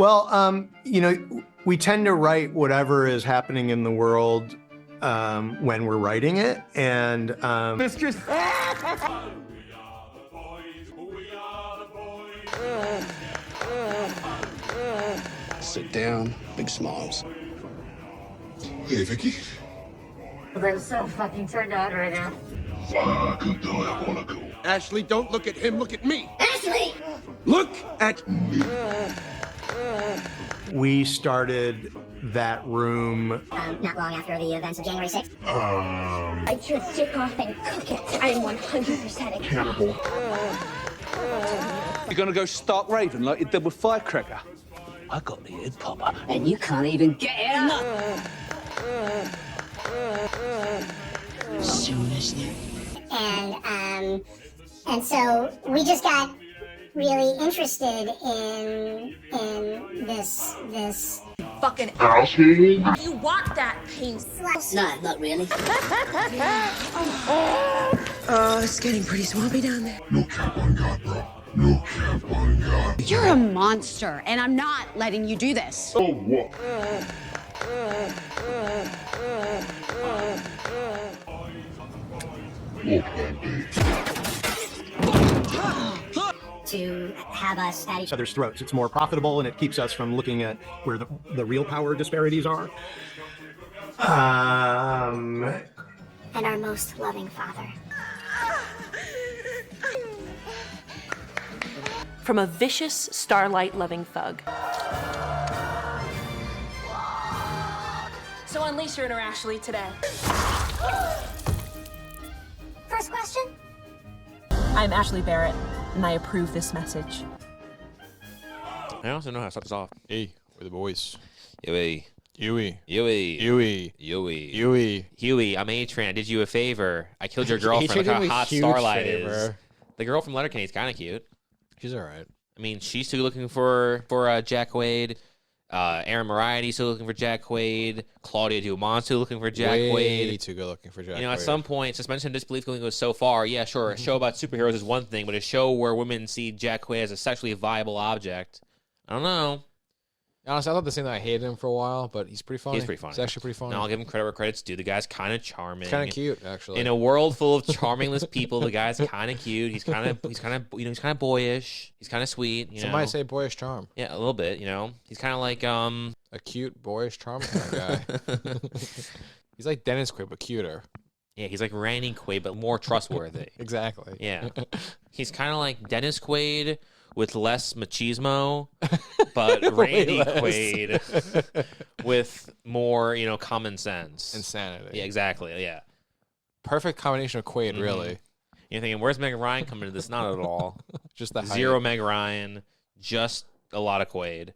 Well, we tend to write whatever is happening in the world when we're writing it, and Mistress. Sit down, big smiles. Hey, Vicky. I'm so fucking turned on right now. Fuck, do I wanna go? Ashley, don't look at him, look at me. Ashley! Look at me. we started that room. Not long after the events of January 6th. I just take off and cook it. I am 100% a Cannibal. You're gonna go stark raving like you did with Firecracker? I got the head popper. And you can't even get it up. Seriously? And so we just got really interested in this Fucking Asshole. you want that piece? No, not really. Oh, it's getting pretty swampy down there. No cap on God, bro. No cap on God. You're a monster, and I'm not letting you do this. Oh, what? Oh, plan B. to have us at Each other's throats. It's more profitable, and it keeps us from looking at where the real power disparities are. and our most loving Father. From a vicious, starlight-loving thug. So unleash your inner Ashley today. First question? I'm Ashley Barrett, and I approve this message. I also know how to start this off. Hey, we're the boys. Huey. Huey. Huey. Huey. Huey. Huey. Huey, I'm A-Train. I did you a favor. I killed your girlfriend. Look how hot Starlight is. The girl from Letterkenny's kind of cute. She's all right. I mean, she's still looking for Jack Quaid. Aaron Moriety's still looking for Jack Quaid. Claudia Dumont's still looking for Jack Quaid. Way too good looking for Jack Quaid. At some point, suspension of disbelief going goes so far. Yeah, sure, a show about superheroes is one thing, but a show where women see Jack Quaid as a sexually viable object, I don't know. Honestly, I thought the same that I hated him for a while, but he's pretty funny. He's pretty funny. He's actually pretty funny. No, I'll give him credit where credit's due. The guy's kind of charming. He's kind of cute, actually. In a world full of charmingless people, the guy's kind of cute. He's kind of boyish. He's kind of sweet. Some might say boyish charm. Yeah, a little bit. He's kind of like a cute boyish charm kind of guy. He's like Dennis Quaid, but cuter. Yeah, he's like Randy Quaid, but more trustworthy. Exactly. Yeah, he's kind of like Dennis Quaid with less machismo, but Randy Quaid with more, common sense. Insanity. Yeah, exactly. Yeah. Perfect combination of Quaid, really. You're thinking, where's Meg Ryan coming into this? Not at all. Just the zero Meg Ryan, just a lot of Quaid.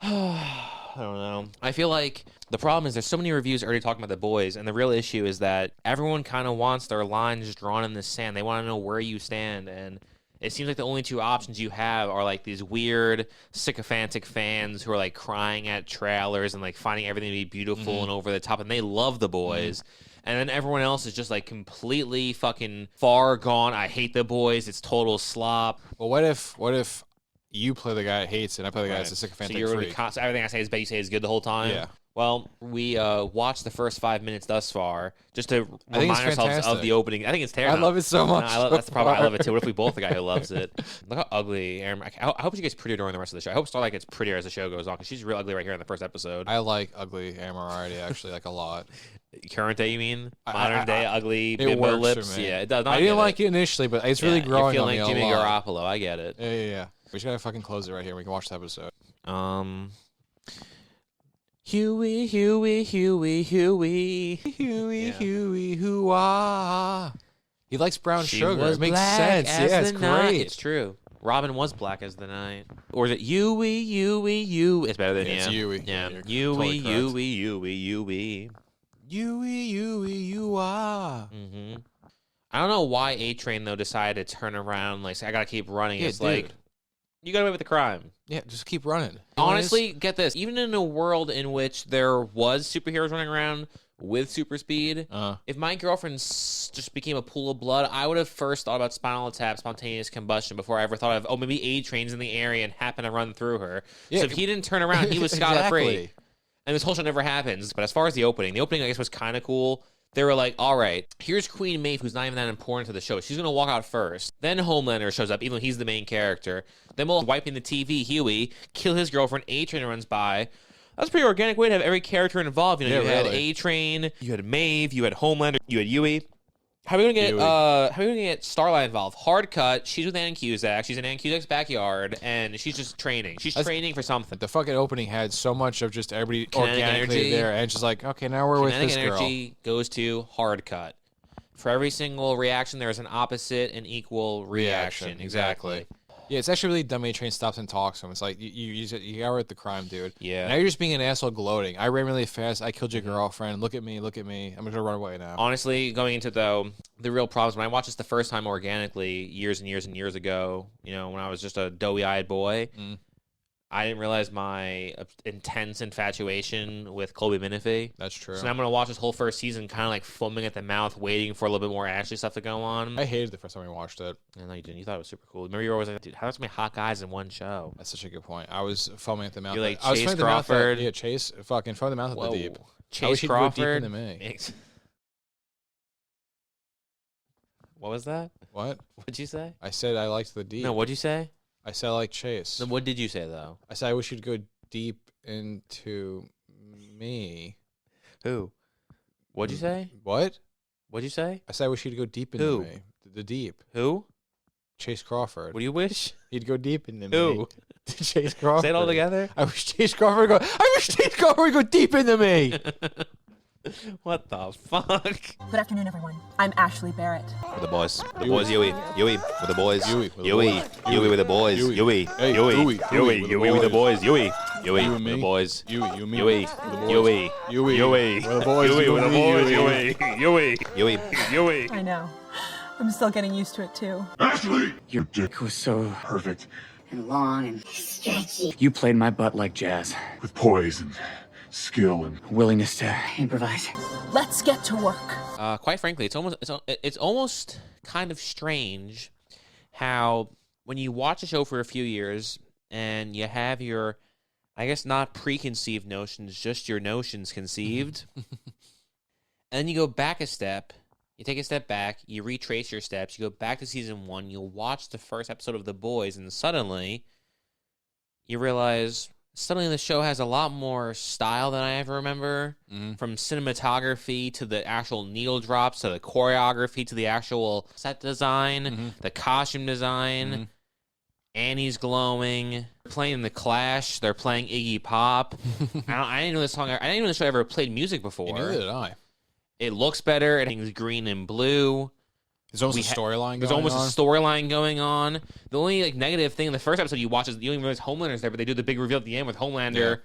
I don't know. I feel like the problem is there's so many reviews already talking about The Boys, and the real issue is that everyone kind of wants their lines drawn in the sand. They want to know where you stand, and it seems like the only two options you have are like these weird sycophantic fans who are like crying at trailers and like finding everything to be beautiful and over the top, and they love The Boys. And then everyone else is just like completely fucking far gone. I hate The Boys. It's total slop. Well, what if you play the guy that hates it, and I play the guy that's a sycophantic freak? So everything I say is bad, you say is good the whole time? Yeah. Well, we watched the first 5 minutes thus far just to remind ourselves of the opening. I think it's terrible. I love it so much. That's the problem. I love it too. What if we both the guy who loves it? Look how ugly Aaron. I hope she gets prettier during the rest of the show. I hope Starlight gets prettier as the show goes on because she's real ugly right here in the first episode. I like ugly Aaron Moriarty actually like a lot. Current day, you mean? Modern day, ugly it bimbo works lips. For me. Yeah, it does. I didn't like it initially, but it's really growing you're on feeling me like Jimmy a lot. Garoppolo. I get it. Yeah. We just gotta fucking close it right here. We can watch the episode. Huey, Huey, Huey, Huey, Huey, Huey, hoo-ah. He likes brown sugar. Was it makes black sense. As Yeah, it's great. It's true. Robin was black as the night. Or is it Huey, Huey, Huey? It's better than It's Huey. Yeah. Huey, Huey, Huey, Huey, Huey. Huey, Huey, you-ah. I don't know why A-Train, though, decided to turn around. Like, say, I gotta keep running. It's like, you got away with the crime. Yeah, just keep running. Honestly, get this. Even in a world in which there was superheroes running around, with super speed. If my girlfriend just became a pool of blood, I would have first thought about spinal tap, spontaneous combustion, before I ever thought of, maybe A Train's in the area and happened to run through her. So if he didn't turn around, he was scot-free. Exactly. And this whole show never happens. But as far as the opening I guess was kind of cool. They were like, all right, here's Queen Maeve, who's not even that important to the show. She's going to walk out first. Then Homelander shows up, even though he's the main character. Then we'll wiping the TV, Huey, kill his girlfriend, A-Train runs by. That's a pretty organic way to have every character involved. You know, you had A-Train, you had Maeve, you had Homelander, you had Huey. How are we gonna get Starlight involved? Hard cut. She's with Ann Cusack. She's in Ann Cusack's backyard, and she's just training. She's training for something. The fucking opening had so much of just everybody organically there, and she's like, okay, now we're with this girl. Energy goes to hard cut. For every single reaction, there's an opposite and equal reaction. Exactly. Yeah, it's actually really dumb. A-Train stops and talks to him. It's like, you got with the crime, dude. Yeah. Now you're just being an asshole gloating. I ran really fast. I killed your girlfriend. Look at me. Look at me. I'm going to run away now. Honestly, going into, though, the real problems, when I watched this the first time organically years and years and years ago, you know, when I was just a doughy-eyed boy, I didn't realize my intense infatuation with Colby Minifee. That's true. So now I'm going to watch this whole first season kind of like foaming at the mouth, waiting for a little bit more Ashley stuff to go on. I hated the first time I watched it. No, you didn't. You thought it was super cool. Remember, you were always like, dude, how are so many hot guys in one show? That's such a good point. I was foaming at the mouth. You're like I was Chase Crawford. Chase. Fucking foaming the mouth at the deep. Chase Crawford. Deep into me. What was that? What? What'd you say? I said I liked the deep. No, what'd you say? I said I like Chase. Then what did you say, though? I said I wish you'd go deep into me. Who? What'd you say? What? What'd you say? I said I wish you'd go deep into me. The deep. Who? Chase Crawford. What do you wish? He'd go deep into me. Who? Chase Crawford. Say it all together? I wish Chase Crawford would go deep into me. What the fuck? Good afternoon, everyone. I'm Ashley Barrett. With the boys. The boys, Yui. With the boys. Yui with the boys. Yui with the boys. Yui with the boys. Yui with the boys. I know. I'm still getting used to it, too. Ashley! Your dick was so perfect. And long and stretchy. You played my butt like jazz. With poise and skill and willingness to Improvise. Let's get to work. Quite frankly, it's almost kind of strange how when you watch a show for a few years and you have your, I guess not preconceived notions, just your notions conceived, and then you go back a step, you take a step back, you retrace your steps, you go back to season 1, you watch the first episode of The Boys, and suddenly you realize the show has a lot more style than I ever remember, from cinematography to the actual needle drops to the choreography to the actual set design, the costume design. Annie's glowing. They're playing The Clash. They're playing Iggy Pop. I didn't know this song. I didn't know the show ever played music before. Neither did I. It looks better. Everything's green and blue. There's almost a storyline going on. There's almost a storyline going on. The only negative thing in the first episode you watch is you don't even realize Homelander's there, but they do the big reveal at the end with Homelander. Yeah.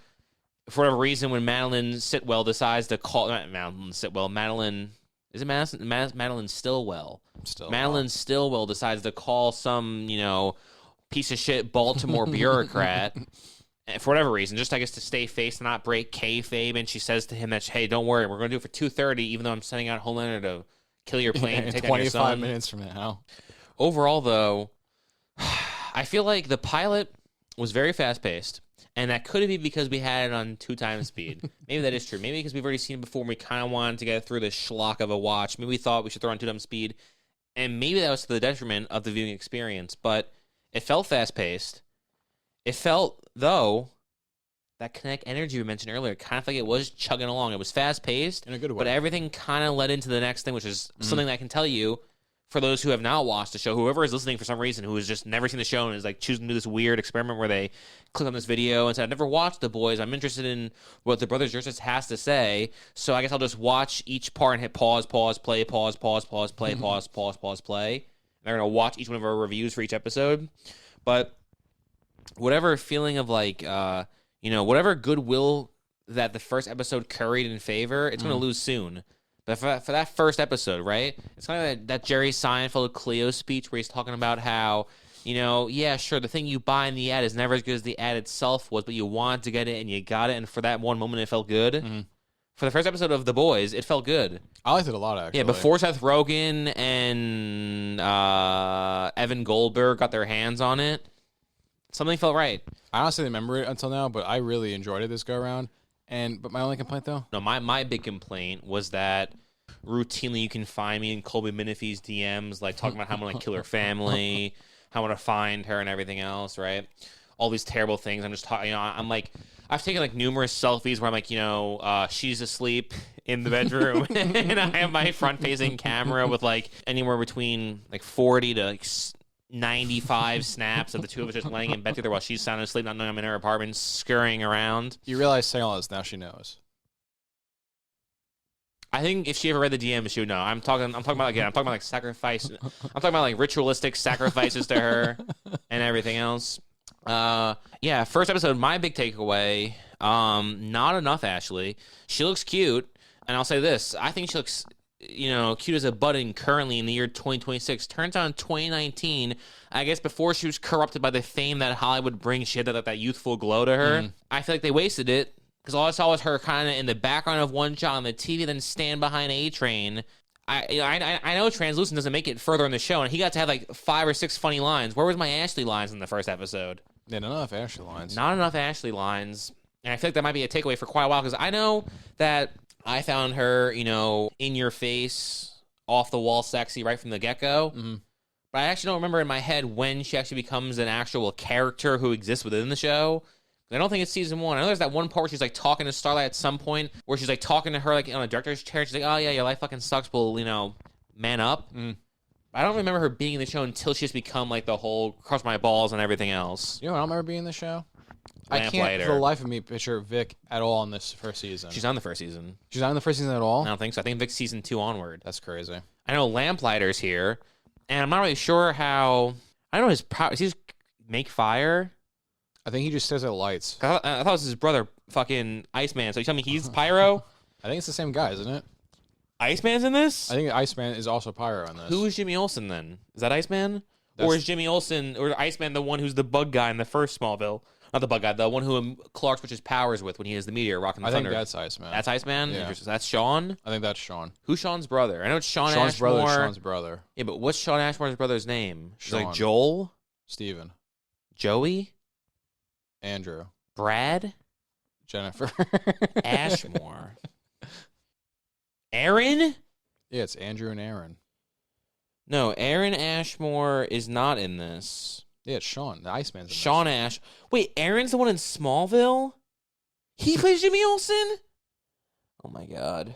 For whatever reason, when Madeline Sitwell decides to call... Not Madeline Sitwell. Madeline... Is it Madeline Stillwell? Madeline Stillwell decides to call some, piece of shit Baltimore bureaucrat... For whatever reason, just I guess to stay face and not break kayfabe, and she says to him that, hey, don't worry, we're going to do it for 2:30, even though I'm sending out Homelander to kill your plane and take down your son. 25 minutes from now. Overall, though, I feel like the pilot was very fast-paced, and that could be because we had it on 2 times speed. Maybe that is true. Maybe because we've already seen it before and we kind of wanted to get through the schlock of a watch. Maybe we thought we should throw on 2 times speed, and maybe that was to the detriment of the viewing experience, but it felt fast-paced. It felt, though, that kinetic energy we mentioned earlier, kind of like it was chugging along. It was fast-paced, in a good way, but everything kind of led into the next thing, which is something that I can tell you, for those who have not watched the show, whoever is listening for some reason, who has just never seen the show and is like choosing to do this weird experiment where they click on this video and say, I've never watched The Boys. I'm interested in what the Brothers Yurasits has to say, so I guess I'll just watch each part and hit pause, play, pause, play, pause, play. And they're going to watch each one of our reviews for each episode. But whatever feeling of whatever goodwill that the first episode curried in favor, it's going to lose soon. But for that first episode, right? It's kind of like that Jerry Seinfeld Cleo speech where he's talking about how, yeah, sure, the thing you buy in the ad is never as good as the ad itself was, but you wanted to get it and you got it, and for that one moment it felt good. For the first episode of The Boys, it felt good. I liked it a lot, actually. Yeah, before Seth Rogen and Evan Goldberg got their hands on it, something felt right. I honestly didn't remember it until now, but I really enjoyed it this go-around. But my only complaint, though? No, my big complaint was that routinely you can find me in Colby Minifie's DMs, like talking about how I'm going to kill her family, how I'm going to find her and everything else, right? All these terrible things. I'm just talking, I'm like... I've taken like numerous selfies where I'm like, she's asleep in the bedroom and I have my front-facing camera with like anywhere between like 40 to like 95 snaps of the two of us just laying in bed together while she's sound asleep, not knowing I'm in her apartment, scurrying around. You realize saying all this, now she knows. I think if she ever read the DM, she would know. I'm talking about like sacrifice. I'm talking about like ritualistic sacrifices to her and everything else. First episode, my big takeaway, not enough Ashley. She looks cute, and I'll say this, I think she looks, cute as a button currently in the year 2026. Turns out in 2019, I guess before she was corrupted by the fame that Hollywood brings, she had that youthful glow to her. I feel like they wasted it, because all I saw was her kind of in the background of one shot on the TV, then stand behind A-Train. I know Translucent doesn't make it further in the show, and he got to have like 5 or 6 funny lines. Where was my Ashley lines in the first episode? Yeah, not enough Ashley lines. Not enough Ashley lines. And I feel like that might be a takeaway for quite a while, because I know that I found her, in your face, off the wall sexy right from the get-go. Mm-hmm. But I actually don't remember in my head when she actually becomes an actual character who exists within the show. I don't think it's season 1. I know there's that one part where she's like talking to Starlight at some point, where she's like talking to her like on a director's chair. She's like, "Oh yeah, your life fucking sucks, but man up." I don't remember her being in the show until she's become like the whole crush my balls and everything else. You know what I don't remember being in the show? I can't Lamplighter. for the life of me picture Vic at all in this first season. She's on the first season. She's not in the first season at all? I don't think so. I think Vic's season 2 onward. That's crazy. I know Lamplighter's here, and I'm not really sure how. I don't know his power. Does he just make fire? I think he just stares at lights. I thought it was his brother, fucking Iceman. So you tell me he's Pyro? I think it's the same guy, isn't it? Iceman's in this? I think Iceman is also Pyro in this. Who is Jimmy Olsen then? Is that Iceman? Or is Jimmy Olsen, or Iceman the one who's the bug guy in the first Smallville? Not the bug guy, the one who Clark switches powers with when he is the meteor rocking the thunder. I think that's Iceman. That's Iceman? Yeah. That's Sean? I think that's Sean. Who's Sean's brother? I know it's Sean Sean's Ashmore. Sean's brother. Yeah, but what's Sean Ashmore's brother's name? She's Sean. like Joel? Steven. Joey? Andrew. Brad? Jennifer. Ashmore. Aaron? Yeah, it's Andrew and Aaron. No, Aaron Ashmore is not in this. Yeah, it's Sean. The Iceman's in Sean Ash. Wait, Aaron's the one in Smallville? He plays Jimmy Olsen? Oh my god.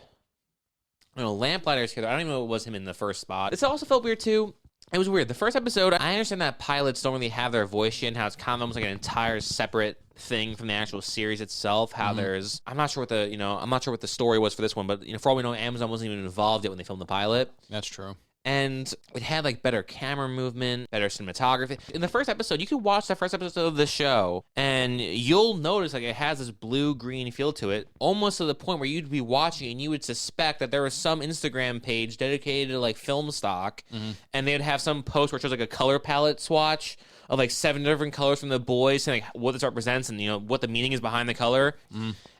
I know, Lamplighter's here. I don't even know it was him in the first spot. This also felt weird too. It was weird. The first episode, I understand that pilots don't really have their voice yet, and how it's kind of almost like an entire separate thing from the actual series itself. How there's, I'm not sure what the story was for this one, but for all we know, Amazon wasn't even involved yet when they filmed the pilot. That's true. And it had like better camera movement, better cinematography. In the first episode, you could watch the first episode of the show and you'll notice like it has this blue-green feel to it, almost to the point where you'd be watching and you would suspect that there was some Instagram page dedicated to like film stock, and they'd have some post where it shows like a color palette swatch of like 7 different colors from The Boys, saying like what this represents and what the meaning is behind the color.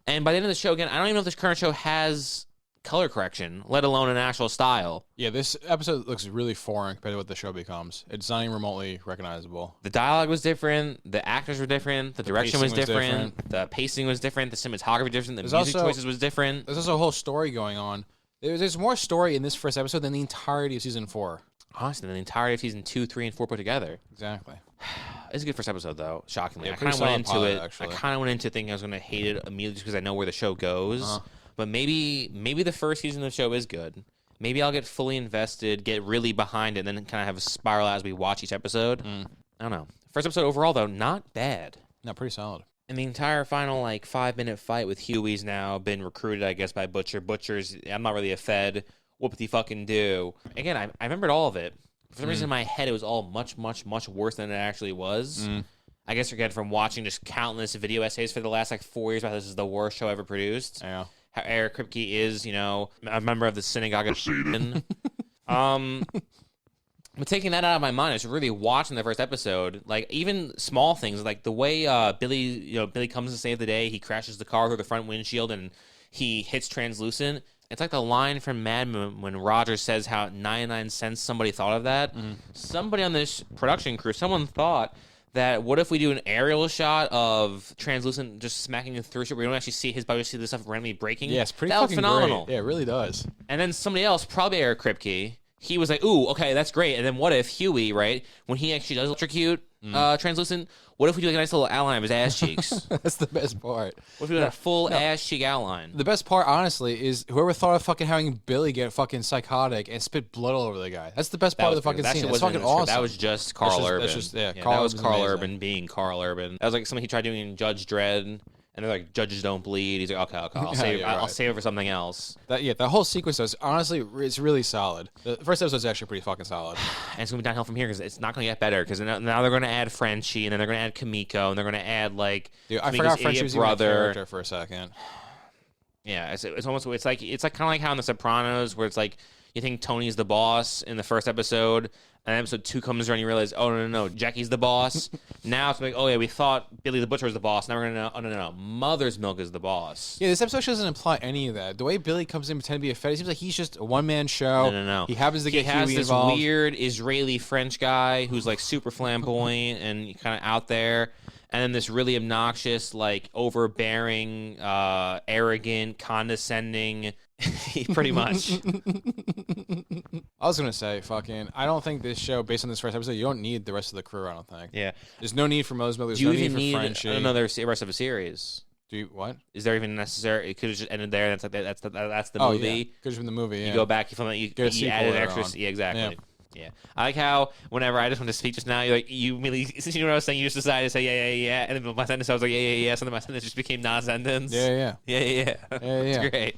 And by the end of the show, again, I don't even know if this current show has color correction, let alone an actual style. Yeah, this episode looks really foreign compared to what the show becomes. It's not even remotely recognizable. The dialogue was different, the actors were different, the direction was different, the pacing was different, the cinematography was different, the music choices was different. There's also a whole story going on. There's more story in this first episode than the entirety of season 4. Honestly, than the entirety of season 2, 3, and 4 put together. Exactly. It's a good first episode, though, shockingly. Yeah, I kind of went into pilot, it. actually. I kind of went into thinking I was going to hate it immediately just because I know where the show goes. But maybe the first season of the show is good. Maybe I'll get fully invested, get really behind it, and then kind of have a spiral as we watch each episode. I don't know. First episode overall, though, not bad. No, pretty solid. And the entire final 5-minute fight with Huey's now been recruited, I guess, by Butcher. Butcher's, I'm not really a Fed. What would he fucking do? Again, I remembered all of it. For some reason in my head, it was all much, much, much worse than it actually was. I guess again from watching just countless video essays for the last 4 years about this is the worst show ever produced. Yeah. How Eric Kripke is, a member of the synagogue of Satan. But taking that out of my mind, it's really watching the first episode. Like even small things, like the way Billy comes to save the day. He crashes the car through the front windshield, and he hits translucent. It's like the line from Mad Men when Roger says how 99 cents somebody thought of that. Somebody on this production crew, someone thought that what if we do an aerial shot of translucent just smacking through shit where we don't actually see his body, we see the stuff randomly breaking? Yeah, it's pretty that fucking was phenomenal. great. Yeah, it really does. And then somebody else, probably Eric Kripke, he was like, ooh, okay, that's great. And then what if Huey, right, when he actually does electrocute translucent, what if we do like a nice little outline of his ass cheeks? That's the best part. What if we do a full ass cheek outline? The best part, honestly, is whoever thought of fucking having Billy get fucking psychotic and spit blood all over the guy. That's the best part of the fucking scene. That's fucking awesome. That was just Carl Urban. Carl that was Carl amazing. Urban being Carl Urban. That was like something he tried doing in Judge Dredd. And they're like, judges don't bleed. He's like, okay, I'll save it for something else. That whole sequence is honestly, it's really solid. The first episode is actually pretty fucking solid. And it's gonna be downhill from here because it's not gonna get better. Because now they're gonna add Frenchie, and then they're gonna add Kamiko, and they're gonna add like I forgot Frenchie was even a character for a second. Yeah, it's almost it's like kind of like how in The Sopranos where it's like you think Tony's the boss in the first episode. And episode 2 comes around, and you realize, oh, no, Jackie's the boss. Now it's like, oh, yeah, we thought Billy the Butcher was the boss. Now we're going to know, oh, no, Mother's Milk is the boss. Yeah, this episode doesn't imply any of that. The way Billy comes in and pretend to be a fed, it seems like he's just a one-man show. No. He happens to get He has Huey this involved. weird Israeli French guy who's, like, super flamboyant and kind of out there. And then this really obnoxious, like, overbearing, arrogant, condescending, pretty much. I was going to say, I don't think this show, based on this first episode, you don't need the rest of the crew, I don't think. Yeah. There's no need for Mother's Milk. There's Do you no even need for need Frenchie. another rest of a series? Do you, what? Is there even necessary? It could have just ended there. That's the Oh, movie. yeah. Could have been the movie, yeah. You go back, you film it, you Get a sequel added later extras. on. Yeah, exactly. Yeah. Yeah. I like how whenever I just want to speak just now, you're like, you immediately, since you know what I was saying, you just decided to say, yeah. And then my sentence, I was like, yeah. So then my sentence just became non-sentence. Yeah. It's great.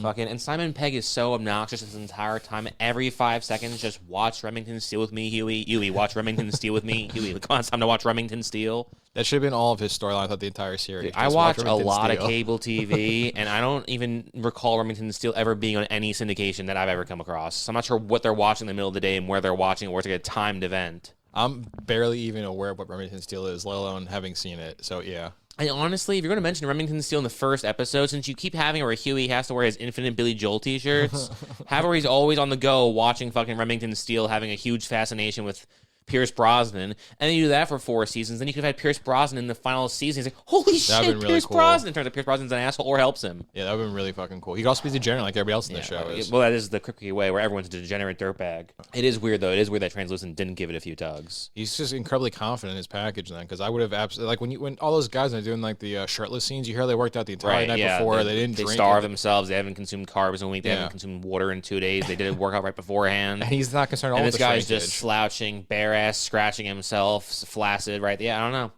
Fucking, and Simon Pegg is so obnoxious this entire time. Every 5 seconds, just watch Remington Steele with me, Huey, watch Remington Steele with me, Huey. Come on, it's time to watch Remington Steele. That should have been all of his storyline throughout the entire series. I watch a lot of cable TV, and I don't even recall Remington Steele ever being on any syndication that I've ever come across. So I'm not sure what they're watching in the middle of the day and where they're watching it, or it's like a timed event. I'm barely even aware of what Remington Steele is, let alone having seen it. So, yeah. And honestly, if you're going to mention Remington Steele in the first episode, since you keep having it where Huey has to wear his Infinite Billy Joel t-shirts, have where he's always on the go watching fucking Remington Steele, having a huge fascination with Pierce Brosnan, and then you do that for 4 seasons, then you could have had Pierce Brosnan in the final season. He's like, holy shit, really Pierce cool. Brosnan. Turns out Pierce Brosnan's an asshole or helps him. Yeah, that would have been really fucking cool. He could also be degenerate like everybody else in the show is. Well, that is the Kripke way where everyone's a degenerate dirtbag. It is weird, though. It is weird that Translucent didn't give it a few tugs. He's just incredibly confident in his package then, because I would have absolutely, like when all those guys are doing like the shirtless scenes, you hear they worked out the entire night before. They didn't drink. They starve themselves. They haven't consumed carbs in a week. They haven't consumed water in 2 days. They did a workout right beforehand. And he's not concerned at all and with this the guy's shrinkage. just slouching, bare ass, scratching himself, flaccid, right? Yeah, I don't know.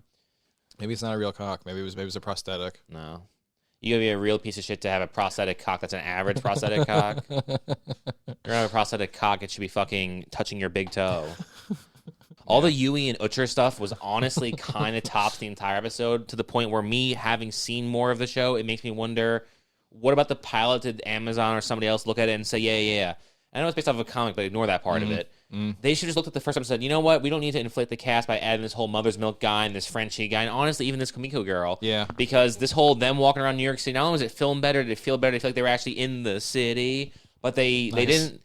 Maybe it's not a real cock. Maybe it was a prosthetic. No. You gotta be a real piece of shit to have a prosthetic cock that's an average prosthetic cock. You're gonna have a prosthetic cock, it should be fucking touching your big toe. All the Yui and Utcher stuff was honestly kind of tops the entire episode to the point where me having seen more of the show, it makes me wonder, what about the pilot? Did Amazon or somebody else look at it and say, yeah. I know it's based off of a comic, but ignore that part of it. They should just looked at the first episode and said, you know what? We don't need to inflate the cast by adding this whole Mother's Milk guy and this Frenchie guy, and honestly, even this Kamiko girl. Yeah. Because this whole them walking around New York City, not only was it filmed better, did it feel better, did it feel like they were actually in the city, but they didn't,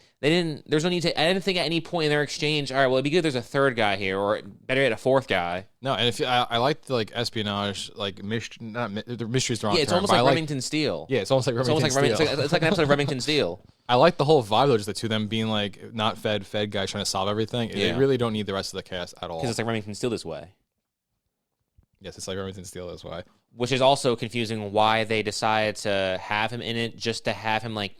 there's no need to, I didn't think at any point in their exchange, all right, well, it'd be good if there's a third guy here, or better yet, a fourth guy. No, and if I like the like espionage, like the mystery's the wrong Yeah, it's term, almost like Remington Steele. Yeah, it's almost like Remington Steele. It's like an episode of Remington Steele. I like the whole vibe though, just the two of them being like not fed guys trying to solve everything. They really don't need the rest of the cast at all. Because it's like Remington Steele this way. Yes, it's like Remington Steele this way. Which is also confusing why they decided to have him in it, just to have him like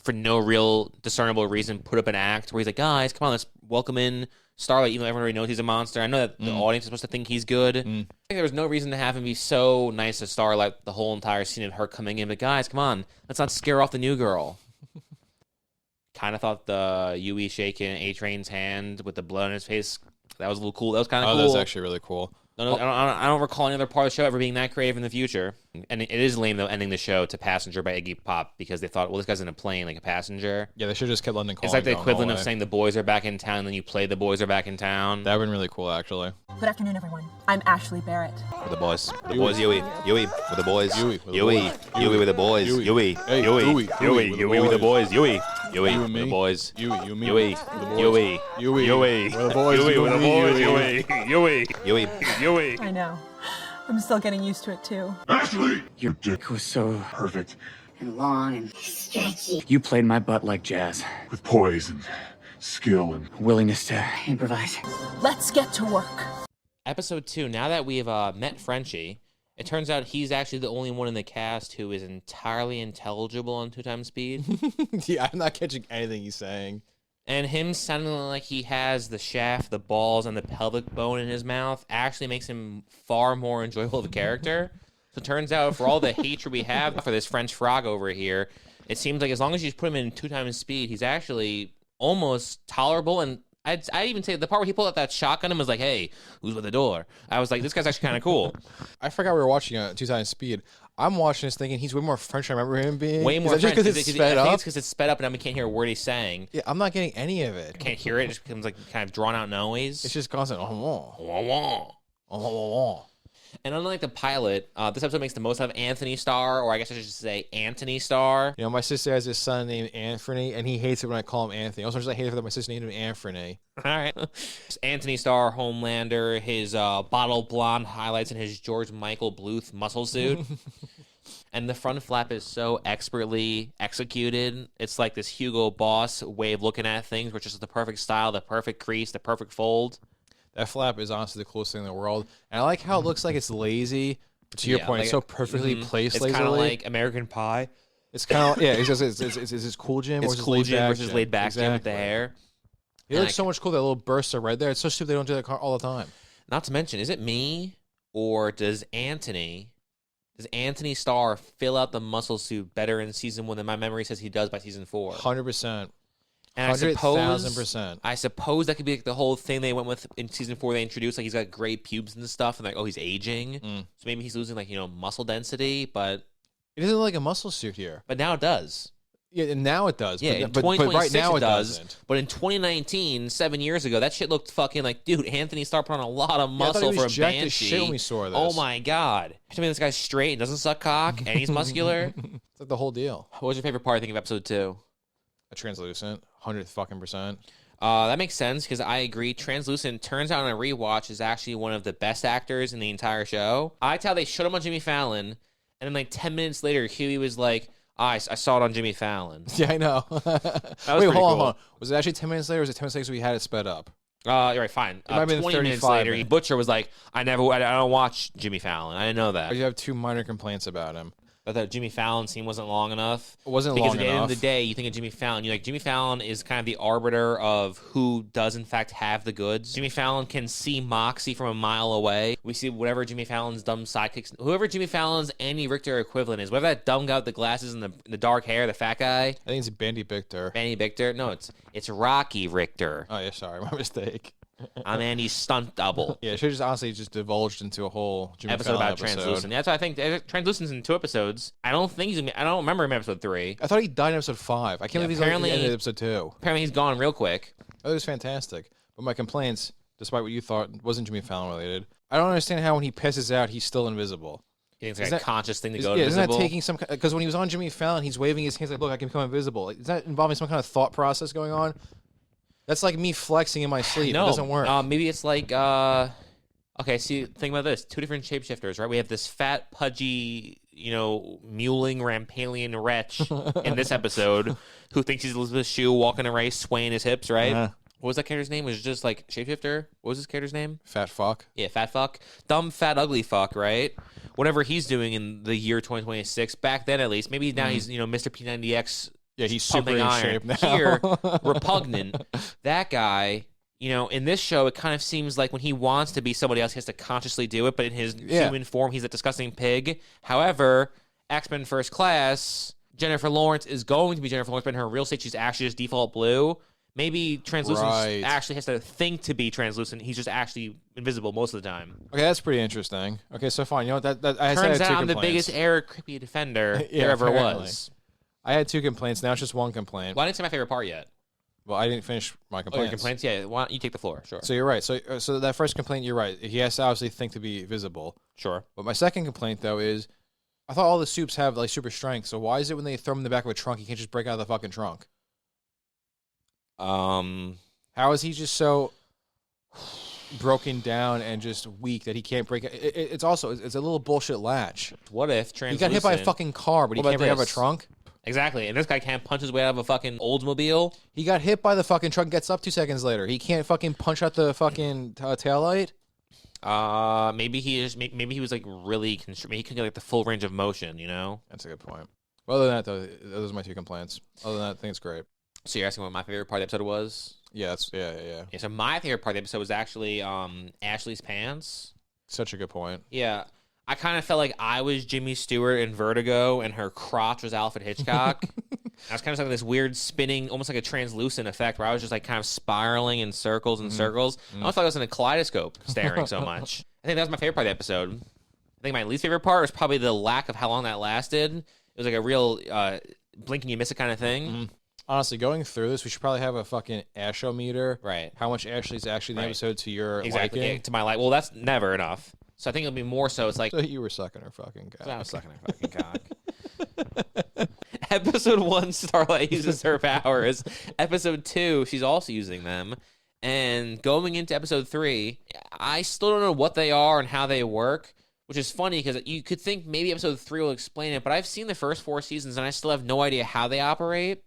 for no real discernible reason put up an act where he's like, guys, come on, let's welcome in Starlight, even though everyone already knows he's a monster. I know that the audience is supposed to think he's good. I think there was no reason to have him be so nice to Starlight the whole entire scene of her coming in. But guys, come on, let's not scare off the new girl. Kind of thought the Yui shaking A-Train's hand with the blood on his face, that was a little cool. That was kind of cool. Oh, that's actually really cool. I don't recall any other part of the show ever being that creative in the future. And it is lame, though, ending the show to Passenger by Iggy Pop, because they thought, well, this guy's in a plane, like a passenger. Yeah, they should have just kept London Calling. It's like the equivalent of saying the boys are back in town, and then you play the boys are back in town. That would have been really cool, actually. Good afternoon, everyone. I'm Ashley Barrett. With the boys. With the boys, Yui. Yui. With the boys. Yui. Yui with the boys. Yui. Yui. Yui with the boys. Yui. Yui with the boys. Yui. Yui. Yui. Yui. With the boys. Yui with the boys. Yui. Yui. Yui. Yui. I know. I'm still getting used to it, too. Ashley! Your dick was so perfect. And long and stretchy. You played my butt like jazz. With poise and skill and willingness to Improvise. Let's get to work. Episode 2, now that we've met Frenchie, it turns out he's actually the only one in the cast who is entirely intelligible on 2 times speed. Yeah, I'm not catching anything he's saying. And him sounding like he has the shaft, the balls, and the pelvic bone in his mouth actually makes him far more enjoyable of a character. So it turns out, for all the hatred we have for this French frog over here, it seems like as long as you just put him in 2 times speed, he's actually almost tolerable. And I'd even say the part where he pulled out that shotgun and was like, hey, who's with the door? I was like, this guy's actually kind of cool. I forgot we were watching 2 times speed. I'm watching this thinking he's way more French than I remember him being. Way more French. French. Just because it's sped up? I think it's because it's sped up and we can't hear a word he's saying. Yeah, I'm not getting any of it. Can't hear it. It just becomes like kind of drawn out noise. It's just constant. And unlike the pilot, this episode makes the most out of Anthony Starr, or I guess I should say Antony Starr. You know, my sister has this son named Anthony, and he hates it when I call him Anthony. Also, I hate it that my sister named him Anthony. All right. Anthony Starr, Homelander, his bottle blonde highlights in his George Michael Bluth muscle suit. And the front flap is so expertly executed. It's like this Hugo Boss way of looking at things, which is the perfect style, the perfect crease, the perfect fold. That flap is honestly the coolest thing in the world. And I like how it looks like it's lazy. But to your point, it's so perfectly placed lazily. It's kind of like American Pie. It's kind of, yeah, it's his Cool Jim it's versus Cool laid Jim back versus laid back Jim with the hair. It looks so much cool, that little burster right there. It's so stupid they don't do that all the time. Not to mention, is it me or does Anthony Starr fill out the muscle suit better in season 1 than my memory says he does by season 4? 100%. And 100,000%. I suppose that could be like the whole thing they went with in season 4. They introduced like he's got gray pubes and stuff, and like, oh, he's aging, so maybe he's losing like muscle density. But it doesn't look like a muscle suit here. But now it does. Yeah, and now it does. Yeah, but right now it doesn't. But in 2019, 7 years ago, that shit looked fucking like, dude, Anthony Starr put on a lot of muscle for a Banshee. Shit when we saw this. Oh my god! I mean, this guy's straight and doesn't suck cock, and he's muscular. It's like the whole deal. What was your favorite part, I think, of episode 2? A translucent, 100%. That makes sense because I agree. Translucent turns out on a rewatch is actually one of the best actors in the entire show. I tell they showed him on Jimmy Fallon, and then like 10 minutes later, Huey was like, I saw it on Jimmy Fallon. Yeah, I know. Wait, hold on. Was it actually 10 minutes later, or was it 10 minutes later we had it sped up? You're right, fine. 20 minutes later, Butcher was like, I don't watch Jimmy Fallon. I didn't know that. You have 2 minor complaints about him. That the Jimmy Fallon scene wasn't long enough. It wasn't long enough. Because at the end of the day, you think of Jimmy Fallon, you're like, Jimmy Fallon is kind of the arbiter of who does in fact have the goods. Jimmy Fallon can see Moxie from a mile away. We see whatever Jimmy Fallon's dumb sidekicks, whoever Jimmy Fallon's Andy Richter equivalent is, whatever that dumb guy with the glasses and the dark hair, the fat guy. I think it's Bandy Bichter. Bandy Bichter? No, it's Rocky Richter. Oh yeah, sorry, my mistake. I'm Andy's stunt double. Yeah, it should just honestly just divulged into a whole Jimmy episode Fallon about Translucent. Yeah, that's why I think Translucent's in 2 episodes. I don't remember him in episode 3. I thought he died in episode 5. I can't believe he's apparently at the end of episode 2. Apparently he's gone real quick. Oh, it was fantastic. But my complaints, despite what you thought, wasn't Jimmy Fallon related. I don't understand how when he pisses out, he's still invisible. You think it's like a conscious thing to go invisible? Isn't that taking some... Because when he was on Jimmy Fallon, he's waving his hands like, look, I can become invisible. Is that involving some kind of thought process going on? That's like me flexing in my sleep. No, it doesn't work. Maybe it's like, okay, see, think about this. 2 different shapeshifters, right? We have this fat, pudgy, mewling Rampalian wretch in this episode who thinks he's Elizabeth Shue walking a race, swaying his hips, right? What was that character's name? Was it just like shapeshifter? What was his character's name? Fat fuck. Yeah, fat fuck. Dumb, fat, ugly fuck, right? Whatever he's doing in the year 2026, back then at least. Maybe now he's, Mr. P90X. Yeah, he's super in shape now. Here, repugnant. That guy, in this show, it kind of seems like when he wants to be somebody else, he has to consciously do it. But in his human form, he's a disgusting pig. However, X-Men First Class, Jennifer Lawrence is going to be Jennifer Lawrence, but in her real state, she's actually just default blue. Maybe translucent Right. actually has to think to be translucent. He's just actually invisible most of the time. Okay, that's pretty interesting. Okay, so fine. You know what? That I Turns had two out I'm the complaints. biggest Eric creepy defender Yeah, there ever apparently. was. I had 2 complaints. Now it's just 1 complaint. Well, I didn't say my favorite part yet. Well, I didn't finish my Oh, your complaints. complaints? Yeah, why don't you take the floor? Sure. So you're right. So that first complaint, you're right. He has to obviously think to be visible. Sure. But my second complaint, though, is I thought all the soups have like super strength. So why is it when they throw him in the back of a trunk, he can't just break out of the fucking trunk? How is he just so broken down and just weak that he can't break it? It's also it's a little bullshit latch. What if He translucent? got hit by a fucking car, but he What can't about break out of a this? trunk? Exactly, and this guy can't punch his way out of a fucking Oldsmobile. He got hit by the fucking truck, gets up 2 seconds later. He can't fucking punch out the fucking taillight. Maybe he was like really maybe he couldn't get like the full range of motion. You know. That's a good point. Well, other than that, though, those are my 2 complaints. Other than that, I think it's great. So you're asking what my favorite part of the episode was? Yeah, yeah. Yeah. So my favorite part of the episode was actually Ashley's pants. Such a good point. Yeah. I kind of felt like I was Jimmy Stewart in Vertigo, and her crotch was Alfred Hitchcock. I was kind of like this weird spinning, almost like a translucent effect, where I was just like kind of spiraling in circles and circles. I almost thought I was in a kaleidoscope staring so much. I think that was my favorite part of the episode. I think my least favorite part was probably the lack of how long that lasted. It was like a real blink and you miss it kind of thing. Honestly, going through this, we should probably have a fucking Asho-meter. Right. How much Ashley's actually in the episode to your exactly liking. yeah, to my like. Well, that's never enough. So I think it'll be more so. It's like So you were sucking her fucking cock. I was sucking her fucking cock. Episode 1, Starlight uses her powers. Episode 2, she's also using them. And going into episode 3, I still don't know what they are and how they work, which is funny because you could think maybe episode 3 will explain it, but I've seen the first 4 seasons and I still have no idea how they operate.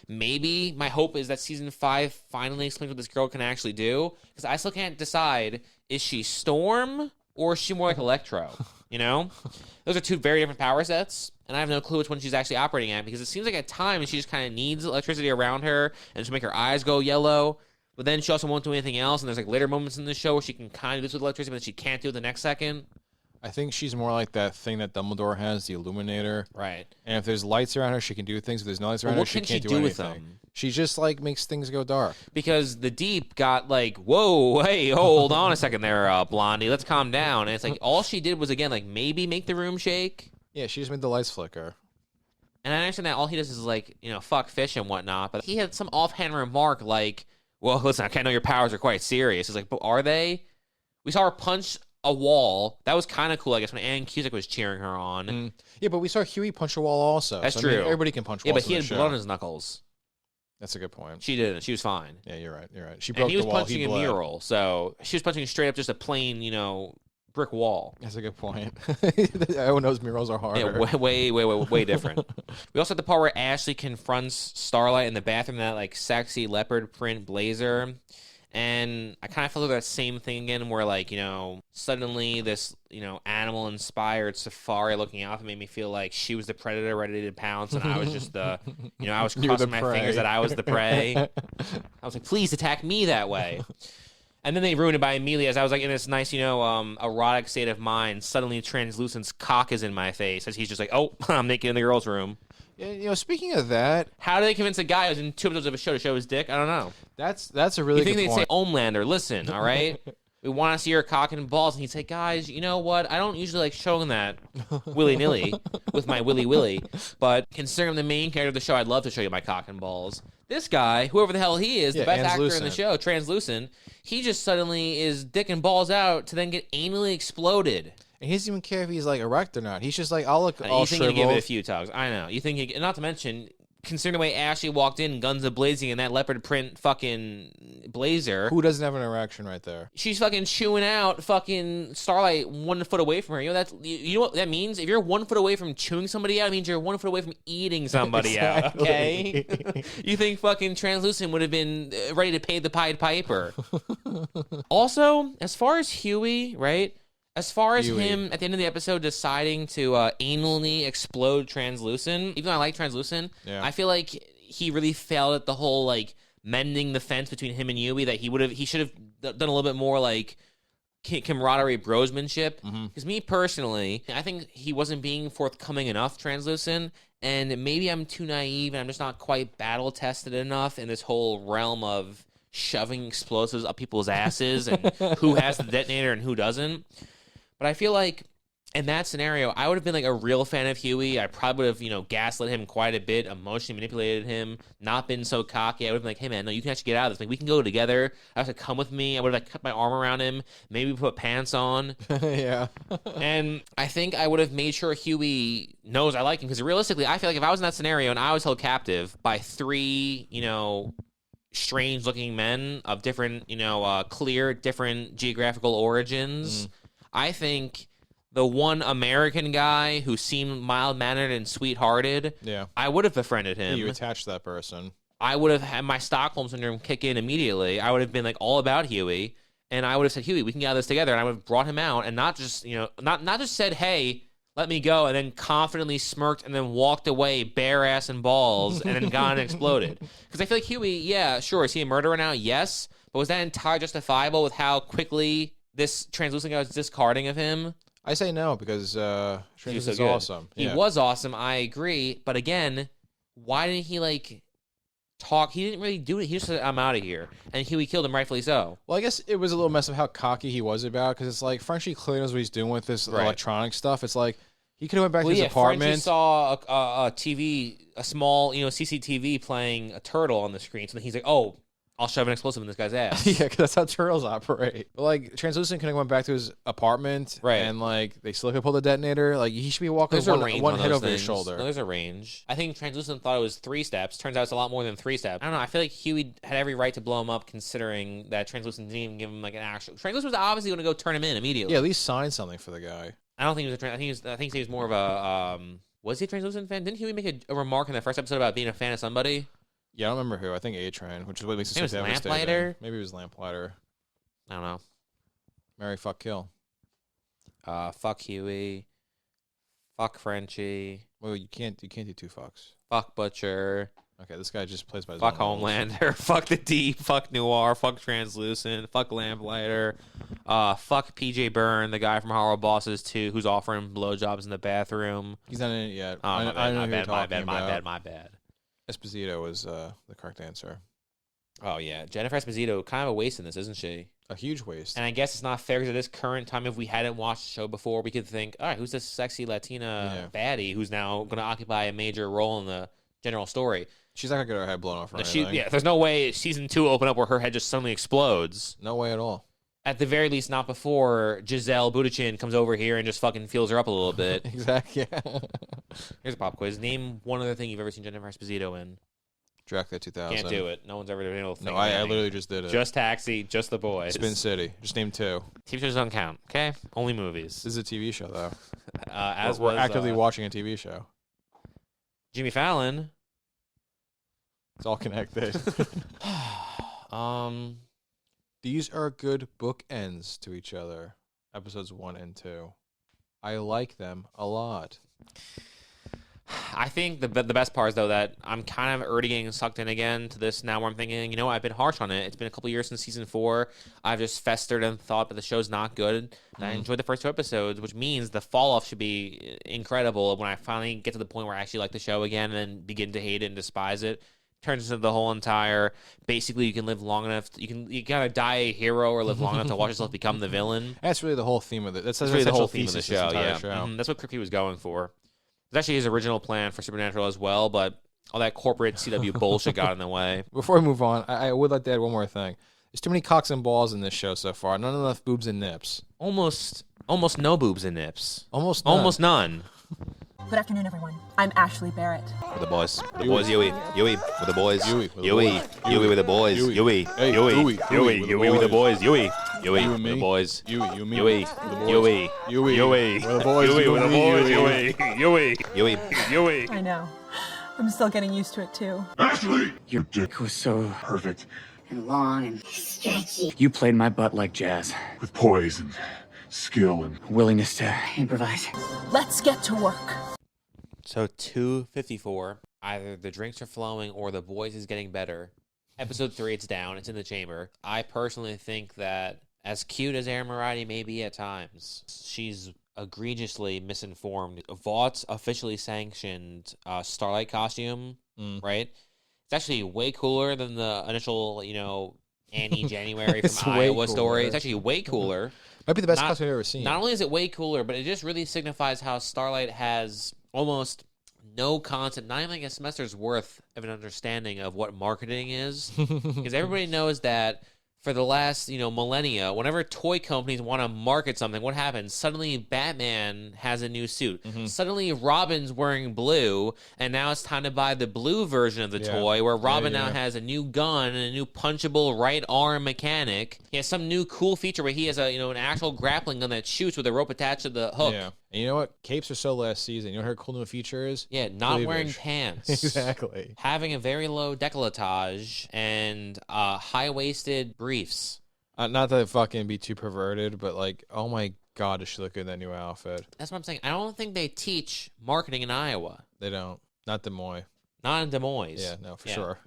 Maybe my hope is that season 5 finally explains what this girl can actually do, because I still can't decide, is she Storm or is she more like Electro? You know? Those are 2 very different power sets, and I have no clue which one she's actually operating at, because it seems like at times she just kind of needs electricity around her and to make her eyes go yellow, but then she also won't do anything else, and there's like later moments in the show where she can kind of do this with electricity, but then she can't do it the next second. I think she's more like that thing that Dumbledore has, the Illuminator. Right. And if there's lights around her, she can do things. If there's no lights around Well, her, what she can can't she do do with anything. them? She just like makes things go dark. Because the Deep got like, whoa, hey, hold on a second there, Blondie. Let's calm down. And it's like all she did was, again, like maybe make the room shake. Yeah, she just made the lights flicker. And I understand that all he does is like, you know, fuck fish and whatnot. But he had some offhand remark like, well, listen, I know your powers are quite serious. It's like, but are they? We saw her punch a wall. That was kind of cool, I guess, when Ann Cusack was cheering her on. Yeah, but we saw Huey punch a wall also. That's so, true. I mean, everybody can punch walls. Yeah, but he in had the blood show. on his knuckles. That's a good point. She didn't. She was fine. Yeah, you're right. You're right. She And broke he the was wall. punching He a bled. mural, so she was punching straight up just a plain, you know, brick wall. That's a good point. Everyone knows murals are harder. Yeah, way different. We also had the part where Ashley confronts Starlight in the bathroom in that like sexy leopard print blazer. And I kind of felt like that same thing again where, like, you know, suddenly this, you know, animal-inspired safari looking outfit made me feel like she was the predator ready to pounce, and I was just the, you know, I was You were the crossing my prey. fingers that I was the prey. I was like, please attack me that way. And then they ruined it by immediately, as I was like in this nice, you know, erotic state of mind, suddenly Translucent's cock is in my face, as he's just like, oh, I'm naked in the girl's room. Yeah, you know, speaking of that, how do they convince a guy who's in 2 episodes of a show to show his dick? I don't know. That's a really you think good they'd point. say, Homelander, listen, all right? We want to see your cock and balls. And he'd say, guys, you know what? I don't usually like showing that willy-nilly with my willy-willy. But considering I'm the main character of the show, I'd love to show you my cock and balls. This guy, whoever the hell he is, the best actor in the show, Translucent, he just suddenly is dick and balls out to then get anally exploded. And he doesn't even care if he's like erect or not. He's just like, I'll look all You think he'd give it a shriveled. few tugs. I know. You think not to mention, considering the way Ashley walked in, guns a-blazing in that leopard print fucking blazer. Who doesn't have an erection right there? She's fucking chewing out fucking Starlight 1 foot away from her. You know you know what that means? If you're 1 foot away from chewing somebody out, it means you're 1 foot away from eating somebody out. Okay. You think fucking Translucent would have been ready to pay the Pied Piper? Also, as far as Huey, right? As far as him at the end of the episode deciding to anally explode Translucent, even though I like Translucent, I feel like he really failed at the whole like mending the fence between him and Yui. That he should have done a little bit more like camaraderie brosmanship. Because me personally, I think he wasn't being forthcoming enough, Translucent, and maybe I'm too naive and I'm just not quite battle tested enough in this whole realm of shoving explosives up people's asses and who has the detonator and who doesn't. But I feel like in that scenario, I would have been like a real fan of Huey. I probably would have, you know, gaslit him quite a bit, emotionally manipulated him, not been so cocky. I would have been like, hey man, no, you can actually get out of this. Like, we can go together. I have to come with me. I would have like cut my arm around him, maybe put pants on. Yeah. And I think I would have made sure Huey knows I like him, because realistically, I feel like if I was in that scenario and I was held captive by 3, you know, strange looking men of different, you know, clear, different geographical origins, I think the one American guy who seemed mild-mannered and sweet-hearted, I would have befriended him. You attached to that person. I would have had my Stockholm Syndrome kick in immediately. I would have been like all about Huey, and I would have said, Huey, we can get out of this together, and I would have brought him out, and not just, you know, not just said, hey, let me go, and then confidently smirked and then walked away bare ass and balls and then gone and exploded. Because I feel like Huey, yeah, sure, is he a murderer now? Yes. But was that entirely justifiable with how quickly this translucent guy was discarding of him? I say no, because he was is so good. awesome. He was awesome, I agree. But again, why didn't he like talk? He didn't really do it. He just said, I'm out of here. And Huey killed him, rightfully so. Well, I guess it was a little mess of how cocky he was about, because it's like Frenchie clearly knows what he's doing with this electronic stuff. It's like he could have went back to his apartment. Frenchie saw a TV, a small, you know, CCTV playing a turtle on the screen. So then he's like, oh, I'll shove an explosive in this guy's ass. Yeah, because that's how turtles operate. But like Translucent could have went back to his apartment, and like they still could pull the detonator. Like he should be walking with one head over his shoulder. No, there's a range. I think Translucent thought it was 3 steps. Turns out it's a lot more than 3 steps. I don't know. I feel like Huey had every right to blow him up, considering that Translucent didn't even give him like an actual. Translucent was obviously going to go turn him in immediately. Yeah, at least sign something for the guy. I don't think he was I think he was more of a. Was he a Translucent fan? Didn't Huey make a remark in the first episode about being a fan of somebody? Yeah, I don't remember who. I think A-Train, which is what makes it so devastating. Lamplighter? Maybe it was Lamplighter. I don't know. Marry, fuck, kill. Fuck Huey. Fuck Frenchie. Well, you can't do 2 fucks. Fuck Butcher. Okay, this guy just plays by his Fuck own rules. Homelander. Fuck the Deep. Fuck Noir. Fuck Translucent. Fuck Lamplighter. Fuck PJ Byrne, the guy from Horror Bosses 2, who's offering blowjobs in the bathroom. He's not in it yet. Oh, my bad. Esposito was the correct answer. Oh, yeah. Jennifer Esposito, kind of a waste in this, isn't she? A huge waste. And I guess it's not fair because at this current time, if we hadn't watched the show before, we could think, all right, who's this sexy Latina baddie who's now going to occupy a major role in the general story? She's not going to get her head blown off or anything. Yeah, there's no way season 2 will open up where her head just suddenly explodes. No way at all. At the very least, not before Giselle Bundchen comes over here and just fucking feels her up a little bit. Exactly, yeah. Here's a pop quiz. Name one other thing you've ever seen Jennifer Esposito in. Dracula 2000. Can't do it. No one's ever been able to think No, I literally just did it. Just Taxi, just The Boys. Spin City. Just name 2. TV shows don't count, okay? Only movies. This is a TV show, though. We're actively watching a TV show. Jimmy Fallon. It's all connected. These are good bookends to each other. Episodes 1 and 2. I like them a lot. I think the best part is, though, that I'm kind of already getting sucked in again to this now where I'm thinking, you know, I've been harsh on it. It's been a couple years since season 4. I've just festered and thought that the show's not good. And I enjoyed the first 2 episodes, which means the fall-off should be incredible when I finally get to the point where I actually like the show again and then begin to hate it and despise it. Turns into the whole entire, basically you can live long enough, you gotta die a hero or live long enough to watch yourself become the villain. That's really the whole theme of it. That's really the whole theme of the show, yeah. Show. That's what Kripke was going for. It's actually his original plan for Supernatural as well, but all that corporate CW bullshit got in the way. Before we move on, I would like to add one more thing. There's too many cocks and balls in this show so far. Not enough boobs and nips. Almost no boobs and nips. Almost none. Good afternoon, everyone. I'm Ashley Barrett. With the boys. The boys, Yui. Yui. With the boys. Yui. Yui with the boys. Yui. Yui with the boys. Yui. Yui with the boys. Yui. Yui. With the boys. Yui with the boys. Yui. Yui. Yui. I know. I'm still getting used to it, too. Ashley! Your dick was so perfect. And long and stretchy. You played my butt like jazz. With poise and skill and willingness to Improvise. Let's get to work. So 2:54. Either the drinks are flowing or the boys is getting better. Episode 3, it's down. It's in the chamber. I personally think that as cute as Erin Moriarty may be at times, she's egregiously misinformed. Vaught's officially sanctioned Starlight costume, right? It's actually way cooler than the initial, Annie January from Iowa story. It's actually way cooler. Might be the best costume I've ever seen. Not only is it way cooler, but it just really signifies how Starlight has almost no concept, not even like a semester's worth of an understanding of what marketing is. Because everybody knows that for the last, millennia, whenever toy companies want to market something, what happens? Suddenly Batman has a new suit. Suddenly Robin's wearing blue, and now it's time to buy the blue version of the toy, where Robin now has a new gun and a new punchable right arm mechanic. He has some new cool feature where he has an actual grappling gun that shoots with a rope attached to the hook. Yeah. And you know what? Capes are so last season. You know what her cool new feature is? Yeah, not wearing pants. Exactly. Having a very low décolletage and high-waisted briefs. Not to fucking be too perverted, but oh my God, does she look good in that new outfit? That's what I'm saying. I don't think they teach marketing in Iowa. They don't. Not Des Moines. Not in Des Moines. Yeah, no, for sure.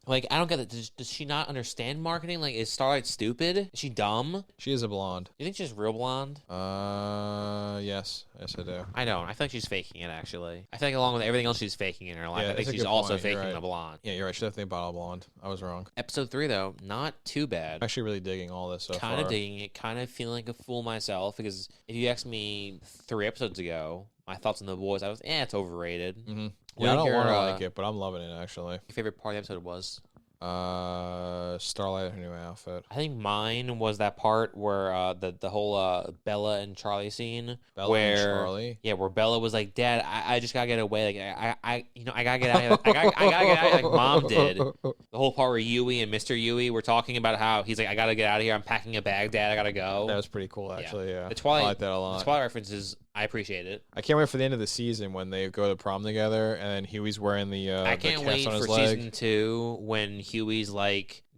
I don't get it. Does she not understand marketing? Is Starlight stupid? Is she dumb? She is a blonde. You think she's real blonde? Yes. Yes, I do. I don't. I feel like she's faking it, actually. I feel like along with everything else she's faking in her life, I think she's also faking the blonde. Yeah, you're right. She's definitely a bottle blonde. I was wrong. Episode 3, though, not too bad. Actually really digging all this so far. Kind of digging it. Kind of feeling like a fool myself, because if you asked me 3 episodes ago, my thoughts on The Boys, I was, it's overrated. Yeah, I don't want to like it, but I'm loving it, actually. Your favorite part of the episode was? Starlight, her new outfit. I think mine was that part where the whole Bella and Charlie scene. Charlie? Yeah, where Bella was like, "Dad, I just gotta get away. I gotta get out of here. I gotta get out of here like Mom did." The whole part where Yui and Mr. Yui were talking about how he's like, "I gotta get out of here. I'm packing a bag, Dad. I gotta go." That was pretty cool, actually. Yeah. The Twilight, I like that a lot. The Twilight references, I appreciate it. I can't wait for the end of the season when they go to prom together, and then Huey's wearing the I can't the wait cast on his for leg. season 2 when Huey's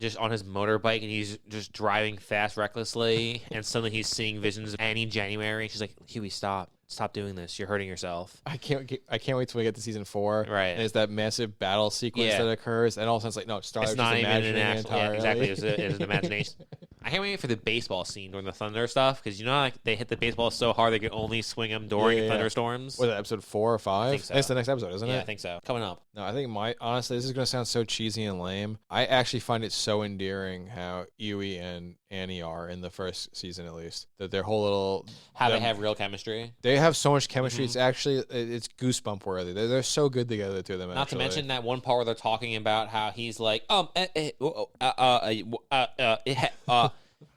just on his motorbike and he's just driving fast recklessly, and suddenly he's seeing visions of Annie January. She's like, "Huey, stop doing this. You're hurting yourself." I can't wait till we get to season 4. Right. And it's that massive battle sequence that occurs, and all of a sudden it's like, no, Starlight It's not just even imagining an it actual. entirely. Yeah, exactly. It was an imagination. I can't wait for the baseball scene during the thunder stuff, because they hit the baseball so hard they can only swing them during thunderstorms. Was it episode 4 or 5? I think so. That's the next episode, isn't it? Yeah, I think so. Coming up. No, I think honestly, this is going to sound so cheesy and lame. I actually find it so endearing how Yui and Annie are in the first season, at least. That their whole little... They have real chemistry. They have so much chemistry. It's actually, it's goosebump worther. They're so good together, the two of them, Not to mention that one part where they're talking about how he's like,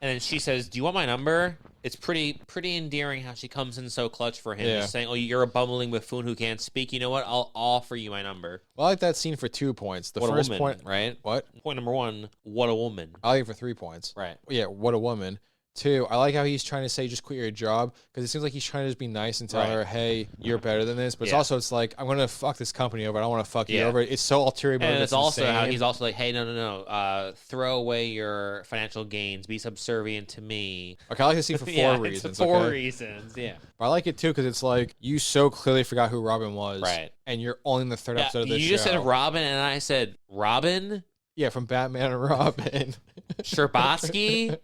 and then she says, "Do you want my number?" It's pretty endearing how she comes in so clutch for him, just saying, "Oh, you're a bumbling buffoon who can't speak. You know what? I'll offer you my number." Well, I like that scene for 2 points. The first woman, point, right? What? Point number 1, what a woman. I like it for 3 points. Right. Yeah, what a woman. 2, I like how he's trying to say, just quit your job, because it seems like he's trying to just be nice and tell her, hey, you're better than this. But it's like, I'm going to fuck this company over. I don't want to fuck you over. It's so ulterior motive. And it's also how he's also like, hey, no. Throw away your financial gains. Be subservient to me. Okay, I like to see for 4 reasons. For 4 reasons, yeah. But I like it, too, because it's like, you so clearly forgot who Robin was. Right. And you're only in the 3rd episode of this show. You just said Robin, and I said, Robin? Yeah, from Batman and Robin. Sherbatsky?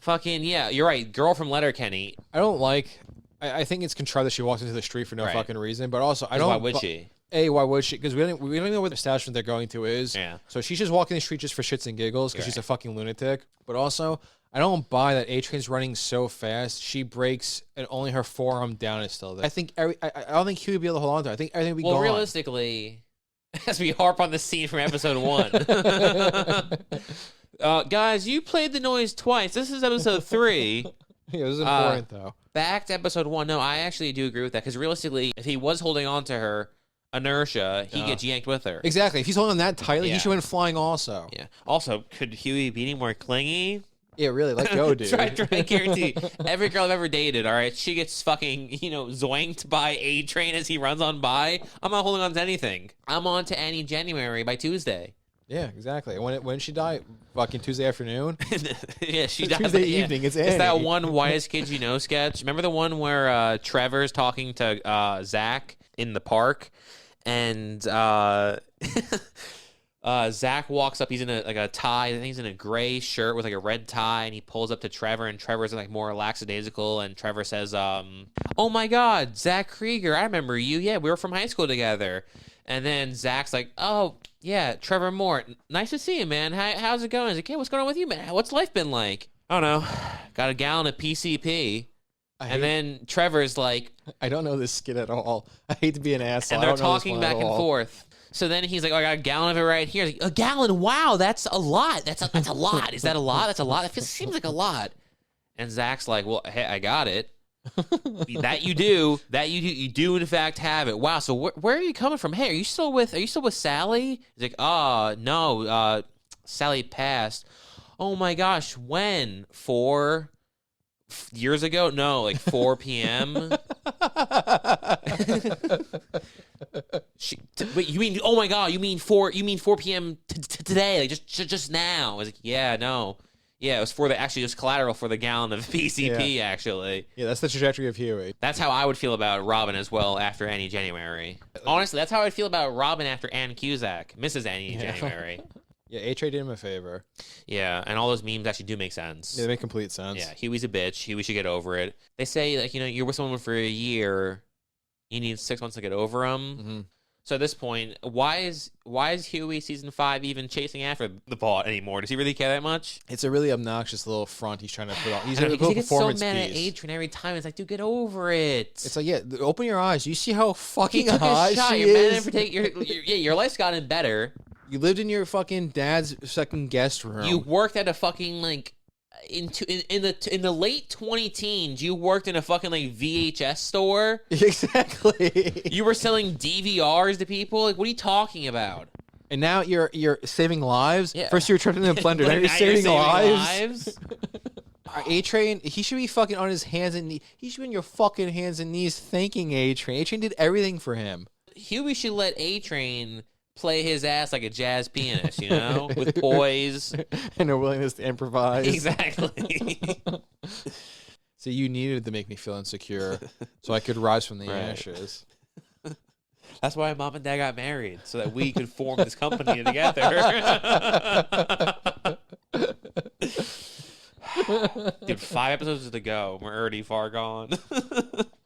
Fucking, yeah, you're right. Girl from Letterkenny. I don't like... I think it's contrived that she walks into the street for no fucking reason, but also I don't... Why would she? Why would she? Because we don't even know what the establishment they're going to is. Yeah. So she's just walking the street just for shits and giggles because she's a fucking lunatic. But also, I don't buy that A-Train's running so fast, she breaks and only her forearm down is still there. I think I don't think Huey would be able to hold on to it. I think everything would be gone. Well, realistically... As we harp on the scene from episode 1. Guys, you played the noise twice. This is episode 3. Yeah, it was important, though. Back to episode 1. No, I actually do agree with that, because realistically, if he was holding on to her, inertia, he gets yanked with her. Exactly. If he's holding on that tightly, he should have been flying also. Yeah. Also, could Huey be any more clingy? Yeah, really. Let go, dude. Try and guarantee. Every girl I've ever dated, all right, she gets fucking, zoinked by A-Train as he runs on by. I'm not holding on to anything. I'm on to Annie January by Tuesday. Yeah, exactly. When she died, fucking Tuesday afternoon. Yeah, she died. Tuesday evening. It's Annie. It's that one Whitest Kids You Know sketch. Remember the one where Trevor's talking to Zach in the park, and Zach walks up. He's in a tie. I think he's in a gray shirt with like a red tie, and he pulls up to Trevor, and Trevor's like more lackadaisical, and Trevor says, "Oh my God, Zach Krieger, I remember you. Yeah, we were from high school together." And then Zach's like, "Oh yeah, Trevor Moore, nice to see you, man. How's it going?" He's like, "Hey, what's going on with you, man? What's life been like?" "I don't know. Got a gallon of PCP." And then Trevor's like, I don't know this skit at all. I hate to be an asshole. And they're talking back and forth. So then he's like, "Oh, I got a gallon of it right here." Like, "A gallon? Wow, that's a lot. That's a lot. Is that a lot? That's a lot. It seems like a lot." And Zach's like, "Well, hey, I got it. That you do. You do in fact have it. Wow. So where are you coming from? Hey, are you still with Sally?" He's like, "Oh no, Sally passed." "Oh my gosh, when? 4 years ago?" "No, like 4 p.m." Wait, you mean? Oh my God, you mean 4 p.m. today? Like just now? I was like, "Yeah, no, yeah, it was for just collateral for the gallon of PCP." Yeah. Actually, yeah, that's the trajectory of Huey. That's how I would feel about Robin as well after Annie January. Honestly, that's how I'd feel about Robin after Ann Cusack, Mrs. Annie January. Yeah, A-Train did him a favor. Yeah, and all those memes actually do make sense. Yeah, they make complete sense. Yeah, Huey's a bitch. Huey should get over it. They say, like, you're with someone for a year, you need 6 months to get over them. Mm-hmm. So at this point, why is Huey season 5 even chasing after the plot anymore? Does he really care that much? It's a really obnoxious little front he's trying to put on. He's a he gets so mad at A-Train every time. It's like, dude, get over it. It's like, yeah, open your eyes. You see how fucking he took hot a shot. she You're mad is? at him for your life's gotten better. You lived in your fucking dad's second guest room. You worked at a fucking like in the late 20-teens. You worked in a fucking like VHS store. Exactly. You were selling DVRs to people. Like, what are you talking about? And now you're saving lives. Yeah. First you were trapped in a blender. Now you're saving lives. A-Train, he should be fucking on his hands and knees. He should be on your fucking hands and knees thanking A-Train. A-Train did everything for him. Huey should let A-Train play his ass like a jazz pianist, with poise and a willingness to improvise. Exactly. So you needed to make me feel insecure so I could rise from the ashes. That's why Mom and Dad got married, so that we could form this company together. Dude, 5 episodes to go. We're already far gone.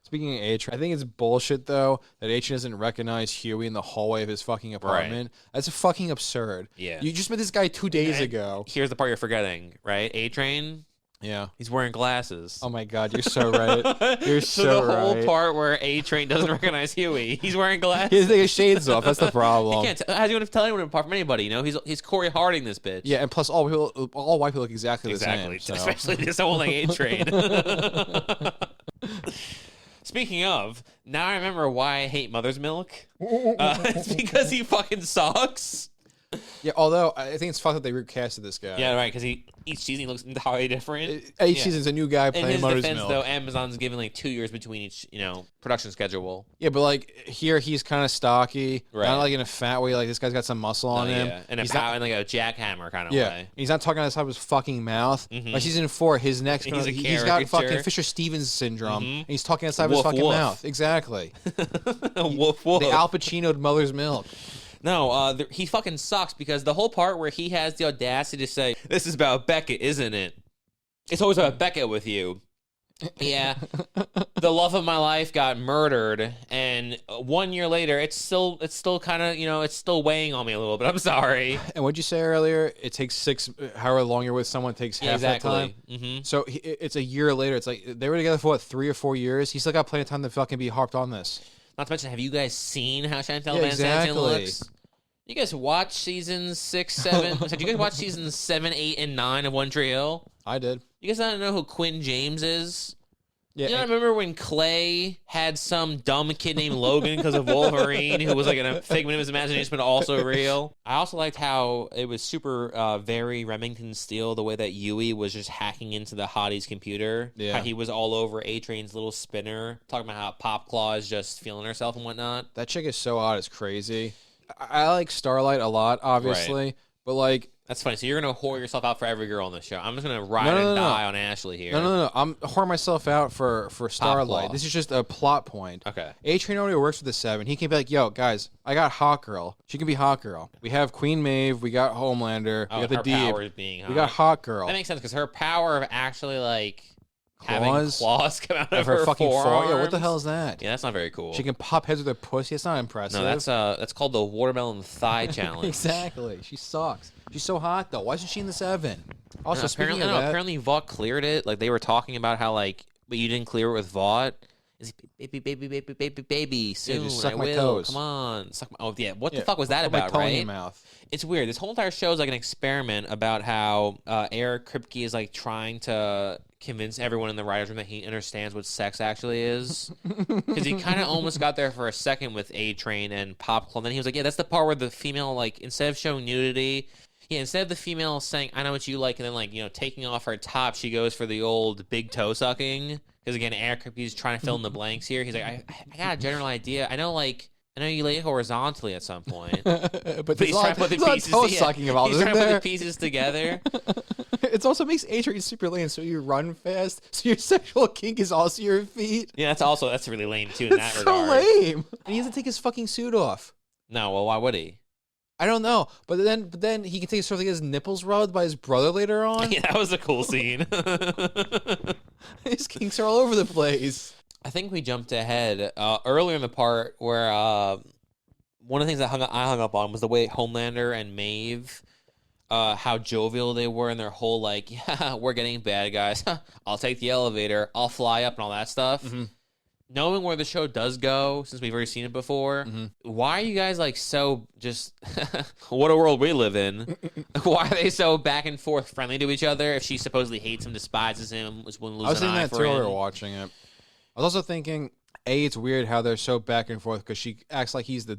Speaking of A-Train, I think it's bullshit, though, that A-Train doesn't recognize Huey in the hallway of his fucking apartment. Right. That's fucking absurd. Yeah. You just met this guy 2 days ago. Here's the part you're forgetting, right? A-Train? Yeah. He's wearing glasses. Oh, my God. You're so right. You're so the whole part where A-Train doesn't recognize Huey, he's wearing glasses. He has to take his shades off. That's the problem. He can't. How's he going to tell anyone apart from anybody? He's Corey Harding, this bitch. Yeah, and plus all white people look exactly the same. So. Especially this whole like A-Train. Speaking of, now I remember why I hate Mother's Milk. It's because he fucking sucks. Yeah, although I think it's fucked that they recasted this guy. Yeah, right, because each season he looks entirely different. Each season's a new guy playing Mother's defense, Milk. Though, Amazon's given like 2 years between each, production schedule. Yeah, but like here he's kind of stocky, right. Not like in a fat way. Like this guy's got some muscle on him. Yeah, and like a jackhammer kind of way. He's not talking outside of his fucking mouth. Mm-hmm. By season 4, his neck's gonna, he's got fucking Fisher Stevens syndrome, and he's talking outside of his fucking mouth. Exactly. Woof woof. The Al Pacino'd Mother's Milk. No, he fucking sucks because the whole part where he has the audacity to say, "This is about Beckett, isn't it? It's always about Beckett with you." Yeah, the love of my life got murdered, and 1 year later, it's still kind of it's still weighing on me a little bit. I'm sorry. And what'd you say earlier? It takes however long you're with someone takes half that time. Mm-hmm. So it's a year later. It's like they were together for 3 or 4 years. He's still got plenty of time to fucking be harped on this. Not to mention, have you guys seen how Chantal Van Zanten looks? You guys watch seasons 6, 7? Did you guys watch seasons 7, 8, and 9 of One Tree Hill? I did. You guys not know who Quinn James is? Yeah, you don't remember when Clay had some dumb kid named Logan because of Wolverine, who was like a figment of his imagination, but also real? I also liked how it was super, very Remington Steele, the way that Yui was just hacking into the hottie's computer. Yeah. How he was all over A-Train's little spinner, talking about how Pop Claw is just feeling herself and whatnot. That chick is so hot, it's crazy. I like Starlight a lot, obviously, but like That's funny. So you're gonna whore yourself out for every girl on the show. I'm just gonna ride and die on Ashley here. No. I'm whoring myself out for Starlight. This is just a plot point. Okay. A-Train already works with the 7. He can be like, yo, guys, I got Hot Girl. She can be Hot Girl. We have Queen Maeve. We got Homelander. We got the Deep. We got Hot Girl. That makes sense because her power of actually like having claws come out of her fucking forearms. Yeah, what the hell is that? Yeah, that's not very cool. She can pop heads with her pussy. It's not impressive. No, that's called the watermelon thigh challenge. Exactly. She sucks. She's so hot though. Why isn't she in the 7? Also, speaking of that, apparently Vought cleared it. Like they were talking about how like, but you didn't clear it with Vought. Is baby soon? Yeah, just suck I my will. toes. Come on, suck my. Oh yeah, what the fuck was that my about? tongue in Right? your mouth. It's weird. This whole entire show is like an experiment about how Eric Kripke is like trying to convince everyone in the writers' room that he understands what sex actually is. Because he kind of almost got there for a second with A-Train and Popcorn. Then he was like, yeah, that's the part where the female, like, instead of showing nudity, instead of the female saying, I know what you like, and then, like, you know, taking off her top, she goes for the old big toe sucking. Because, again, Eric Kripke's trying to fill in the blanks here. He's like, I got a general idea. I know you lay horizontally at some point. but he's trying to put the pieces together. He's trying to put the pieces together. It also makes A-Train super lame, so you run fast, so your sexual kink is also your feet. Yeah, that's really lame, too, in that regard. So lame. And he has to take his fucking suit off. No, well, why would he? I don't know, but then he can take his nipples rubbed by his brother later on. Yeah, that was a cool scene. His kinks are all over the place. I think we jumped ahead earlier in the part where one of the things that I hung up on was the way Homelander and Maeve, how jovial they were in their whole like, yeah, we're getting bad guys. I'll take the elevator. I'll fly up and all that stuff. Mm-hmm. Knowing where the show does go, since we've already seen it before, why are you guys like so just, what a world we live in. Why are they so back and forth friendly to each other if she supposedly hates him, despises him, was willing to lose I was an thinking eye that for too while we him? were watching it. I was also thinking, it's weird how they're so back and forth because she acts like he's the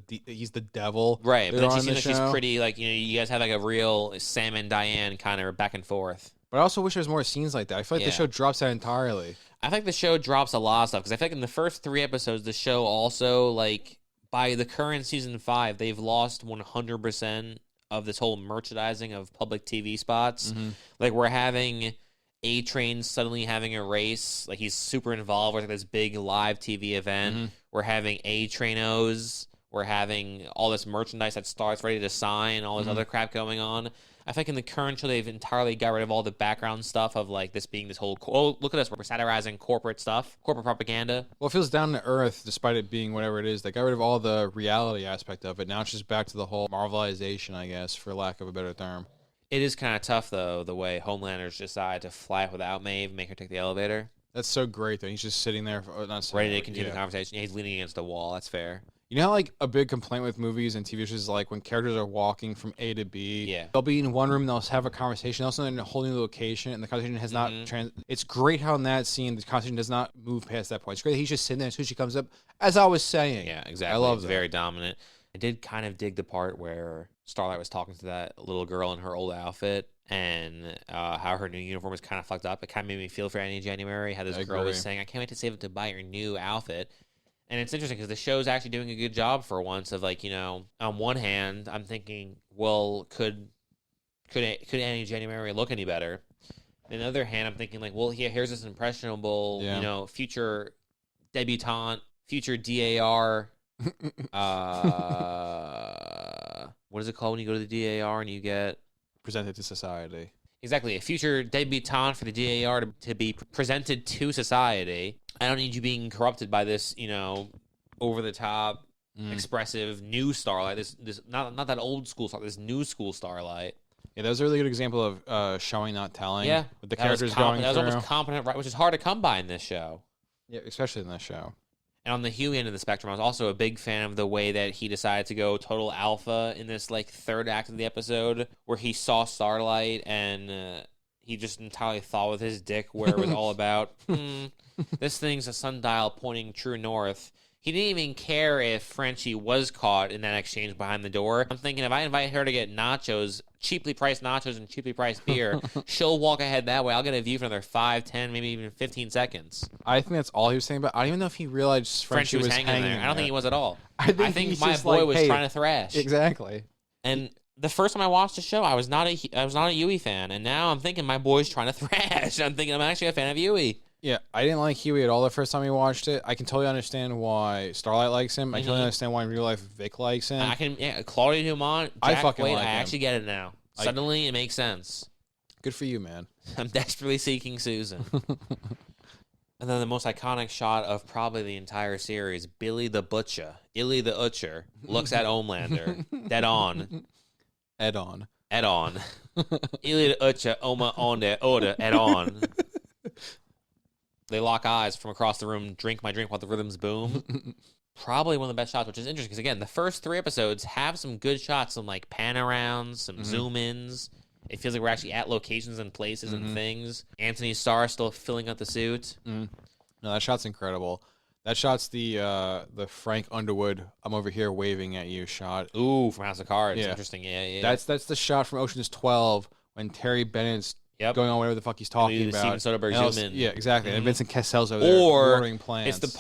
devil. Right, but then she seems like she's show. pretty, like, you know, you guys have like a real Sam and Diane kind of back and forth. But I also wish there was more scenes like that. I feel like the show drops that entirely. I think the show drops a lot of stuff because I feel like in the first 3 episodes, the show also, like, by the current season 5, they've lost 100% of this whole merchandising of public TV spots. Mm-hmm. Like, we're having A-Train suddenly having a race. Like, he's super involved with this big live TV event. Mm-hmm. We're having A-Trainos. We're having all this merchandise that starts ready to sign, all this other crap going on. I think in the current show, they've entirely got rid of all the background stuff of, like, this being this whole, oh, look at us, we're satirizing corporate stuff, corporate propaganda. Well, it feels down to earth, despite it being whatever it is. They got rid of all the reality aspect of it. Now it's just back to the whole Marvelization, I guess, for lack of a better term. It is kind of tough, though, the way Homelanders decide to fly without Maeve, make her take the elevator. That's so great, though. He's just sitting there, ready to continue the conversation. Yeah, he's leaning against the wall. That's fair. You know how, like, a big complaint with movies and TV shows is, like, when characters are walking from A to B, they'll be in one room, they'll have a conversation, also in a whole new location, and the conversation has not It's great how in that scene, the conversation does not move past that point. It's great that he's just sitting there as soon as she comes up, as I was saying. Yeah, exactly. I love it's that. Very dominant. I did kind of dig the part where Starlight was talking to that little girl in her old outfit, and how her new uniform was kind of fucked up. It kind of made me feel for Annie January, how this girl was saying, I can't wait to save it to buy your new outfit. And it's interesting because the show's actually doing a good job for once of, like, you know, on one hand, I'm thinking, well, could Annie January look any better? On the other hand, I'm thinking, like, well, here's this impressionable, you know, future debutante, future DAR. What is it called when you go to the DAR and you get presented to society? Exactly, a future debutante for the DAR to be presented to society. I don't need you being corrupted by this, you know, over the top, expressive new Starlight. This not that old school Starlight. This new school Starlight. Yeah, that was a really good example of showing, not telling. Yeah, with the characters going that was through. almost competent, right? Which is hard to come by in this show. Yeah, especially in this show. And on the Huey end of the spectrum, I was also a big fan of the way that he decided to go total alpha in this, like, third act of the episode, where he saw Starlight and he just entirely thought with his dick where it was all about. This thing's a sundial pointing true north. He didn't even care if Frenchie was caught in that exchange behind the door. I'm thinking if I invite her to get nachos, cheaply priced nachos and cheaply priced beer, she'll walk ahead that way. I'll get a view from there 5, 10, maybe even 15 seconds. I think that's all he was saying, but I don't even know if he realized Frenchie was hanging there. I don't think he was at all. I think my boy was trying to thrash. Exactly. And the first time I watched the show, I was not a Yui fan, and now I'm thinking my boy's trying to thrash. I'm thinking I'm actually a fan of Yui. Yeah, I didn't like Huey at all the first time we watched it. I can totally understand why Starlight likes him. I totally understand why in real life Vic likes him. Claudia Dumont, Jack I fucking Quaid, like him. I actually get it now. Suddenly, it makes sense. Good for you, man. I'm desperately seeking Susan. And then the most iconic shot of probably the entire series, Billy the Butcher, Illy the Utcher, looks at Homelander, dead on. Ed on. Illy the Utcher, Oma on the order, Ed on. They lock eyes from across the room, drink my drink while the rhythms boom. Probably one of the best shots, which is interesting because, again, the first 3 episodes have some good shots, some like pan arounds, some zoom ins. It feels like we're actually at locations and places and things. Anthony Starr still filling out the suit. No, that shot's incredible. That shot's the Frank Underwood, I'm over here waving at you shot. Ooh, from House of Cards. Yeah. Interesting. Yeah. That's the shot from Ocean's 12 when Terry Bennett's going on whatever the fuck he's talking about. Steven Soderbergh zoom in. Yeah, exactly. And Vincent Cassel's over there watering plants. It's the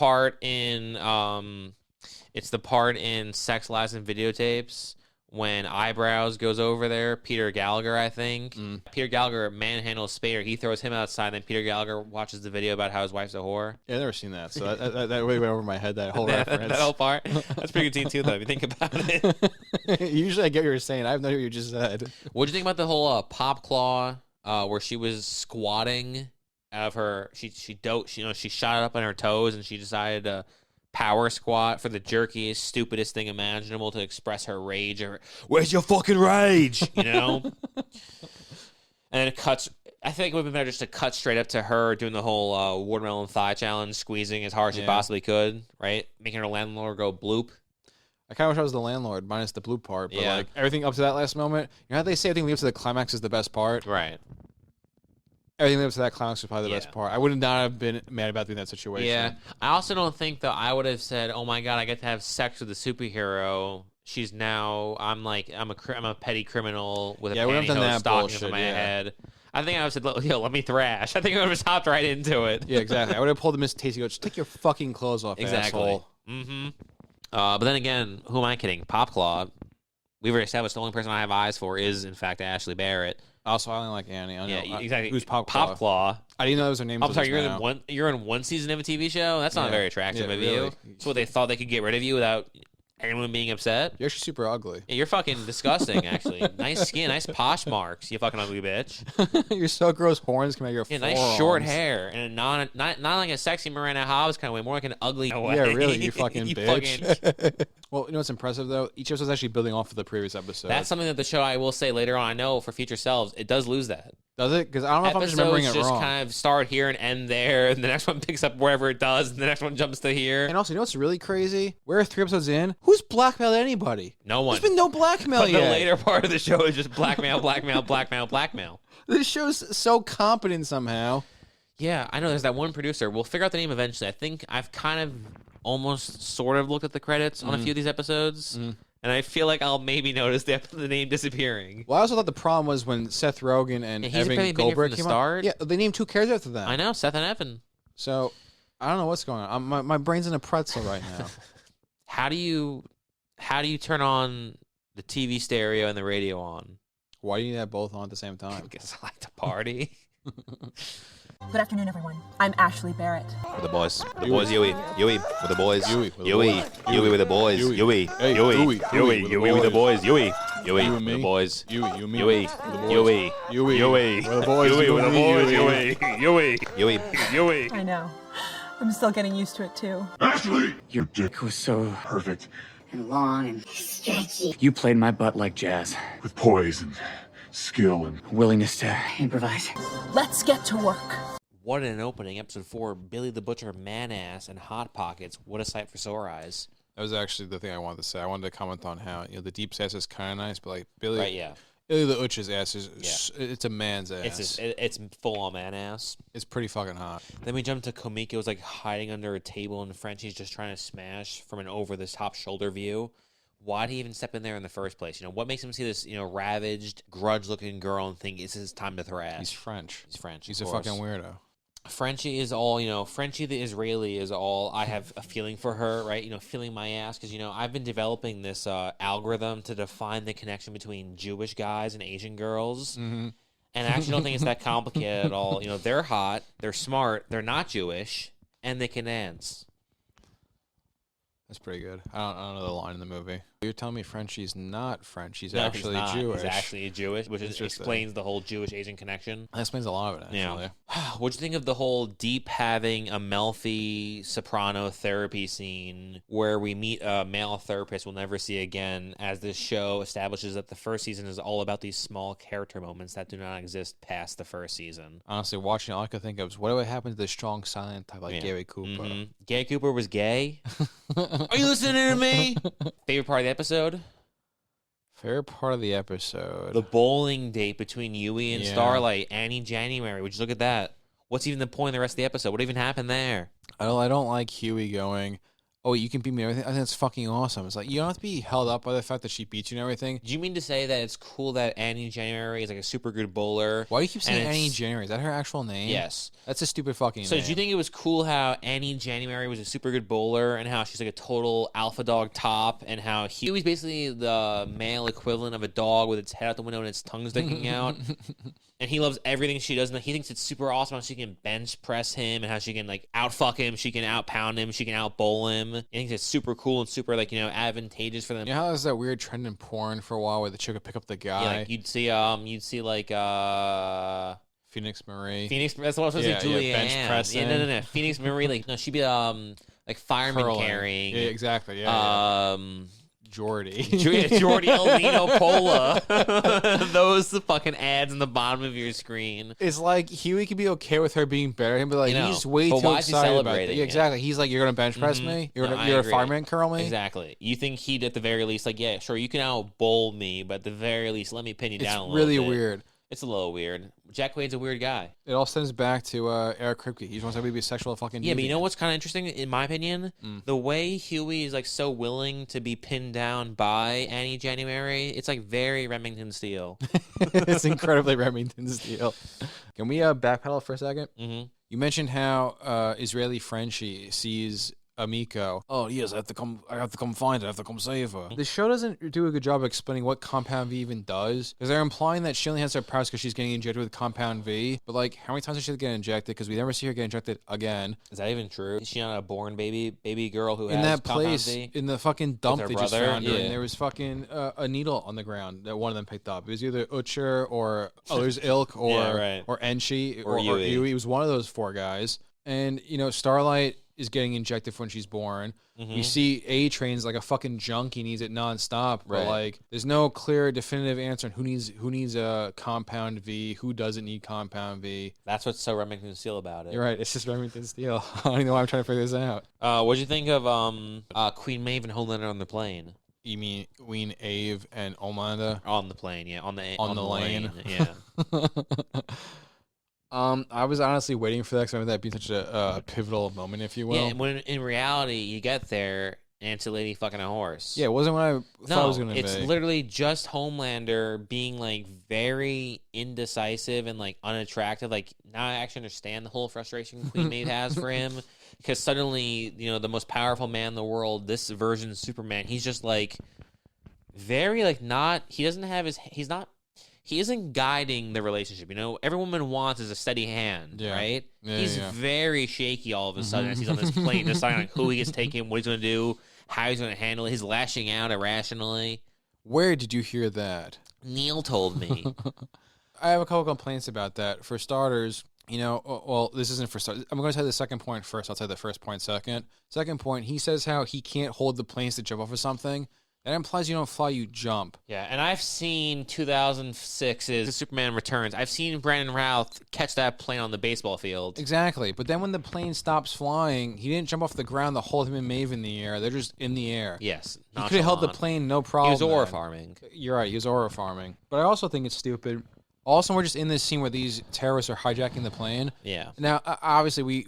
part in Sex, Lies, and Videotapes when Eyebrows goes over there. Peter Gallagher, I think. Peter Gallagher manhandles Spader. He throws him outside, and then Peter Gallagher watches the video about how his wife's a whore. Yeah, I've never seen that, so that way went over my head, that whole reference. That whole part? That's pretty good scene, too, though, if you think about it. Usually I get what you're saying. I have no idea what you just said. What'd you think about the whole Pop Claw where she was squatting out of her... She shot it up on her toes, and she decided to... power squat for the jerkiest, stupidest thing imaginable to express her rage. Or, where's your fucking rage? You know? And then it cuts. I think it would have been better just to cut straight up to her doing the whole watermelon thigh challenge, squeezing as hard as she possibly could, right? Making her landlord go bloop. I kind of wish I was the landlord, minus the bloop part. But like everything up to that last moment, you know how they say everything leads to the climax is the best part? Right. Everything that was to that climax was probably the best part. I would not have been mad about being in that situation. Yeah. I also don't think that I would have said, "Oh my god, I get to have sex with a superhero." She's now I'm a petty criminal with a pantyhose stalking over my head. I think I would have said, "Yo, let me thrash." I think I would have stopped right into it. Yeah, exactly. I would have pulled the Miss Tasty. Go, just take your fucking clothes off, asshole. But then again, who am I kidding? Popclaw. We've already established the only person I have eyes for is, in fact, Ashley Barrett. Also, I only like Annie. Exactly. Who's Popclaw? Popclaw. I didn't know that was her name. I'm sorry, you're in one season of a TV show? That's not very attractive of you. So they thought they could get rid of you without anyone being upset? You're actually super ugly. Yeah, you're fucking disgusting, actually. Nice skin, nice posh marks, you fucking ugly bitch. You're so gross. Horns come out of your forearms. Nice short hair. And not like a sexy Miranda Hobbs kind of way, more like an ugly way. Yeah, really, you fucking bitch. Well, you know what's impressive, though? Each episode's actually building off of the previous episode. That's something that the show, I will say later on, I know for future selves, it does lose that. Does it? Because I don't know if I'm just remembering it wrong. Just kind of start here and end there, and the next one picks up wherever it does, and the next one jumps to here. And also, you know what's really crazy? We're 3 episodes in. Who's blackmailed anybody? No one. There's been no blackmail but yet. The later part of the show is just blackmail, blackmail, blackmail, blackmail. This show's so competent somehow. Yeah, I know. There's that one producer. We'll figure out the name eventually. I think I've kind of almost sort of looked at the credits on a few of these episodes. And I feel like I'll maybe notice the name disappearing. Well, I also thought the problem was when Seth Rogen and Evan Goldberg came out. Yeah, they named 2 characters after them. I know, Seth and Evan. So, I don't know what's going on. My brain's in a pretzel right now. How do you turn on the TV stereo and the radio on? Why do you need that both on at the same time? Because I like to party. Good afternoon, everyone. I'm Ashley Barrett. With the boys. The boys, Yui. Yui. With the boys. Yui. Yui with the boys. Yui. Yui. Yui with the boys. Yui. Yui with the boys. Yui. Yui. Yui. Yui. With the boys. Yui with the boys. Yui. Yui. Yui. Yui. I know. I'm still getting used to it, too. Ashley! Your dick was so Perfect. And long and stretchy. You played my butt like jazz. With poise and skill and willingness to improvise. Let's get to work. What an opening. Episode 4, Billy the Butcher, Man-Ass, and Hot Pockets. What a sight for sore eyes. That was actually the thing I wanted to say. I wanted to comment on how, the deep ass is kind of nice, but like Billy... Right, yeah. Billy the Butcher's ass is... It's a man's ass. It's full-on man-ass. It's pretty fucking hot. Then we jump to Komiko's like hiding under a table, and Frenchie's just trying to smash from an over-the-top shoulder view. Why'd he even step in there in the first place? What makes him see this, ravaged, grudge-looking girl and think it's his time to thrash? He's French. He's French. He's a fucking weirdo. Frenchie is all, Frenchie the Israeli is all I have a feeling for her, right? Feeling my ass because, I've been developing this algorithm to define the connection between Jewish guys and Asian girls. Mm-hmm. And I actually don't think it's that complicated at all. They're hot, they're smart, they're not Jewish, and they can dance. That's pretty good. I don't know the line in the movie. You're telling me Frenchie's not French. He's No, actually he's not. Jewish. He's actually Jewish, which explains the whole Jewish-Asian connection. That explains a lot of it, actually. Yeah. What'd you think of the whole Deep having a Melfi soprano therapy scene where we meet a male therapist we'll never see again, as this show establishes that the first season is all about these small character moments that do not exist past the first season? Honestly, watching it, all I could think of is what would happen to the strong silent type like Gary Cooper. Mm-hmm. Gary Cooper was gay? Are you listening to me? Favorite part of the episode? Favorite part of the episode. The bowling date between Yui and Starlight, Annie January. Would you look at that? What's even the point of the rest of the episode? What even happened there? I don't like Huey going, oh, you can beat me and everything. I think that's fucking awesome. It's like, you don't have to be held up by the fact that she beats you and everything. Do you mean to say that it's cool that Annie January is like a super good bowler? Why do you keep saying Annie January? Is that her actual name? Yes. That's a stupid fucking So name. do you think it was cool how Annie January was a super good bowler and how she's like a total alpha dog top and how Huey's basically the male equivalent of a dog with its head out the window and its tongue sticking out? And he loves everything she does. And he thinks it's super awesome how she can bench press him and how she can like out fuck him, she can out pound him, she can out bowl him. He thinks it's super cool and super like advantageous for them. You know how there's that weird trend in porn for a while where the chick would pick up the guy? Yeah, like you'd see like Phoenix Marie. That's what I was supposed to say. Julia bench Ann. pressing. Yeah, no. Phoenix Marie, like no, she'd be like fireman Curling. carrying. Yeah, exactly. Yeah. Jordy. Jordy Alino Pola. Those the fucking ads in the bottom of your screen. It's like Huey could be okay with her being better than him, but like he's way but too why is he excited about it. celebrating Yeah, it? exactly. He's like, you're gonna bench press me? You're No, gonna I a agree. fireman curl me? Exactly. You think he'd at the very least like, yeah, sure, you can out bowl me, but at the very least, let me pin you down a little really bit. weird. It's a little weird. Jack Quaid's a weird guy. It all stems back to Eric Kripke. He just wants everybody to be a sexual fucking Yeah, but you deviant. know what's kind of interesting, in my opinion? The way Huey is like so willing to be pinned down by Annie January, it's like very Remington Steele. It's incredibly Remington Steele. Can we backpedal for a second? Mm-hmm. You mentioned how Israeli Frenchie sees Amiko. Oh yes, I have to come find her. I have to come save her. The show doesn't do a good job of explaining what Compound V even does, because they're implying that she only has her powers because she's getting injected with Compound V. But like, how many times does she get injected? Because we never see her get injected again. Is that even true? Is she not a born baby girl who In has that Compound place, V? in the fucking dump her they just brother? found her, Yeah. and there was fucking a needle on the ground that one of them picked up. It was either Utcher or there's Ilk or Yeah, right. or Enchi Or or Yui. Yui. It was one of those four guys. And Starlight is getting injected when she's born. Mhm. We see A-Train's like a fucking junkie, needs it nonstop. But Right. like, there's no clear, definitive answer on who needs a Compound V, who doesn't need Compound V. That's what's so Remington Steele about it. You're right. It's just Remington Steele. I don't even know why I'm trying to figure this out. What'd you think of Queen Maeve and Homelander on the plane? You mean Queen Ave and Omanda? On the plane, yeah. On the lane. Yeah. I was honestly waiting for that because I remember that being such a pivotal moment, if you will. Yeah, and when in reality you get there and it's a lady fucking a horse. Yeah, it wasn't what I thought it was going to be. It's literally just Homelander being like very indecisive and like unattractive. Like now I actually understand the whole frustration Queen Maeve has for him, because suddenly the most powerful man in the world, this version of Superman, he's just like very like not. He doesn't have his. He's not. He isn't guiding the relationship. Every woman wants is a steady hand, right? Yeah, he's yeah. very shaky all of a sudden as he's on this plane, deciding like who he gets taken, what he's going to do, how he's going to handle it. He's lashing out irrationally. Where did you hear that? Neil told me. I have a couple complaints about that. For starters, well, this isn't for starters. I'm going to say the second point first. I'll say the first point second. Second point, he says how he can't hold the planes to jump off of something. That implies you don't fly, you jump. Yeah, and I've seen 2006's Superman Returns. I've seen Brandon Routh catch that plane on the baseball field. Exactly. But then when the plane stops flying, he didn't jump off the ground to hold him and Maeve in the air. They're just in the air. Yes. He could have held the plane, no problem. He was aura then. farming. You're right, he was aura farming. But I also think it's stupid. Also, we're just in this scene where these terrorists are hijacking the plane. Yeah. Now, obviously,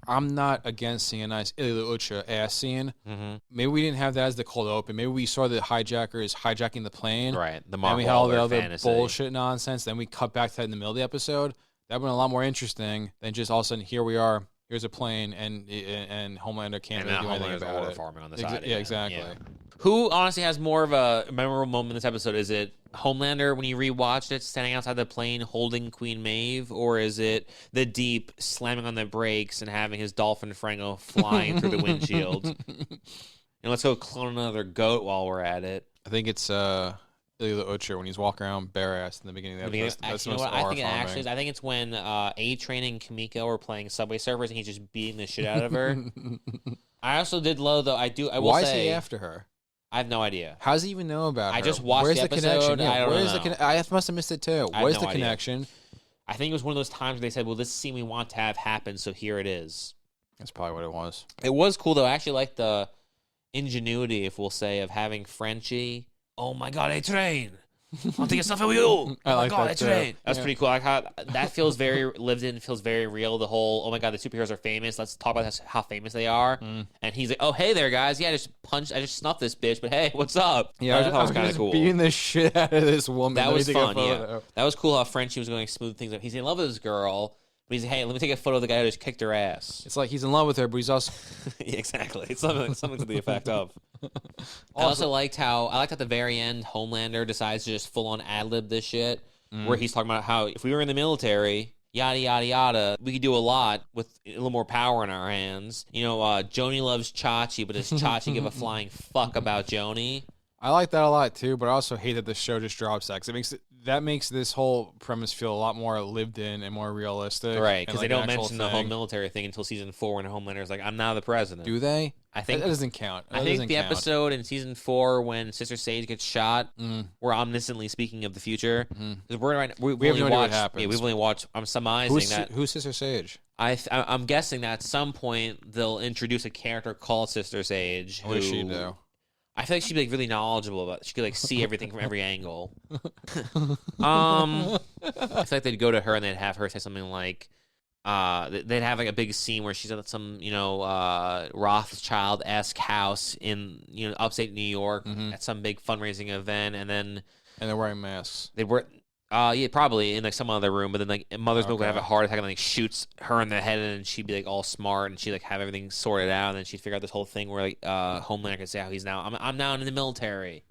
I'm not against seeing a nice Ilya Ucha ass scene. Mm-hmm. Maybe we didn't have that as the cold open. Maybe we saw the hijackers hijacking the plane. Right. The and Mark we had all the Wahlberg other fantasy. bullshit nonsense. Then we cut back to that in the middle of the episode. That would have been a lot more interesting than just all of a sudden here we are. Here's a plane, and Homelander can't really do anything about it. Farming on the side. Yeah, exactly. Yeah. Who honestly has more of a memorable moment in this episode? Is it Homelander when you rewatched it, standing outside the plane holding Queen Maeve, or is it the Deep slamming on the brakes and having his dolphin friend go flying through the windshield? And let's go clone another goat while we're at it. I think it's Ilya Utcher when he's walking around bare ass in the beginning of the episode. That's the most horrifying. I think it's when A-Train and Kamiko are playing Subway Surfers and he's just beating the shit out of her. I also did low though. I will Why say, is he after her? I have no idea. How does he even know about her? I just watched Where's the episode. Connection? Yeah, I don't know. I must have missed it too. Where's the connection? I think it was one of those times where they said, well, this scene we want to have happen, so here it is. That's probably what it was. It was cool though. I actually like the ingenuity, if we'll say, of having Frenchie. Oh my God, A-Train! I'll take a selfie with you. I like that too. That's pretty cool. I like how that feels very lived in, feels very real. The whole, oh my God, the superheroes are famous. Let's talk about how famous they are. And he's like, oh, hey there, guys. Yeah, I just snuffed this bitch, but hey, what's up? Yeah, that was kind of cool. Beating the shit out of this woman. That was fun, yeah. That was cool how Frenchie was going to smooth things up. He's in love with this girl. But he's like, hey, let me take a photo of the guy who just kicked her ass. It's like he's in love with her, but he's also... Yeah, exactly. It's something to the effect of. I also liked how at the very end, Homelander decides to just full-on ad-lib this shit, where he's talking about how if we were in the military, yada, yada, yada, we could do a lot with a little more power in our hands. You know, Joni loves Chachi, but does Chachi give a flying fuck about Joni? I like that a lot, too, but I also hate that the show just drops that, because that makes this whole premise feel a lot more lived in and more realistic. Right, because they don't mention the whole military thing until season 4 when Homelander's like, I'm now the president. Do they? I think that doesn't count. I think the episode in season 4 when Sister Sage gets shot, we're omnisciently speaking of the future. Because we have no idea what happens. Yeah, we've only watched. I'm surmising that. Who's Sister Sage? I'm guessing that at some point they'll introduce a character called Sister Sage. What does she do? I feel like she'd be like really knowledgeable about it. She could like see everything from every angle. I feel like they'd go to her and they'd have her say something like, they'd have like a big scene where she's at some, Rothschild-esque house in, upstate New York at some big fundraising event, and they're wearing masks. Yeah, probably in like some other room, but then like Mother's Milk would have a heart attack and like shoots her in the head, and then she'd be like all smart and she'd like have everything sorted out, and then she'd figure out this whole thing where like Homelander could say how he's now I'm now in the military.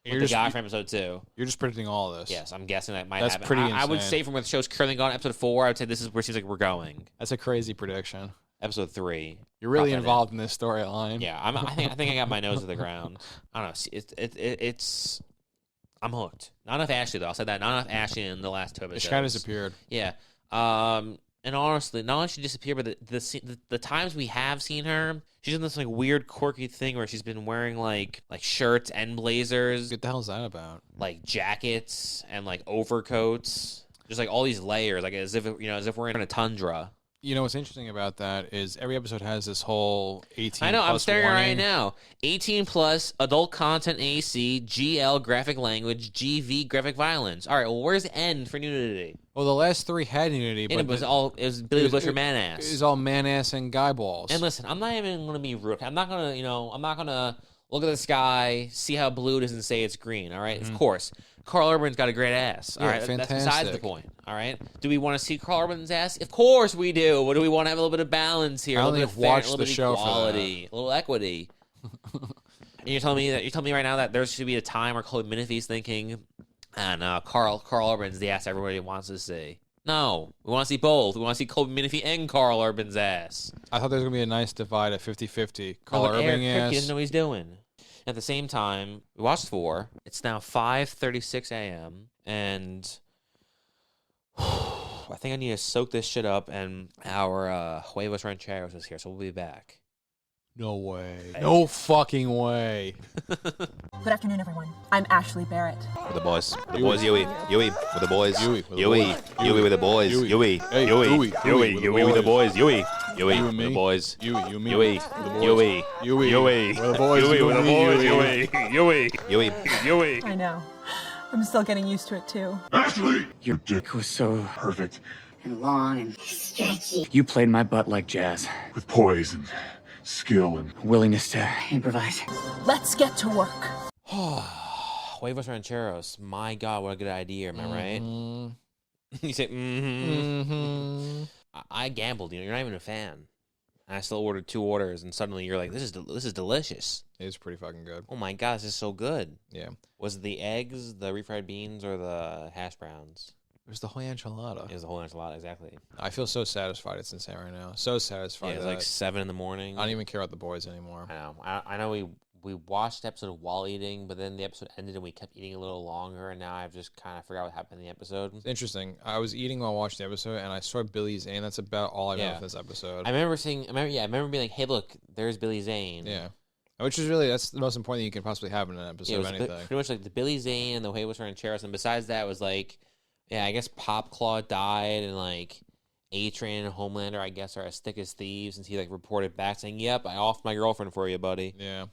With the guy from episode 2. You're just predicting all of this. Yes, I'm guessing that might That's happen. Pretty insane. I would say from where the show's currently gone, episode 4, I would say this is where it seems like we're going. That's a crazy prediction. Episode 3. You're really involved in this storyline. Yeah, I think I got my nose to the ground. I don't know. It's I'm hooked. Not enough Ashley though. I'll say that. Not enough Ashley in the last 2 episodes. She kind of disappeared. Yeah. And honestly, not only she disappeared, but the times we have seen her, she's in this like weird quirky thing where she's been wearing like shirts and blazers. What the hell is that about? Like jackets and like overcoats. Just like all these layers, like as if we're in a tundra. You know what's interesting about that is every episode has this whole 18. I know. I'm staring warning. right now. 18 plus adult content AC GL graphic language GV graphic violence. All right. Well, where's the end for nudity? Well, the last 3 had nudity, but it was Billy the Butcher man ass. It was all man ass and guy balls. And listen, I'm not even gonna be rude. I'm not gonna look at the sky, see how blue it is, and say it's green. All right. Of course. Carl Urban's got a great ass. All right, fantastic. That's besides the point. All right, do we want to see Carl Urban's ass? Of course we do. But do we want to have a little bit of balance here? I only have watched the show equality, a little equity. And you're telling me right now that there should be a time where Colby Minifie's thinking, and Carl Urban's the ass everybody wants to see. No, we want to see both. We want to see Colby Minifie and Carl Urban's ass. I thought there was gonna be a nice divide at 50-50. Carl Urban ass. He doesn't know what he's doing. At the same time, we watched 4. It's now 5:36 a.m. and I think I need to soak this shit up. And our Huevos Rancheros is here, so we'll be back. No way. No fucking way. Good afternoon, everyone. I'm Ashley Barrett. With the boys. The boys, Yui. Yui. With the boys. Yui. Yui with the boys. Yui. Yui. Yui with the boys. Yui. Yui with the boys. Yui. Yui. Yui. Yui. With the boys. Yui with the boys. Yui. Yui. Yui. Yui. I know. I'm still getting used to it, too. Ashley! Your dick was so Perfect. And long and stretchy. You played my butt like jazz. With poise and skill and Willingness to Improvise. Let's get to work. Huevos Rancheros. My God, what a good idea. Am I right? You say, mm-hmm. I gambled. You're not even a fan. And I still ordered 2 orders, and suddenly you're like, this is delicious. It's pretty fucking good. Oh my god, this is so good. Yeah. Was it the eggs, the refried beans, or the hash browns? It was the whole enchilada. It was the whole enchilada, exactly. I feel so satisfied. It's insane right now. So satisfied. Yeah, it's like 7 in the morning. I don't even care about the boys anymore. I know. I know we watched the episode while eating, but then the episode ended and we kept eating a little longer, and now I've just kind of forgot what happened in the episode. It's interesting. I was eating while watching the episode, and I saw Billy Zane. That's about all I know of this episode. I remember being like, hey, look, there's Billy Zane. Yeah. Which is really, that's the most important thing you can possibly have in an episode of anything. Pretty much like the Billy Zane and the way it was running Cheris, and besides that was like, yeah, I guess Pop Claw died, and like A-Train and Homelander, I guess, are as thick as thieves, since he like reported back saying, yep, I offed my girlfriend for you, buddy. Yeah.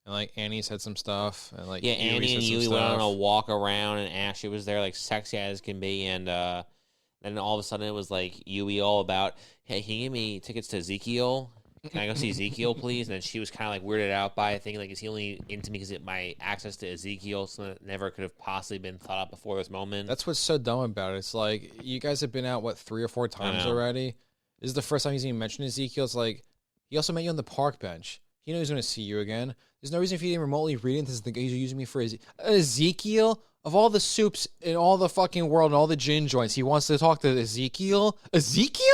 And like Annie said some stuff, and like Annie and Yui went on a walk around, and Ashley was there, like sexy as can be, and then all of a sudden it was like Yui all about, hey, can you give me tickets to Ezekiel? Can I go see Ezekiel, please? And then she was kind of like weirded out by it, thinking like, is he only into me because of my access to Ezekiel? Something that never could have possibly been thought up before this moment. That's what's so dumb about it. It's like, you guys have been out, what, 3 or 4 times already? This is the first time he's even mentioned Ezekiel. It's like, he also met you on the park bench. He knows he's going to see you again. There's no reason for you to even remotely read into this. He's using me for Ezekiel? Of all the soups in all the fucking world and all the gin joints, he wants to talk to Ezekiel? Ezekiel?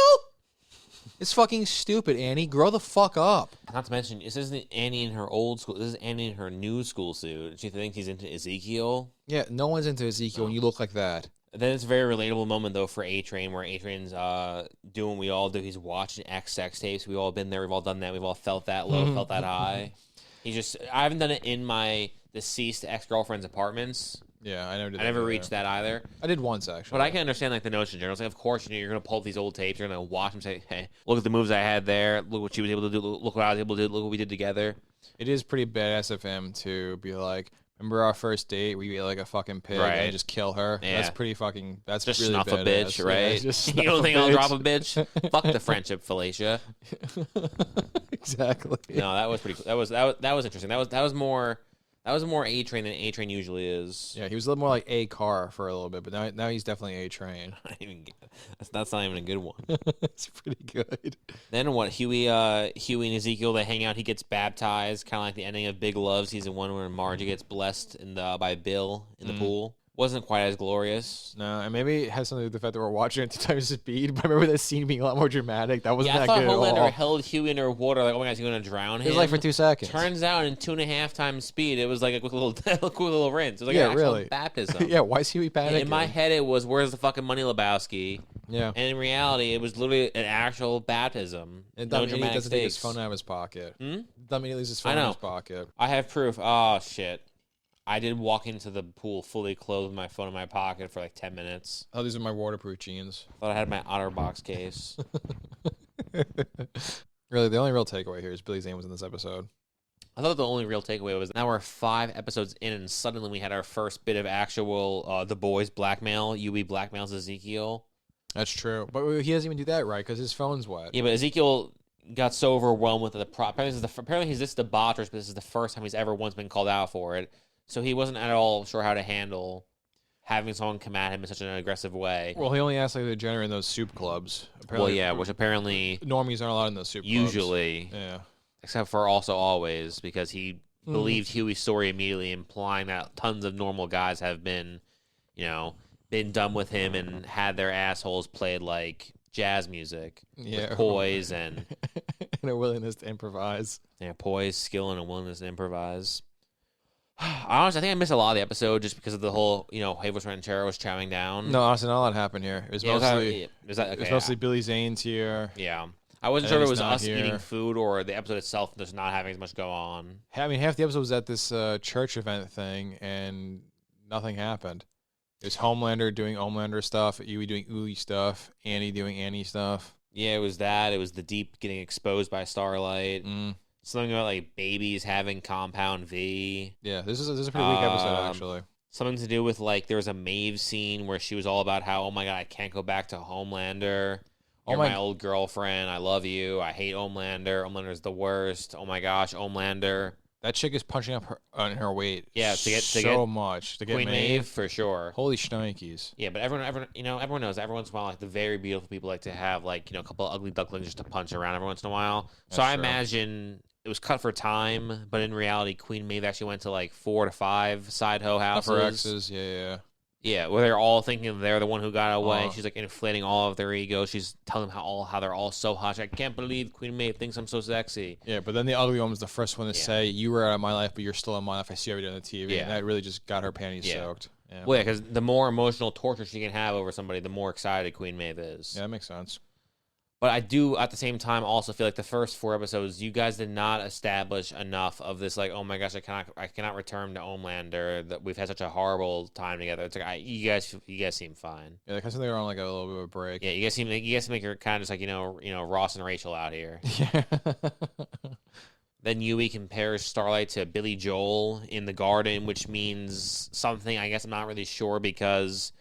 It's fucking stupid, Annie. Grow the fuck up. Not to mention, this isn't Annie in her old school. This is Annie in her new school suit. She thinks he's into Ezekiel. Yeah, no one's into Ezekiel when you look like that. Then it's a very relatable moment, though, for A-Train, where A-Train's doing what we all do. He's watching X sex tapes. We've all been there. We've all done that. We've all felt that low, felt that high. I haven't done it in my deceased ex-girlfriend's apartments. Yeah, I never did. I never reached that either. I did once, actually. But I can understand, like, the notion in general. It's like, of course, you're going to pull up these old tapes. You're going to watch them, say, hey, look at the moves I had there. Look what she was able to do. Look what I was able to do. Look what we did together. It is pretty badass of him to be like, remember our first date where you ate like a fucking pig and just kill her? Yeah. That's pretty fucking, that's just really snuff badass. A bitch, right? Yeah, you don't think I'll drop a bitch? Fuck the friendship, Felicia. Exactly. No, that was pretty cool. That was interesting. That was more A-Train than A-Train usually is. Yeah, he was a little more like A-Car for a little bit, but now he's definitely A-Train. That's not even a good one. It's pretty good. Then what? Huey and Ezekiel, they hang out. He gets baptized, kind of like the ending of Big Love season 1, where Margie gets blessed by Bill in the pool. Wasn't quite as glorious. No, and maybe it has something to do with the fact that we're watching it 2 times the speed. But I remember that scene being a lot more dramatic. That wasn't that good at all. I thought Homelander held Huey underwater, like, oh my god, he's going to drown him. It was like for 2 seconds. Turns out in 2.5 times speed, it was like a quick little rinse. It was like an actual baptism. Yeah, why is Huey panicking? In my head, it was, where's the fucking money, Lebowski? Yeah. And in reality, it was literally an actual baptism. And no he dramatic doesn't stakes. take his phone out of his pocket. Dummy leaves his phone in his pocket. I have proof. Oh, shit. I did walk into the pool fully clothed with my phone in my pocket for like 10 minutes. Oh, these are my waterproof jeans. Thought I had my OtterBox case. Really, the only real takeaway here is Billy Zane was in this episode. I thought the only real takeaway was now we're 5 episodes in, and suddenly we had our first bit of actual the boys blackmail. Yui blackmails Ezekiel. That's true, but he doesn't even do that right because his phone's wet. Yeah, but Ezekiel got so overwhelmed with the apparently he's this debaucherous, but this is the first time he's ever once been called out for it. So he wasn't at all sure how to handle having someone come at him in such an aggressive way. Well, he only asked like the degenerate in those soup clubs. Apparently, well, yeah, which apparently normies aren't allowed in those soup clubs. Usually, yeah. Except for also always, because he believed Huey's story immediately, implying that tons of normal guys have been, been done with him and had their assholes played like jazz music. Yeah. With poise and and a willingness to improvise. Yeah, poise, skill, and a willingness to improvise. Honestly, I think I missed a lot of the episode just because of the whole, Huevos Rancheros chowing down. No, honestly, not a lot happened here. It was mostly Billy Zane's here. Yeah. I wasn't sure if it was us eating food or the episode itself just not having as much go on. I mean, half the episode was at this church event thing, and nothing happened. It was Homelander doing Homelander stuff, Yui doing Yui stuff, Annie doing Annie stuff. Yeah, it was that. It was the Deep getting exposed by Starlight. Something about like babies having compound V. Yeah, this is a pretty weak episode actually. Something to do with like there was a Maeve scene where she was all about how, oh my god, I can't go back to Homelander. You're my old girlfriend. I love you. I hate Homelander. Homelander's the worst. Oh my gosh, Homelander. That chick is punching up on her weight. Yeah, to get much to get Queen Maeve for sure. Holy shnikes. Yeah, but everyone knows every once in a while, like the very beautiful people like to have like a couple of ugly ducklings just to punch around every once in a while. So I imagine it was cut for time, but in reality, Queen Maeve actually went to like 4 to 5 side hoe houses. Upper X's, yeah. Yeah, where they're all thinking they're the one who got away. She's like inflating all of their egos. She's telling them how they're all so hot. She's like, I can't believe Queen Maeve thinks I'm so sexy. Yeah, but then the ugly one was the first one to say, you were out of my life, but you're still in my life. I see you every day on the TV. Yeah. And that really just got her panties soaked. Yeah. Well, yeah, because the more emotional torture she can have over somebody, the more excited Queen Maeve is. Yeah, that makes sense. But I do, at the same time, also feel like the first 4 episodes, you guys did not establish enough of this, like, oh my gosh, I cannot return to Homelander. That we've had such a horrible time together. It's like you guys seem fine. Yeah, like I said, they were on like a little bit of a break. Yeah, you guys seem like you're kind of just like Ross and Rachel out here. Yeah. Then Yui compares Starlight to Billy Joel in the Garden, which means something. I guess I'm not really sure because.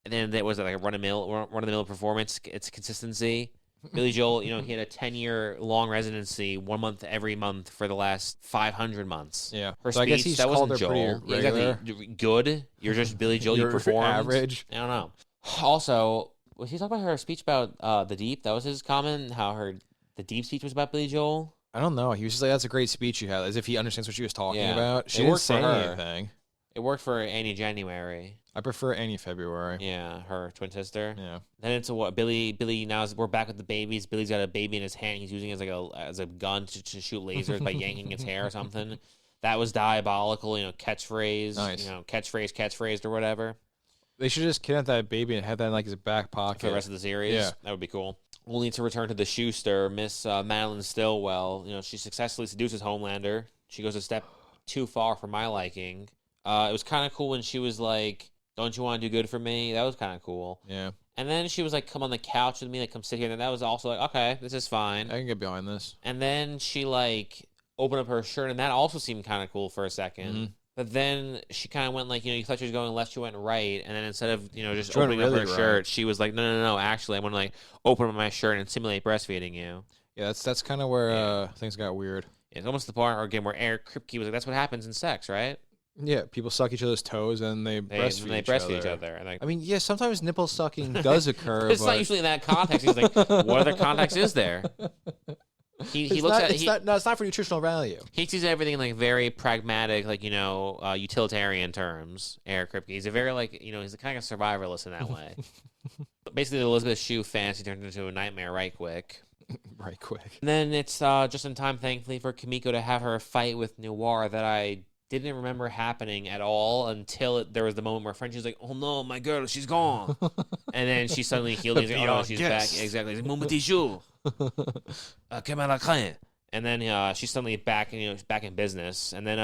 And then there was like a run of the mill performance. It's consistency. Billy Joel, he had a 10-year long residency, 1 month every month for the last 500 months. Yeah. Her so speech, I guess he's that called wasn't her Joel. pretty regular. Exactly. Good. You're just Billy Joel. You performed. Average. I don't know. Also, was he talking about her speech about the Deep? That was his comment. How the Deep speech was about Billy Joel. I don't know. He was just like, "That's a great speech you had," as if he understands what she was talking about. She It didn't worked say for her. anything. It worked for Annie January. I prefer Annie February. Yeah, her twin sister. Yeah. Then it's what Billy now we're back with the babies. Billy's got a baby in his hand. He's using it as a gun to shoot lasers by yanking its hair or something. That was diabolical. Catchphrase. Nice. Catchphrased or whatever. They should just kidnap that baby and have that in like his back pocket for the rest of the series. Yeah, that would be cool. Only to return to the Schuster, Miss Madeline Stillwell. She successfully seduces Homelander. She goes a step too far for my liking. It was kind of cool when she was like, "Don't you want to do good for me?" That was kind of cool. Yeah. And then she was like, "Come on the couch with me, like come sit here." And that was also like, "Okay, this is fine. I can get behind this." And then she like opened up her shirt, and that also seemed kind of cool for a second. Mm-hmm. But then she kind of went like, you thought she was going left, she went right. And then instead of, just opening up her shirt, she was like, no, actually, I'm going to like open up my shirt and simulate breastfeeding you. Yeah, that's kind of where things got weird. It's almost the part again where Eric Kripke was like, that's what happens in sex, right? Yeah, people suck each other's toes and they breastfeed each other. And like, I mean, yeah, sometimes nipple sucking does occur. It's not usually in that context. He's like, what other context is there? He looks at it. No, it's not for nutritional value. He sees everything in like very pragmatic, like utilitarian terms. Eric Kripke. He's a very he's kind of a survivalist in that way. Basically, the Elizabeth Shue fantasy turned into a nightmare right quick. Right quick. And then it's just in time, thankfully, for Kimiko to have her fight with Noir that I didn't remember happening at all until there was the moment where Frenchie's like, "Oh no, my girl, she's gone," and then she suddenly healed. He's like, "Oh no, she's back." Exactly. He's like, "Mon petit chou." And then she's suddenly back, back in business. And then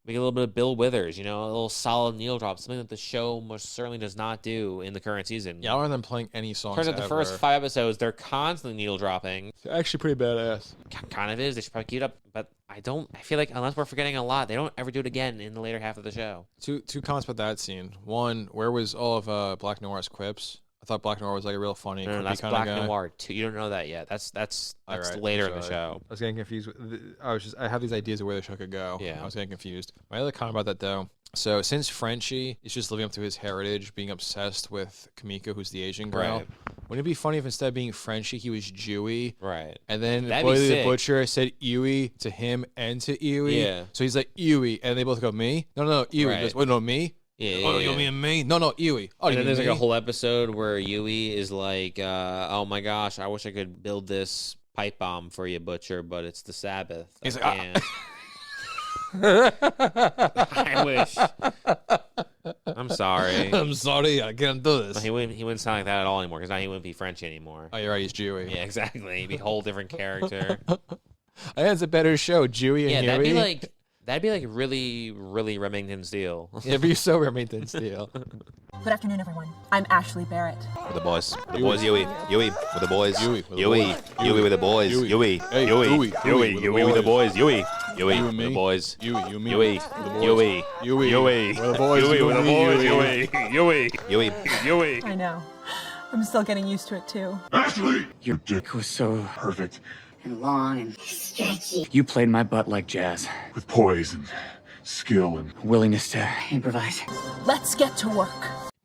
we get a little bit of Bill Withers, a little solid needle drop, something that the show most certainly does not do in the current season. Yeah, other than playing any songs. Turns out the first 5 episodes, they're constantly needle dropping. It's actually pretty badass. Kind of is. They should probably keep it up, but I feel like unless we're forgetting a lot, they don't ever do it again in the later half of the show. Two comments about that scene. One, where was all of Black Noir's quips? I thought Black Noir was like a real funny, no, that's kind of Black guy. Noir too. You don't know that yet. That's right, later in the show. I was getting confused. I have these ideas of where the show could go. Yeah. I was getting confused. My other comment about that though. So since Frenchie is just living up to his heritage, being obsessed with Kimiko, who's the Asian girl, right. Wouldn't it be funny if instead of being Frenchie, he was Jewy? Right. And then That'd Boy be the sick. Butcher said Ewy to him and to Ewy. Yeah. So he's like Ewy, and they both go me. No, Ewy. Right. He goes, wait, no, me. Yeah, Oh, yeah. you mean and me? No, Ewy. Oh, And you then mean there's like me? a whole episode where Yui is like, oh my gosh, I wish I could build this pipe bomb for you, Butcher, but it's the Sabbath. He's I like, can't. I wish. I'm sorry. I'm sorry, I can't do this. He wouldn't sound like that at all anymore because now he wouldn't be French anymore. Oh, you're right, he's Jewy. Yeah, exactly. He'd be a whole different character. I think it's a better show, Jewy and Yeah, Huey. that'd be like really, really Remington Steel. It'd be so Remington Steel. Good afternoon, everyone. I'm Ashley Barrett. With the boys. The boys, Yui. Yui with the boys. Yui with the Yui. boys. Yui with the boys. Yui. Yui. Hey, Yui. Yui. Yui. Yui with the boys. Yui. Yui You with and the me. boys. Yui, you, me. Yui. With the boys. Yui. Yui. Yui. With the boys. Yui you with the and me, boys. Yui. Yui. Yui. Yui. I know. I'm still getting used to it, too. Ashley! Your dick was so Perfect. and long and stretchy. You played my butt like jazz. With poise and skill and Willingness to Improvise. Let's get to work.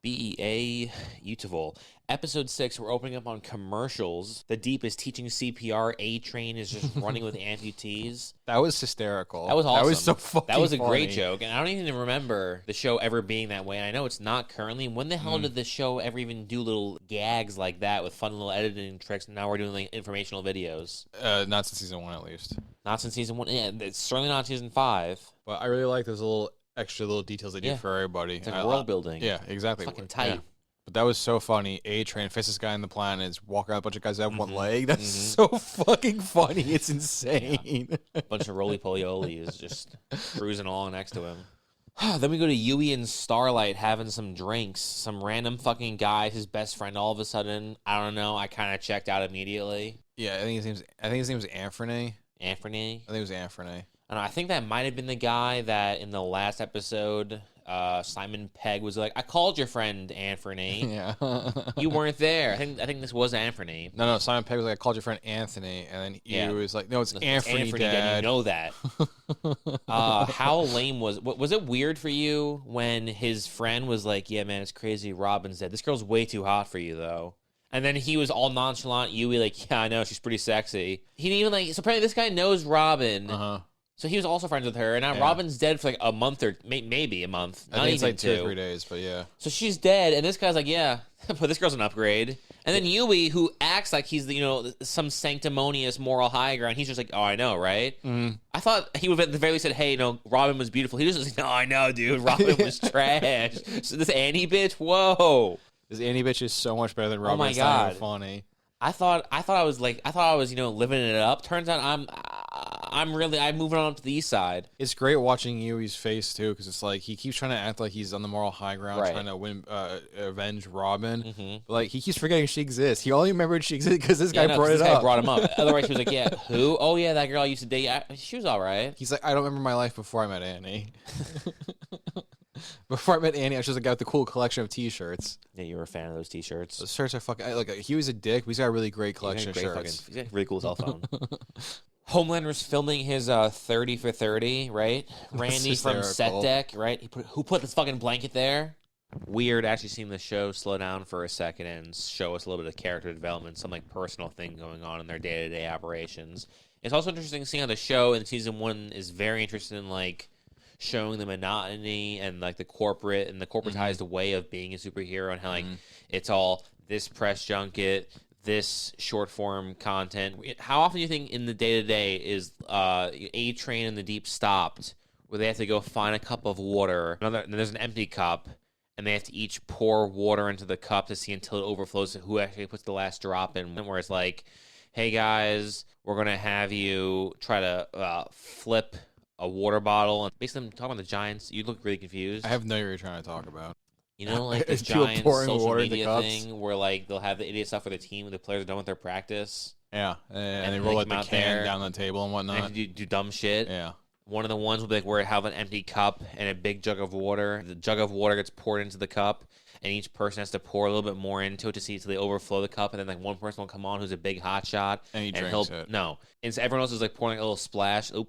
BEA Utival. Episode 6, we're opening up on commercials. The Deep is teaching CPR. A-Train is just running with amputees. That was hysterical. That was awesome. That was so fucking That was a funny. great joke. And I don't even remember the show ever being that way. And I know it's not currently. When the hell did the show ever even do little gags like that with fun little editing tricks? And now we're doing like informational videos. Not since season 1, at least. Not since season 1. Yeah, it's certainly not season 5. But I really like those little extra little details they do for everybody. It's like world building. Yeah, exactly. It's fucking tight. Yeah. But that was so funny. A-Train, fastest guy on the planet, is walking around a bunch of guys that have one leg. That's so fucking funny. It's insane. Yeah. Bunch of roly-poly-olies just cruising along next to him. Then we go to Yui and Starlight having some drinks. Some random fucking guy, his best friend, all of a sudden. I don't know. I kind of checked out immediately. Yeah, I think his name's Anthony. Anthony? I think it was Anthony. I think that might have been the guy that in the last episode, Simon Pegg was like, I called your friend Anthony. Yeah. You weren't there. I think this was Anthony. No, Simon Pegg was like, I called your friend Anthony. And then he was like, no, it's Anthony, Dad. Dad. You know that. How lame was it weird for you when his friend was like, yeah, man, it's crazy. Robin's dead. This girl's way too hot for you, though. And then he was all nonchalant. Yui like, yeah, I know. She's pretty sexy. He didn't even like, so apparently this guy knows Robin. Uh-huh. So he was also friends with her, and now Robin's dead for like a month or maybe a month. I think it's like 2 or 3 days, but yeah. So she's dead, and this guy's like, yeah, but this girl's an upgrade. And then Yui, who acts like he's some sanctimonious moral high ground, he's just like, oh, I know, right? Mm. I thought he would have at the very least said, hey, Robin was beautiful. He just was like, no, I know, dude, Robin was trash. So this Annie bitch, whoa. This Annie bitch is so much better than Robin. Oh my it's God. not even funny. I thought I was living it up. Turns out I'm moving on up to the east side. It's great watching Yui's face too, because it's like he keeps trying to act like he's on the moral high ground, trying to win, avenge Robin. But like he keeps forgetting she exists. He only remembered she existed because this guy brought it up. Brought him up. Otherwise, he was like, "Yeah, who? Oh yeah, that girl I used to date. She was all right." He's like, "I don't remember my life before I met Annie." Before I met Annie, I was just a guy with the cool collection of T-shirts. Yeah, you were a fan of those T-shirts. Those shirts are fucking. Like he was a dick. But he's got a really great collection of shirts. He's got a really cool cell phone. Homelander's filming his 30 for 30, right? Randy from Set Deck, right? Who put this fucking blanket there? Weird actually seeing the show slow down for a second and show us a little bit of character development, some like personal thing going on in their day-to-day operations. It's also interesting seeing how the show in season 1 is very interested in like showing the monotony and like the corporatized way of being a superhero, and how like it's all this press junket, this short form content. How often do you think in the day-to-day is A-Train and the Deep stopped where they have to go find a cup of water, and there's an empty cup, and they have to each pour water into the cup to see until it overflows to who actually puts the last drop in, where it's like, hey guys, we're going to have you try to flip a water bottle, and basically I'm talking about the Giants. You look really confused. I have no idea what you're trying to talk about. You know, like this Giants social media thing where like they'll have the idiot stuff for the team when the players are done with their practice. Yeah, and they roll like the can down the table and whatnot. And do dumb shit. Yeah. One of the ones will be like where it have an empty cup and a big jug of water. The jug of water gets poured into the cup, and each person has to pour a little bit more into it to see until they overflow the cup, and then like one person will come on who's a big hot shot, and he drinks it. No, and so everyone else is like pouring a little splash. Here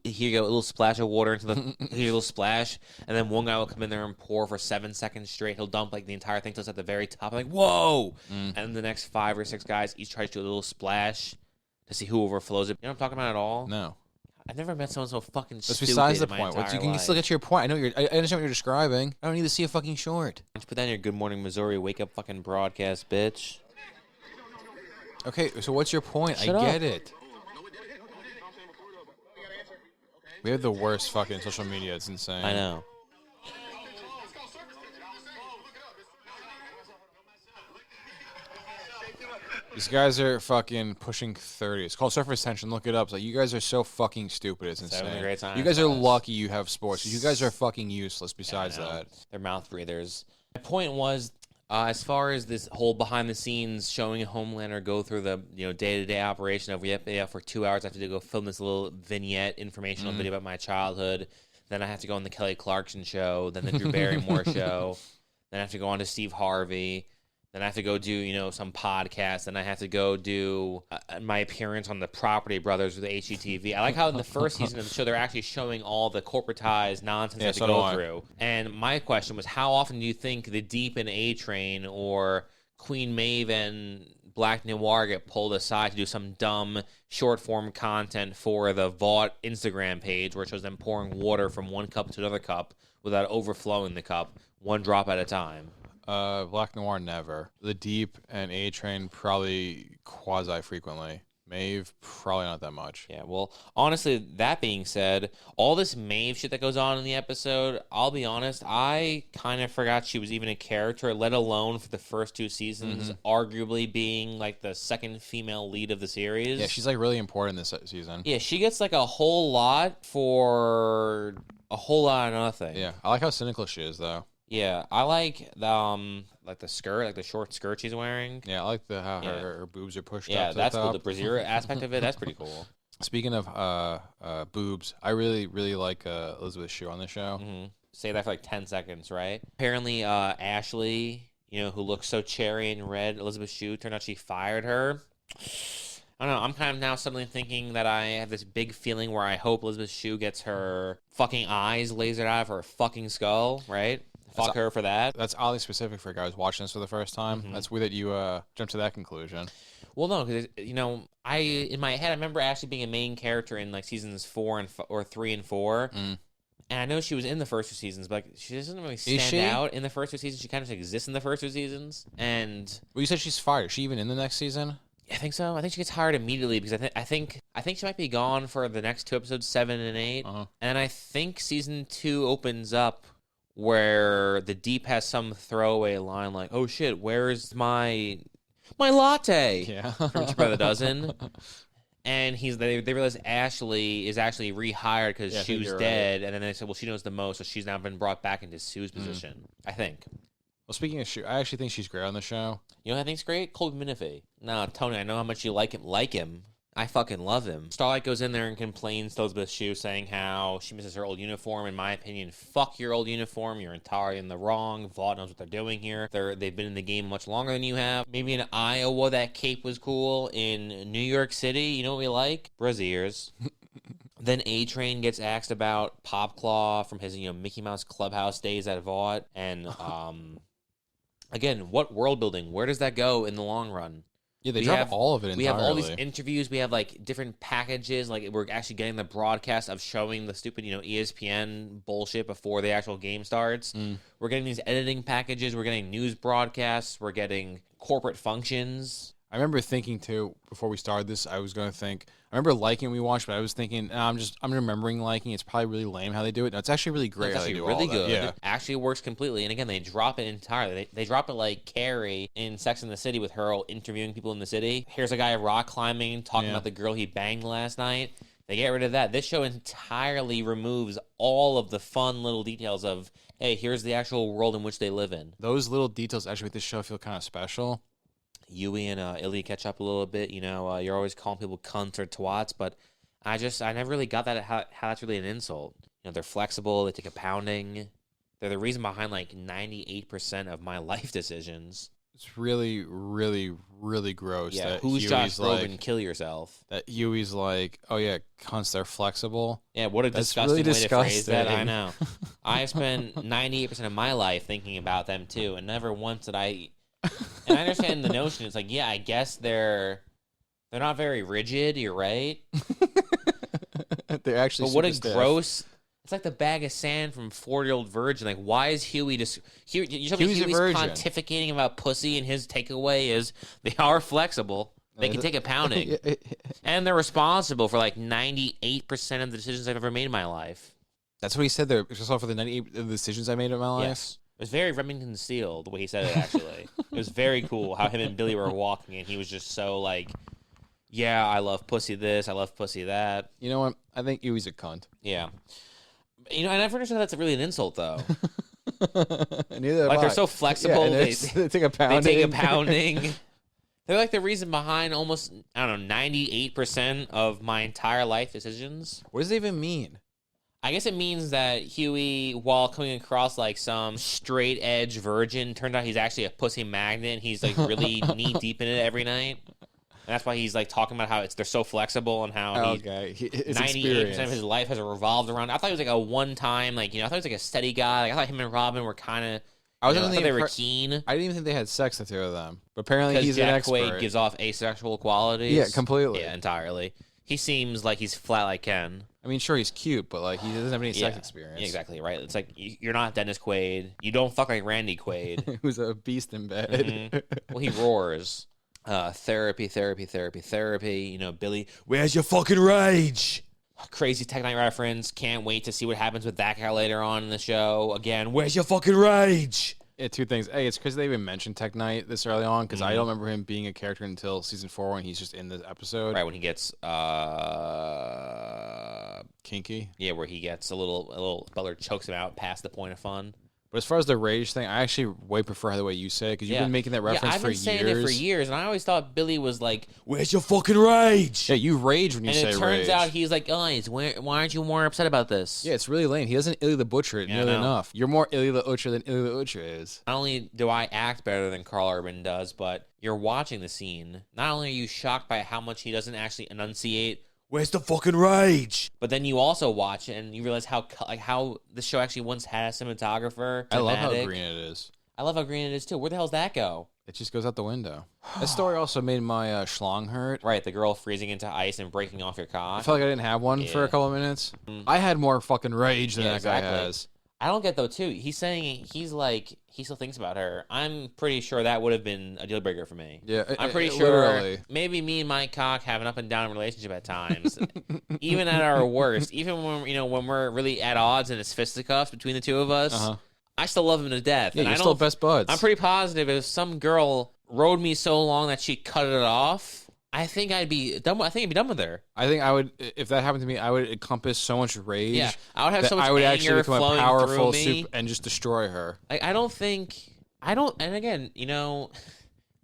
you go, a little splash of water into the here, a little splash, and then one guy will come in there and pour for 7 seconds straight. He'll dump like the entire thing till it's at the very top. I'm like, whoa! And then the next 5 or 6 guys each try to do a little splash to see who overflows it. You know what I'm talking about at all? No. I've never met someone so fucking stupid. That's besides the in my point. entire You can life. still get to your point. I understand what you're describing. I don't need to see a fucking short. Why don't you put that in your Good Morning Missouri wake up fucking broadcast, bitch? Okay, so what's your point? Shut I up. get it. We have the worst fucking social media. It's insane. I know. These guys are fucking pushing 30. It's called Surface Tension. Look it up. It's like, you guys are so fucking stupid. It's insane. Having a great time. You guys are lucky you have sports. You guys are fucking useless besides that. They're mouth breathers. My point was, as far as this whole behind the scenes showing Homelander go through the day-to-day operation of, for 2 hours I have to go film this little vignette informational video about my childhood. Then I have to go on the Kelly Clarkson show. Then the Drew Barrymore show. Then I have to go on to Steve Harvey. Then I have to go do, some podcast. Then I have to go do my appearance on the Property Brothers with HGTV. I like how in the first season of the show, they're actually showing all the corporatized nonsense they have to go through. And my question was, how often do you think the Deep and A-Train or Queen Maeve and Black Noir get pulled aside to do some dumb short-form content for the Vought Instagram page where it shows them pouring water from one cup to another cup without overflowing the cup, one drop at a time? Black Noir never. The Deep and A-Train probably quasi-frequently. Maeve, probably not that much. Yeah, well, honestly, that being said, all this Maeve shit that goes on in the episode, I'll be honest, I kind of forgot she was even a character, let alone for the first 2 seasons, arguably being like the second female lead of the series. Yeah, she's like really important this season. Yeah, she gets like a whole lot for a whole lot of nothing. Yeah, I like how cynical she is, though. Yeah, I like the skirt, like the short skirt she's wearing. Yeah, I like how her boobs are pushed up. Yeah, to that's the cool. top. The brassiere aspect of it, that's pretty cool. Speaking of boobs, I really like Elizabeth Shue on the show. Say that for like 10 seconds, right? Apparently, Ashley, who looks so cherry and red, Elizabeth Shue, turned out she fired her. I don't know. I'm kind of now suddenly thinking that I have this big feeling where I hope Elizabeth Shue gets her fucking eyes lasered out of her fucking skull, right? Fuck her for that. That's oddly specific for a guy who's watching this for the first time. That's weird that you jumped to that conclusion. Well, no, because I in my head I remember Ashley being a main character in like seasons 4 or 3 and 4, and I know she was in the first 2 seasons, but like, she doesn't really stand out in the first 2 seasons. She kind of just exists in the first 2 seasons. And well, you said she's fired. Is she even in the next season? I think so. I think she gets hired immediately because I think she might be gone for the next 2 episodes, 7 and 8, and I think season 2 opens up where the Deep has some throwaway line like, "Oh shit, where's my latte?" Yeah, from Cheaper by the Dozen. And they realize Ashley is actually rehired because Shue's dead, and then they said, "Well, she knows the most, so she's now been brought back into Sue's position." I think. Well, speaking of Shue, I actually think she's great on the show. You know what I think's great? Colby Minifee. No, Tony, I know how much you like him. I fucking love him. Starlight goes in there and complains to Elizabeth Shue, saying how she misses her old uniform. In my opinion, fuck your old uniform. You're entirely in the wrong. Vought knows what they're doing here. They've been in the game much longer than you have. Maybe in Iowa that cape was cool. In New York City, you know what we like? Braziers. Then A-Train gets asked about Popclaw from his Mickey Mouse Clubhouse days at Vought. And again, what world building? Where does that go in the long run? Yeah, they drop all of it entirely. We have all these interviews. We have, like, different packages. Like, we're actually getting the broadcast of showing the stupid, ESPN bullshit before the actual game starts. We're getting these editing packages. We're getting news broadcasts. We're getting corporate functions. I remember thinking, too, before we started this, I was going to think, I remember liking what we watched, but I was thinking, I'm remembering liking. It's probably really lame how they do it. No, it's actually really great how they do really all good. That. Yeah. It actually works completely. And again, they drop it entirely. They drop it like Carrie in Sex and the City with her interviewing people in the city. Here's a guy rock climbing, talking about the girl he banged last night. They get rid of that. This show entirely removes all of the fun little details of, hey, here's the actual world in which they live in. Those little details actually make this show feel kind of special. Yui and Illy catch up a little bit. You're always calling people cunts or twats, but I never really got that how that's really an insult. They're flexible. They take a pounding. They're the reason behind like 98% of my life decisions. It's really, really, really gross. Yeah, that who's Huey's Josh Groban? Like, kill yourself. That Huey's like, oh yeah, cunts, they're flexible. Yeah, what a That's disgusting really way to phrase that. I disgusting. know. I spent 98% of my life thinking about them too, and never once did I. And I understand the notion. It's like, yeah, I guess they're not very rigid. You're right. They're actually. But what a super gross. It's like the bag of sand from 40-Year-Old Virgin. Like, why is Huey just... You tell me Huey's a Huey's virgin. pontificating about pussy, and his takeaway is they are flexible. They can take a pounding. And they're responsible for like 98% of the decisions I've ever made in my life. That's what he said there. Just for the 98 of the decisions I made in my life. Yes. It was very Remington Steele, the way he said it, actually. It was very cool how him and Billy were walking, and he was just so like, yeah, I love pussy this, I love pussy that. You know what? I think Huey's a cunt. Yeah. I never understood that's really an insult, though. Neither like, have they're I. so flexible. Yeah, they take a pounding. They take a pounding. They're like the reason behind almost, 98% of my entire life decisions. What does it even mean? I guess it means that Huey, while coming across like some straight edge virgin, turned out he's actually a pussy magnet. And he's like really knee deep in it every night. And that's why he's like talking about how they're so flexible and how 98% of his life has revolved around. I thought he was like a one-time, like, you know, I thought he was like a steady guy. Like, I thought him and Robin were kind of. I thought they were keen. I didn't even think they had sex, the two of them. But apparently he's an expert. Jack Quaid gives off asexual qualities. Yeah, completely. Yeah, entirely. He seems like he's flat like Ken. I mean, sure, he's cute, but like he doesn't have any sex experience. Yeah, exactly, right? It's like you're not Dennis Quaid. You don't fuck like Randy Quaid. Who's a beast in bed. Mm-hmm. Well, he roars. Therapy. You know, Billy, where's your fucking rage? Crazy Tech Night reference. Can't wait to see what happens with that guy later on in the show. Again, where's your fucking rage? Yeah, two things. A, it's because they even mentioned Tech Knight this early on, because I don't remember him being a character until season 4 when he's just in the episode. Right, when he gets kinky. Yeah, where he gets a little Butler chokes him out past the point of fun. But as far as the rage thing, I actually way prefer the way you say it, because you've been making that reference for years. I've been saying it for years, and I always thought Billy was like, where's your fucking rage? Yeah, you rage when you say rage. And it turns out he's like, guys, why aren't you more upset about this? Yeah, it's really lame. He doesn't Illy the Butcher it nearly enough. You're more Illy the Butcher than Illy the Butcher is. Not only do I act better than Carl Urban does, but you're watching the scene. Not only are you shocked by how much he doesn't actually enunciate, where's the fucking rage? But then you also watch it and you realize how the show actually once had a cinematographer. I love how green it is. I love how green it is too. Where the hell's that go? It just goes out the window. That story also made my schlong hurt. Right, the girl freezing into ice and breaking off your cock. I felt like I didn't have one for a couple of minutes. I had more fucking rage than that guy has. I don't get though too. He's saying he still thinks about her. I'm pretty sure that would have been a deal breaker for me. Yeah, I'm pretty sure. Maybe me and my cock have an up and down relationship at times, even at our worst. Even when we're really at odds and it's fisticuffs between the two of us, I still love him to death. Yeah, and you're still best buds. I'm pretty positive if some girl rode me so long that she cut it off, I think I'd be done. I think I'd be done with her. I think I would, if that happened to me, I would encompass so much rage. Yeah, I would have so much I would anger actually become flowing a powerful through me. and just destroy her. And again,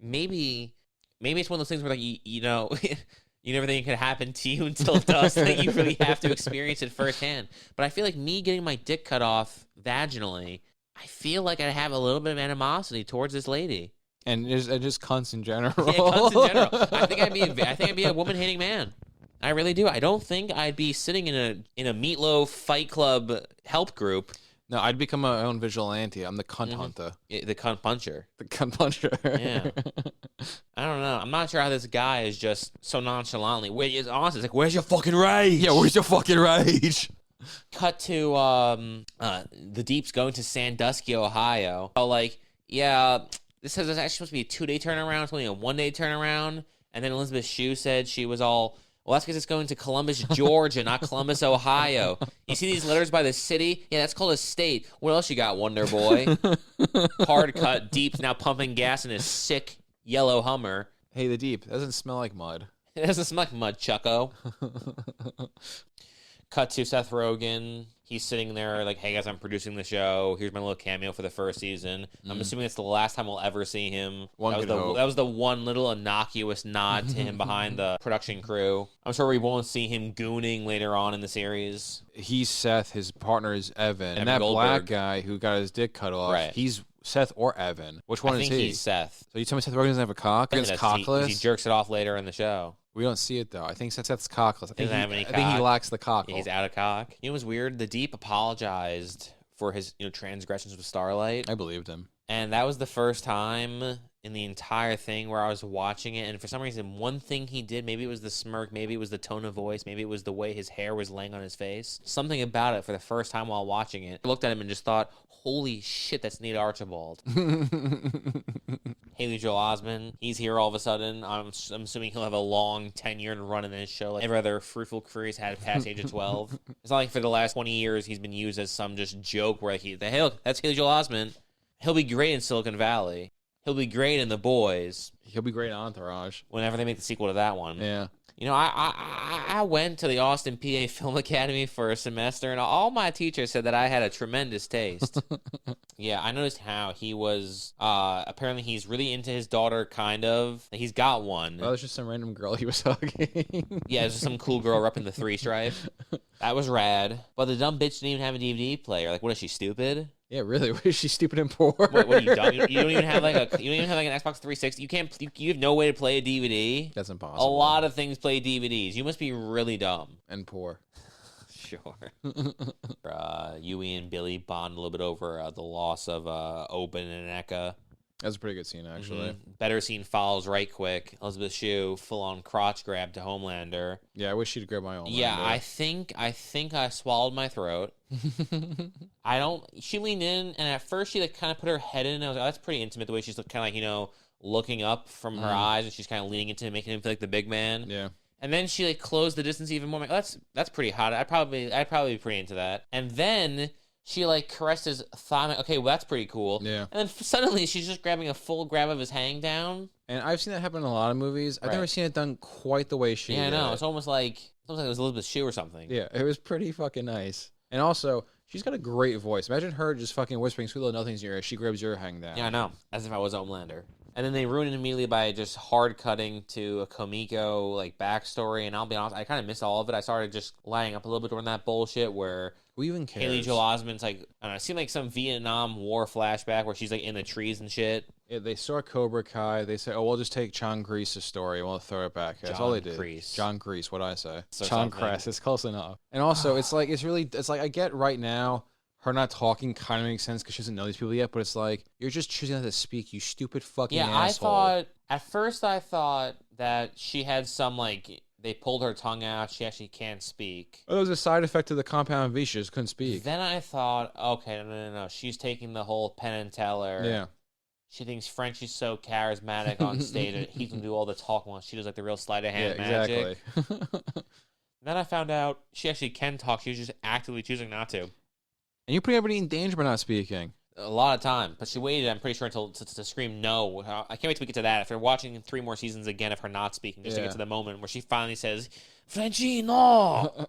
maybe it's one of those things where like you never think it could happen to you until it does. That you really have to experience it firsthand. But I feel like me getting my dick cut off vaginally, I feel like I have a little bit of animosity towards this lady. And just cunts in general. Yeah, cunts in general. I think I'd be a woman-hating man. I really do. I don't think I'd be sitting in a Meatloaf Fight Club help group. No, I'd become my own vigilante. I'm the cunt hunter. Yeah, the cunt puncher. The cunt puncher. Yeah. I don't know. I'm not sure how this guy is just so nonchalantly. It's honestly, it's like, where's your fucking rage? Yeah, where's your fucking rage? Cut to the Deeps going to Sandusky, Ohio. Oh, like, yeah. This is actually supposed to be a 2-day turnaround. It's only a 1-day turnaround. And then Elizabeth Shue said she was all, well, that's because it's going to Columbus, Georgia, not Columbus, Ohio. You see these letters by the city? Yeah, that's called a state. What else you got, Wonder Boy? Hard cut, Deep now pumping gas in his sick yellow Hummer. Hey, the Deep, doesn't smell like mud. It doesn't smell like mud, Chucko. Cut to Seth Rogen. He's sitting there like, hey guys, I'm producing the show. Here's my little cameo for the first season. I'm assuming it's the last time we'll ever see him. That was the one little innocuous nod to him behind the production crew. I'm sure we won't see him gooning later on in the series. He's Seth, his partner is Evan. And that Goldberg. black guy who got his dick cut off, right. He's Seth or Evan. Which one is he? I think he's Seth. So you tell me Seth Rogen doesn't have a cock? It's cockless? He jerks it off later in the show. We don't see it though. I think Seth's cockless. I think he lacks the cockle. Yeah, he's out of cock. You know what's weird? The Deep apologized for his transgressions with Starlight. I believed him. And that was the first time in the entire thing where I was watching it, and for some reason, one thing he did, maybe it was the smirk, maybe it was the tone of voice, maybe it was the way his hair was laying on his face. Something about it for the first time while watching it. I looked at him and just thought, holy shit, that's Nate Archibald. Haley Joel Osment, he's here all of a sudden. I'm assuming he'll have a long 10-year run in this show, like every other fruitful career he's had past age of 12. It's not like for the last 20 years he's been used as some just joke where that's Haley Joel Osment. He'll be great in Silicon Valley. He'll be great in The Boys. He'll be great in Entourage. Whenever they make the sequel to that one. Yeah. I went to the Austin PA Film Academy for a semester, and all my teachers said that I had a tremendous taste. Yeah, I noticed how he was, apparently he's really into his daughter, kind of. He's got one. Well, it was just some random girl he was hugging. Yeah, it was just some cool girl repping the 3 stripe. That was rad. But the dumb bitch didn't even have a DVD player. Like, what is she, stupid? Yeah, really? What is she, stupid and poor? What are you dumb? You don't even have like an Xbox 360. You can't. You have no way to play a DVD. That's impossible. A lot of things play DVDs. You must be really dumb and poor. Sure. Yui and Billy bond a little bit over the loss of Oben and Eka. That's a pretty good scene, actually. Better scene follows right quick. Elizabeth Shue full-on crotch grab to Homelander. Yeah, I wish she'd grab my Homelander. Yeah, I think I swallowed my throat. She leaned in, and at first she like kind of put her head in, and I was like, oh, that's pretty intimate, the way she's kind of like, you know, looking up from her eyes, and she's kind of leaning into him, making him feel like the big man. Yeah. And then she like closed the distance even more. I'm like, oh, that's pretty hot. I'd probably be pretty into that. And then she like caressed his thigh. I'm like, okay, well that's pretty cool. Yeah. And then suddenly she's just grabbing a full grab of his hang down. And I've seen that happen in a lot of movies. I've never seen it done quite the way she did. Yeah, I know. It's almost like it was Elizabeth Shue or something. Yeah, it was pretty fucking nice. And also, she's got a great voice. Imagine her just fucking whispering sweet little nothings in your ear as she grabs your hang down. Yeah, I know. As if I was Homelander. And then they ruin it immediately by just hard cutting to a Komiko like backstory. And I'll be honest, I kind of missed all of it. I started just lining up a little bit during that bullshit where who even cares? Haley Joel Osment's like, I don't know, it seemed like some Vietnam War flashback where she's like in the trees and shit. Yeah, they saw Cobra Kai. They said, "Oh, we'll just take John Grease's story and we'll throw it back." That's all they did. John Grease, what I say? John Kress. It's close enough. And also, it's like I get right now. Her not talking kind of makes sense because she doesn't know these people yet, but it's like, you're just choosing not to speak, you stupid fucking asshole. At first I thought that she had some, like, they pulled her tongue out, she actually can't speak. Oh, that was a side effect of the compound V, she just couldn't speak. Then I thought, okay, no, she's taking the whole Penn and Teller. Yeah. She thinks Frenchie's so charismatic on stage that he can do all the talking while she does, like, the real sleight of hand magic. Exactly. Then I found out she actually can talk, she was just actively choosing not to. And you're putting everybody in danger by not speaking. A lot of time, but she waited, I'm pretty sure, until to scream no. I can't wait till we get to that. After watching 3 more seasons again of her not speaking, just to get to the moment where she finally says, Frenchie, no!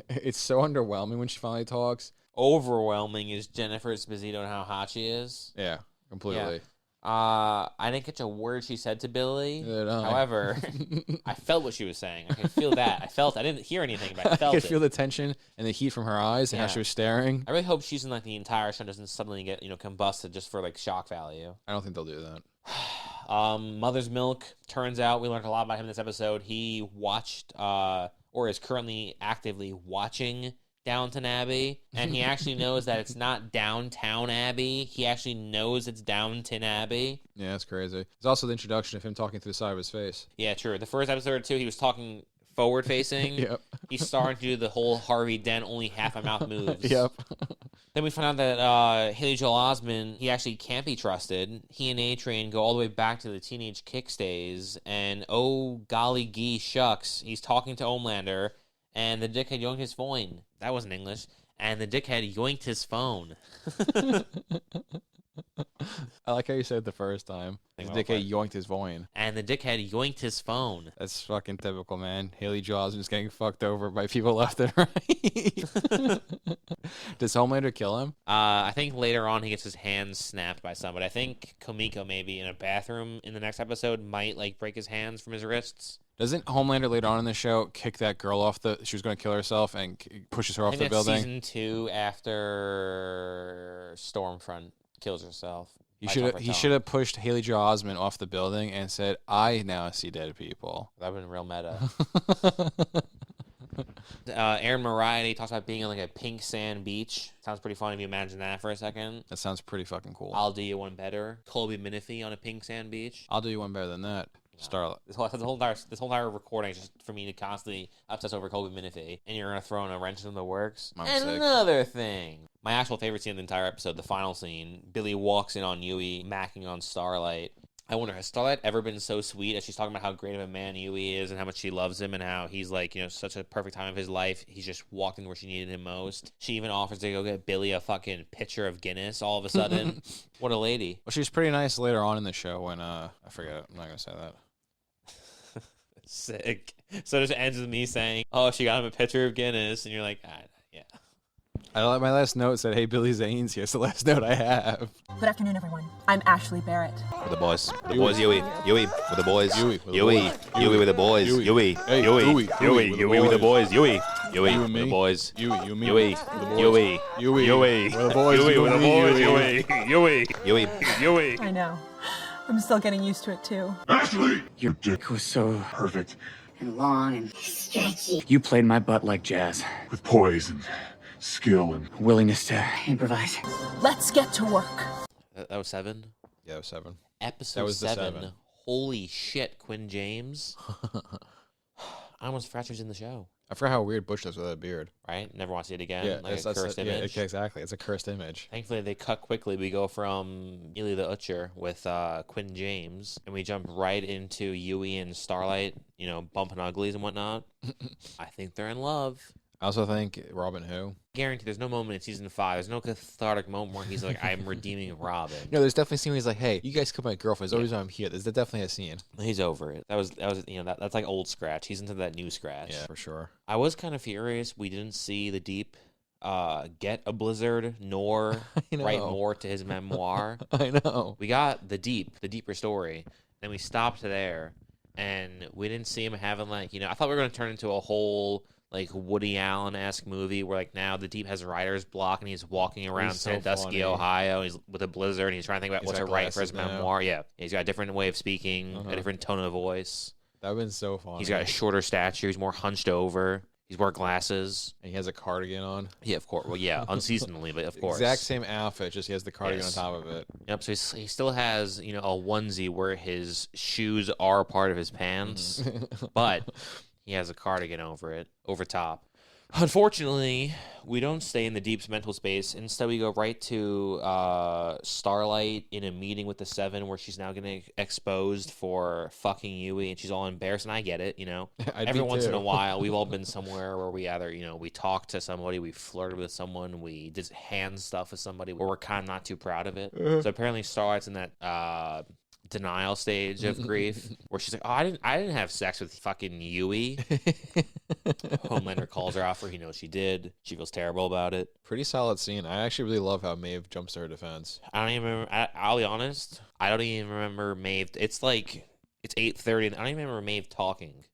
It's so underwhelming when she finally talks. Overwhelming is Jennifer Esposito and how hot she is. Yeah, completely. Yeah. I didn't catch a word she said to Billy. However, I felt what she was saying. I could feel that. I didn't hear anything, but I felt it. I could feel the tension and the heat from her eyes and how she was staring. I really hope she's in like the entire show doesn't suddenly get, combusted just for like shock value. I don't think they'll do that. Mother's Milk, turns out we learned a lot about him in this episode. He watched, or is currently actively watching Downton Abbey, and he actually knows that it's not Downtown Abbey. He actually knows it's Downton Abbey. Yeah, that's crazy. There's also the introduction of him talking through the side of his face. Yeah, true. The first episode or two, he was talking forward facing. Yep. He's starting to do the whole Harvey Dent, only half my mouth moves. Yep. Then we find out that Haley Joel Osment, he actually can't be trusted. He and A-Train go all the way back to the teenage Kicks days, and oh golly gee shucks, he's talking to Homelander, and the dickhead yoinked his phone. That wasn't English. And the dickhead yoinked his phone. I like how you said it the first time. The dickhead yoinked his phone. And the dickhead yoinked his phone. That's fucking typical, man. Haley Joel Osment's getting fucked over by people left and right. Does Homelander kill him? I think later on he gets his hands snapped by somebody. I think Komiko maybe in a bathroom in the next episode might like break his hands from his wrists. Doesn't Homelander later on in the show kick that girl off she was going to kill herself and pushes her off the building? Season 2 after Stormfront kills herself. He should have pushed Haley Joel Osment off the building and said, "I now see dead people." That would have been real meta. Aaron Moriarty talks about being on like a pink sand beach. Sounds pretty fun if you imagine that for a second. That sounds pretty fucking cool. I'll do you one better. Colby Minifee on a pink sand beach. I'll do you one better than that. Starlet. This whole entire recording is just for me to constantly obsess over Colby Minifee, and you're gonna throw in a wrench in the works. Another thing. My actual favorite scene of the entire episode, the final scene. Billy walks in on Yui, macking on Starlight. I wonder, has Starlight ever been so sweet as she's talking about how great of a man Yui is and how much she loves him and how he's like, such a perfect time of his life. He's just walked in where she needed him most. She even offers to go get Billy a fucking pitcher of Guinness all of a sudden. What a lady. Well, she's pretty nice later on in the show when, I forget, I'm not going to say that. Sick. So it just ends with me saying, oh, she got him a pitcher of Guinness, and you're like, yeah. My last note said, "Hey, Billy Zane's here." It's the last note I have. Good afternoon, everyone. I'm Ashley Barrett. With the boys. With the boys, Yui. Yui. With the boys. Yui. Yui with the boys. Yui. Yui with the boys. Yui. Yui, You with and the me. boys. You and me. Yui, With the boys. Yui, Yui. Yui, With the boys. Yui, You with the and me. boys. Yui. Yui, Yui, Yui. I know. I'm still getting used to it too. Ashley! Your dick was so Perfect. And long and stretchy. you played my butt like jazz. With poise and skill and Willingness to Improvise. Let's get to work. That was 7. Yeah, it was 7. Episode That was the 7. 7. Holy shit, Quinn James. I almost forgot she was in the show. I forgot how weird Bush does with that beard. Right? Never want to see it again. Yeah, like a that's cursed yeah, image. exactly. It's a cursed image. Thankfully, they cut quickly. We go from Ely the Utcher with Quinn James, and we jump right into Yui and Starlight, you know, bumping uglies and whatnot. I think they're in love. I also think Robin who? Guarantee there's no moment in season 5. There's no cathartic moment where he's like, I'm redeeming Robin. No, there's definitely a scene where he's like, hey, you guys killed my girlfriend. There's the reason I'm here. There's definitely a scene. He's over it. That was you know, that's like old Scratch. He's into that new Scratch. Yeah, for sure. I was kind of furious we didn't see the Deep get a Blizzard nor write more to his memoir. I know. We got the deeper story, and we stopped there, and we didn't see him having like, you know, I thought we were going to turn into a whole like Woody Allen-esque movie where like now the Deep has writer's block and he's walking around Sandusky, funny. Ohio. He's with a blizzard and he's trying to think about what to write for his memoir. Yeah, he's got a different way of speaking, a different tone of voice. That would have been so funny. He's got a shorter stature. He's more hunched over. He's wearing glasses. And he has a cardigan on. Yeah, of course. Well, yeah, unseasonably, but of course. Exact same outfit, just he has the cardigan on top of it. Yep. So he still has, you know, a onesie where his shoes are part of his pants, but he has a cardigan over it, over top. Unfortunately, we don't stay in the Deep's mental space. Instead, we go right to Starlight in a meeting with the Seven where she's now getting exposed for fucking Yui, and she's all embarrassed, and I get it, you know. Every once in a while, we've all been somewhere where we either, you know, we talk to somebody, we flirted with someone, we did hand stuff with somebody where we're kind of not too proud of it. So apparently Starlight's in that denial stage of grief where she's like, oh, I didn't have sex with fucking Yui. Homelander calls her out for he knows she did. She feels terrible about it. Pretty solid scene. I actually really love how Maeve jumps to her defense. I don't even remember. I'll be honest, I don't even remember Maeve. It's like it's 8:30 and I don't even remember Maeve talking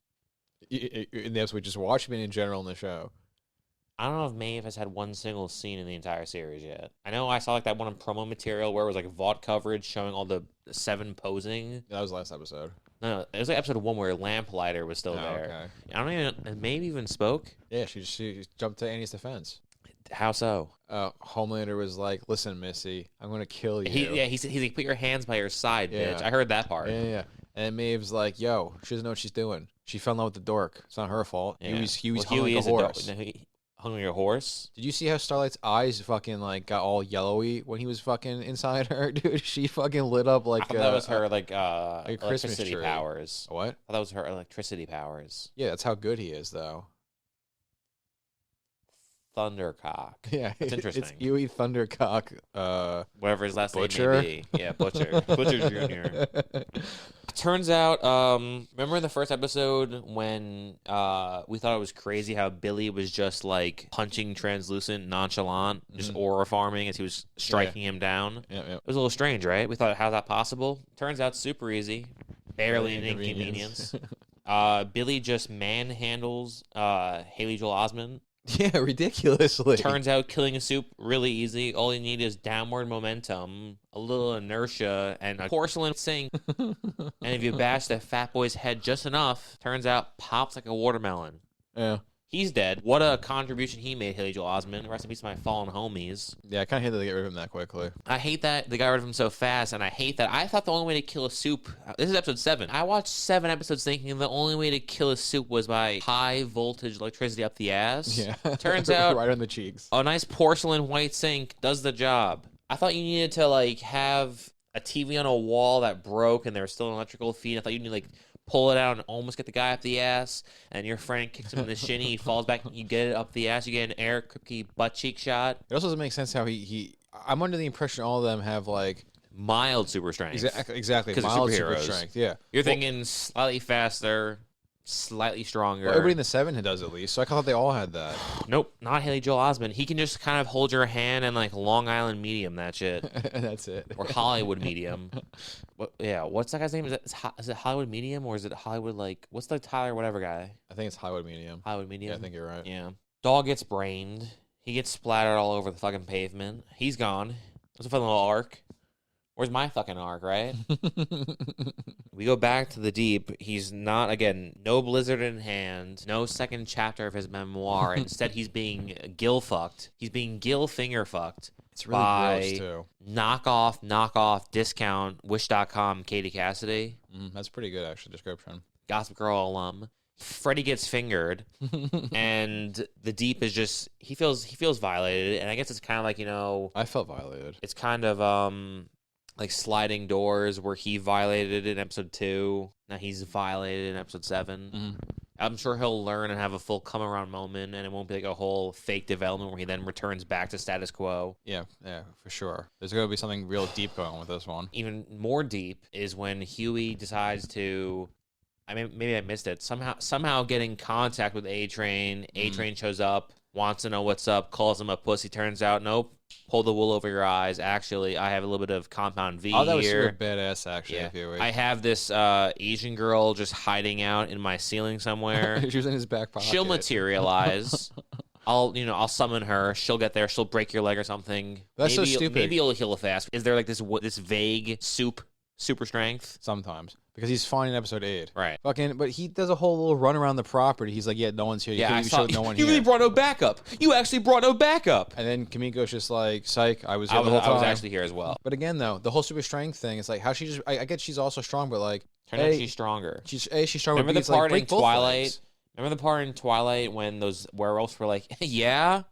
In the episode we just watched, in general in the show. I don't know if Maeve has had one single scene in the entire series yet. I know I saw like that one promo material where it was like vault coverage showing all the Seven posing. That was last episode. No, it was like episode 1 where Lamplighter was still there. Okay. I don't even. Maeve even spoke. Yeah, she jumped to Annie's defense. How so? Homelander was like, "Listen, Missy, I'm gonna kill you." He's like, "Put your hands by your side, bitch." I heard that part. Yeah. And Maeve's like, "Yo, she doesn't know what she's doing. She fell in love with the dork. It's not her fault. Yeah. Huey's hung like a horse." Hung like a horse? Did you see how Starlight's eyes fucking like got all yellowy when he was fucking inside her, dude? She fucking lit up like that was her like Christmas electricity tree. powers. What? That was her electricity powers. Yeah, that's how good he is, though. Thundercock. Yeah, that's interesting. It's Huey Thundercock. Whatever his last Butcher? name may be. Yeah, Butcher. Butcher Jr. Turns out, remember in the first episode when we thought it was crazy how Billy was just like punching translucent, nonchalant, just aura farming as he was striking him down? Yeah. It was a little strange, right? We thought, how's that possible? Turns out super easy. Barely an inconvenience. Billy just manhandles Haley Joel Osment. Yeah, ridiculously. Turns out killing a soup really easy. All you need is downward momentum, a little inertia, and a porcelain sink. And if you bash that fat boy's head just enough, turns out pops like a watermelon. Yeah. He's dead. What a contribution he made, Haley Joel Osment. Rest in peace to my fallen homies. Yeah, I kind of hate that they get rid of him that quickly. I hate that they got rid of him so fast, and I hate that. I thought the only way to kill a soup... This is episode 7. I watched 7 episodes thinking the only way to kill a soup was by high voltage electricity up the ass. Yeah. Turns out... right on the cheeks. A nice porcelain white sink does the job. I thought you needed to, like, have a TV on a wall that broke and there was still an electrical feed. I thought you needed, like... pull it out and almost get the guy up the ass, and your friend kicks him in the shinny, he falls back, you get it up the ass, you get an Eric Kripke butt cheek shot. It also doesn't make sense how I'm under the impression all of them have like mild super strength. Exactly. Because mild superheroes. super strength. Yeah. You're thinking slightly faster, slightly stronger. Well, everybody in the 7 does at least, so I thought they all had that. Nope, not Haley Joel Osment. He can just kind of hold your hand and like Long Island medium that shit. That's it. Or Hollywood medium. What's that guy's name? Is it Hollywood medium or is it Hollywood like what's the Tyler whatever guy? I think it's Hollywood medium. Hollywood medium. Yeah, I think you're right. Yeah. Dog gets brained. He gets splattered all over the fucking pavement. He's gone. It's a fun little arc. Where's my fucking arc, right? We go back to the deep. He's not, again, no blizzard in hand, no second chapter of his memoir. Instead, he's being gill fucked. He's being gill finger fucked. It's really gross, too. Knockoff, discount, Wish.com, Katie Cassidy. That's pretty good, actually, description. Gossip Girl alum. Freddie gets fingered, and the deep is just, he feels violated, and I guess it's kind of like, I felt violated. It's kind of, like sliding doors where he violated in episode 2. Now he's violated in episode 7. I'm sure he'll learn and have a full come around moment, and it won't be like a whole fake development where he then returns back to status quo. Yeah, for sure. There's going to be something real deep going on with this one. Even more deep is when Huey decides to, I mean, maybe I missed it, somehow get in contact with A-Train. A-Train shows up, wants to know what's up, calls him a pussy. Turns out, nope. Pull the wool over your eyes. Actually, I have a little bit of compound V here. Oh, that was super badass, actually. Yeah. I have this Asian girl just hiding out in my ceiling somewhere. She was in his back pocket. She'll materialize. I'll summon her. She'll get there. She'll break your leg or something. That's so stupid. Maybe you'll heal fast. Is there like this vague super strength? Sometimes. Because he's fine in episode 8. Right. But he does a whole little run around the property. He's like, yeah, no one's here. You I saw no one here. You really brought no backup. You actually brought no backup. And then Kimiko's just like, psych, I was here the whole time. I was actually here as well. But again, though, the whole super strength thing, it's like, how she just, I get she's also strong, but like, Turns out she's stronger. She's stronger. Remember the part in Twilight? Remember the part in Twilight when those werewolves were like, yeah,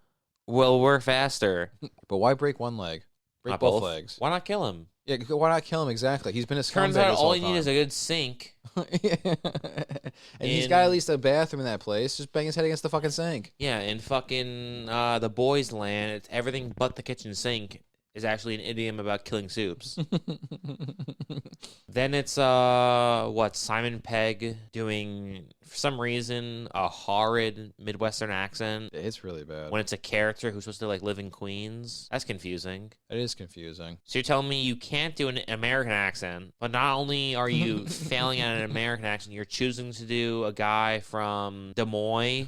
we'll work faster. But why break one leg? Break both legs. Why not kill him? Yeah, why not kill him? Exactly. He's been a scumbag. Turns out all you need is a good sink. And he's got at least a bathroom in that place. Just bang his head against the fucking sink. Yeah, in fucking the boys' land, it's everything but the kitchen sink is actually an idiom about killing soups. Then it's Simon Pegg doing, for some reason, a horrid Midwestern accent. It's really bad. When it's a character who's supposed to like live in Queens. That's confusing. It is confusing. So you're telling me you can't do an American accent, but not only are you failing at an American accent, you're choosing to do a guy from Des Moines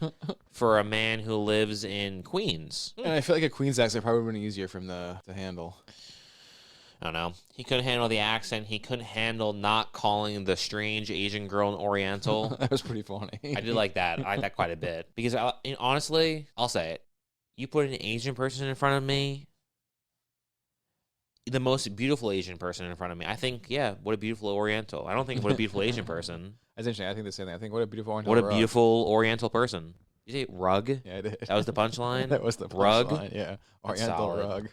for a man who lives in Queens. And I feel like a Queens accent probably would have been easier for him to handle. I don't know. He couldn't handle the accent. He couldn't handle not calling the strange Asian girl an Oriental. That was pretty funny. I did like that. I like that quite a bit. Because honestly, I'll say it. You put an Asian person in front of me, the most beautiful Asian person in front of me. I think, yeah, what a beautiful Oriental. I don't think what a beautiful Asian person. That's interesting. I think the same thing. I think what a beautiful Oriental. What a beautiful Oriental person. Did you say rug? Yeah, I did. That was the punchline? That was the rug? punchline, yeah. Oriental rug.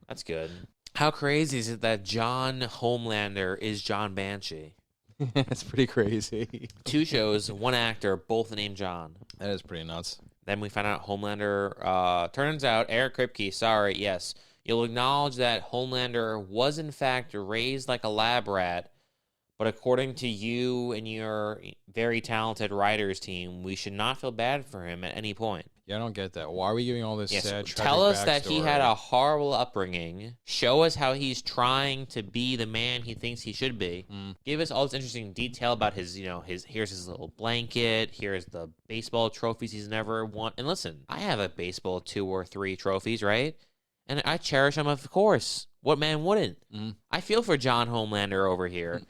That's good. How crazy is it that John Homelander is John Banshee? That's pretty crazy. 2 shows, 1 actor, both named John. That is pretty nuts. Then we find out Homelander, turns out, Eric Kripke, sorry, yes. You'll acknowledge that Homelander was in fact raised like a lab rat, but according to you and your very talented writers team, we should not feel bad for him at any point. Yeah, I don't get that. Why are we giving all this sad, tragic tell us that he backstory? had a horrible upbringing. Show us how he's trying to be the man he thinks he should be. Give us all this interesting detail about his, here's his little blanket. Here's the baseball trophies he's never won. And listen, I have a baseball 2 or 3 trophies, right? And I cherish them, of course. What man wouldn't? I feel for John Homelander over here.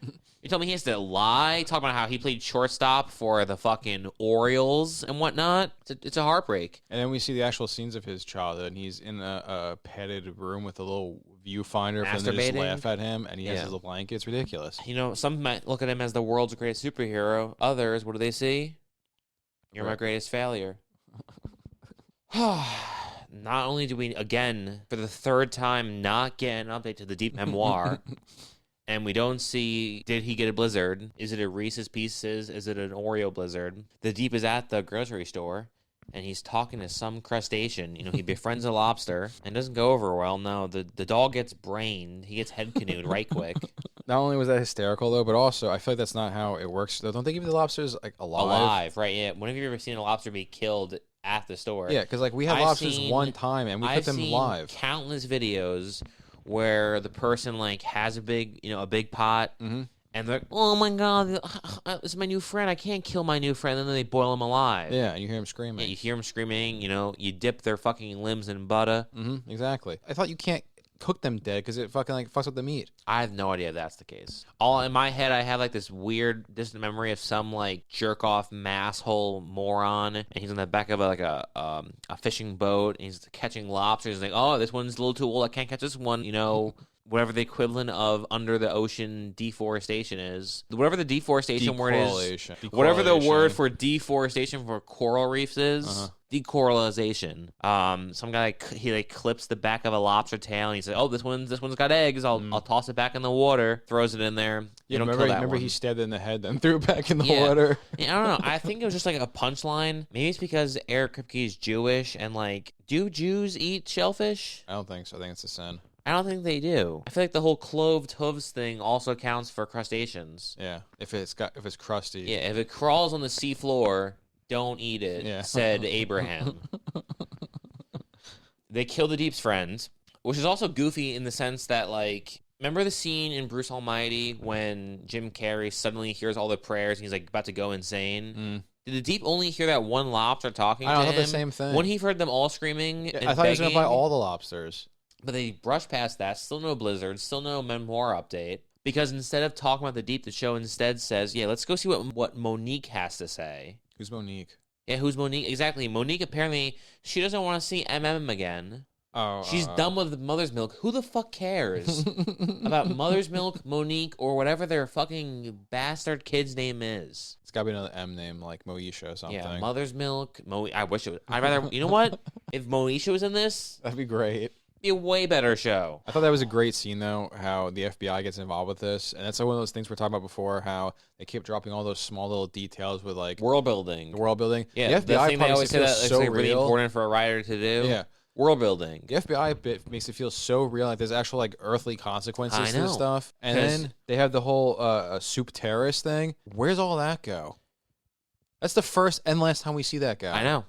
You tell me he has to lie, talk about how he played shortstop for the fucking Orioles and whatnot. It's a heartbreak. And then we see the actual scenes of his childhood, and he's in a padded room with a little viewfinder for them to just laugh at him, and he has his little blanket. It's ridiculous. Some might look at him as the world's greatest superhero. Others, what do they see? You're my greatest failure. Not only do we, again, for the 3rd time, not get an update to the deep memoir, and we don't see, did he get a blizzard? Is it a Reese's Pieces? Is it an Oreo blizzard? The deep is at the grocery store, and he's talking to some crustacean. He befriends a lobster, and doesn't go over well. No, the dog gets brained. He gets head canoed right quick. Not only was that hysterical, though, but also, I feel like that's not how it works. Don't they give the lobsters, like, alive? Alive, right, yeah. When have you ever seen a lobster be killed at the store? Yeah, because, like, we had lobsters one time, and we put them live. I've seen countless videos where the person like has a big pot And they're like, oh my god, this is my new friend. I can't kill my new friend. And then they boil him alive. Yeah, you hear him screaming. Yeah, you hear him screaming. You dip their fucking limbs in butter. Mm-hmm, exactly. I thought you can't cook them dead because it fucking fucks up the meat. I have no idea if that's the case. All in my head, I have like this weird distant memory of some like jerk off masshole moron, and he's on the back of a fishing boat, and he's catching lobsters. He's like, oh, this one's a little too old. I can't catch this one. Whatever the equivalent of under the ocean deforestation is. Whatever the deforestation word is. Whatever the word for deforestation for coral reefs is. Decoralization. Some guy he clips the back of a lobster tail and he says, "Oh, this one's got eggs. I'll toss it back in the water." Throws it in there. Yeah, remember he stabbed it in the head, then threw it back in the water. Yeah, I don't know. I think it was just like a punchline. Maybe it's because Eric Kripke is Jewish and like, do Jews eat shellfish? I don't think so. I think it's a sin. I don't think they do. I feel like the whole cloved hooves thing also counts for crustaceans. Yeah, if it's crusty. Yeah, if it crawls on the sea floor, don't eat it, said Abraham. They kill the Deep's friends, which is also goofy in the sense that, like, remember the scene in Bruce Almighty when Jim Carrey suddenly hears all the prayers and he's, like, about to go insane? Did the Deep only hear that one lobster talking to him? I thought the same thing. When he heard them all screaming and I thought he was going to begging, buy all the lobsters. But they brushed past that. Still no Blizzard. Still no memoir update. Because instead of talking about the Deep, the show instead says, yeah, let's go see what Monique has to say. Who's Monique? Yeah, who's Monique? Exactly. Monique, apparently, she doesn't want to see again. Oh. She's done with Mother's Milk. Who the fuck cares about Mother's Milk, Monique, or whatever their fucking bastard kid's name is? It's got to be another M name, like Moesha or something. Yeah, Mother's Milk. I wish it was. I'd rather, you know what? If Moesha was in this, that'd be great. Be a way better show. I thought that was a great scene, though, how the FBI gets involved with this. And that's like one of those things we were talking about before, how they keep dropping all those small little details with, like... World building. Yeah, the FBI thing they always say that's so like really important for a writer to do. Yeah. World building. The FBI bit makes it feel so real, like there's actual, like, earthly consequences to this stuff. And then they have the whole soup terrorist thing. Where's all that go? That's the first and last time we see that guy. I know.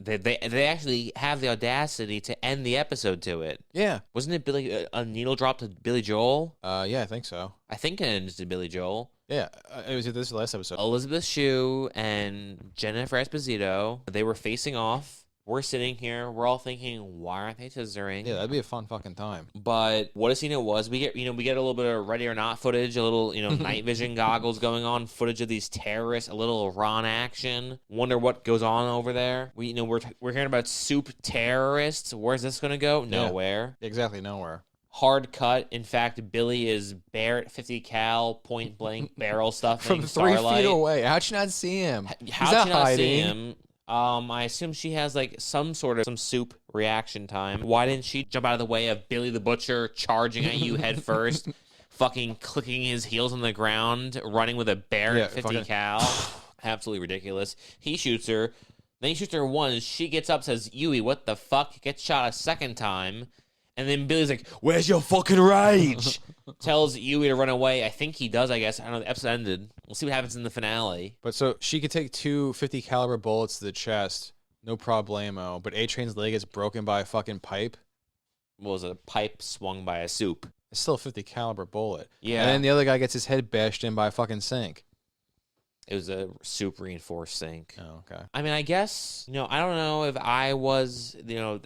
They actually have the audacity to end the episode to it. Yeah. Wasn't it a needle drop to Billy Joel? Yeah, I think so. I think it ended to Billy Joel. Yeah, it was this last episode. Elizabeth Shue and Jennifer Esposito, they were facing off. We're sitting here. We're all thinking, why aren't they scissoring? Yeah, that'd be a fun fucking time. But what a scene it was. We get a little bit of Ready or Not footage, a little, night vision goggles going on, footage of these terrorists, a little Iran action. Wonder what goes on over there. We're hearing about soup terrorists. Where's this going to go? Nowhere. Yeah, exactly, nowhere. Hard cut. In fact, Billy is Barrett 50 cal point blank barrel stuff from 3 Starlight. feet away. How'd you not see him? How'd you not see him? I assume she has like some soup reaction time. Why didn't she jump out of the way of Billy the Butcher charging at you head first, fucking clicking his heels on the ground, running with a Barrett 50 cal? Absolutely ridiculous. He shoots her. Then he shoots her once. She gets up, says, Yui, what the fuck? Gets shot a second time. And then Billy's like, where's your fucking rage? Tells Yui to run away. I think he does, I guess. I don't know. The episode ended. We'll see what happens in the finale. But so she could take 2 50 caliber bullets to the chest. No problemo. But A-Train's leg is broken by a fucking pipe. What was it? A pipe swung by a soup. It's still a 50 caliber bullet. Yeah. And then the other guy gets his head bashed in by a fucking sink. It was a soup reinforced sink. Oh, okay. I mean, I guess, I don't know if I was,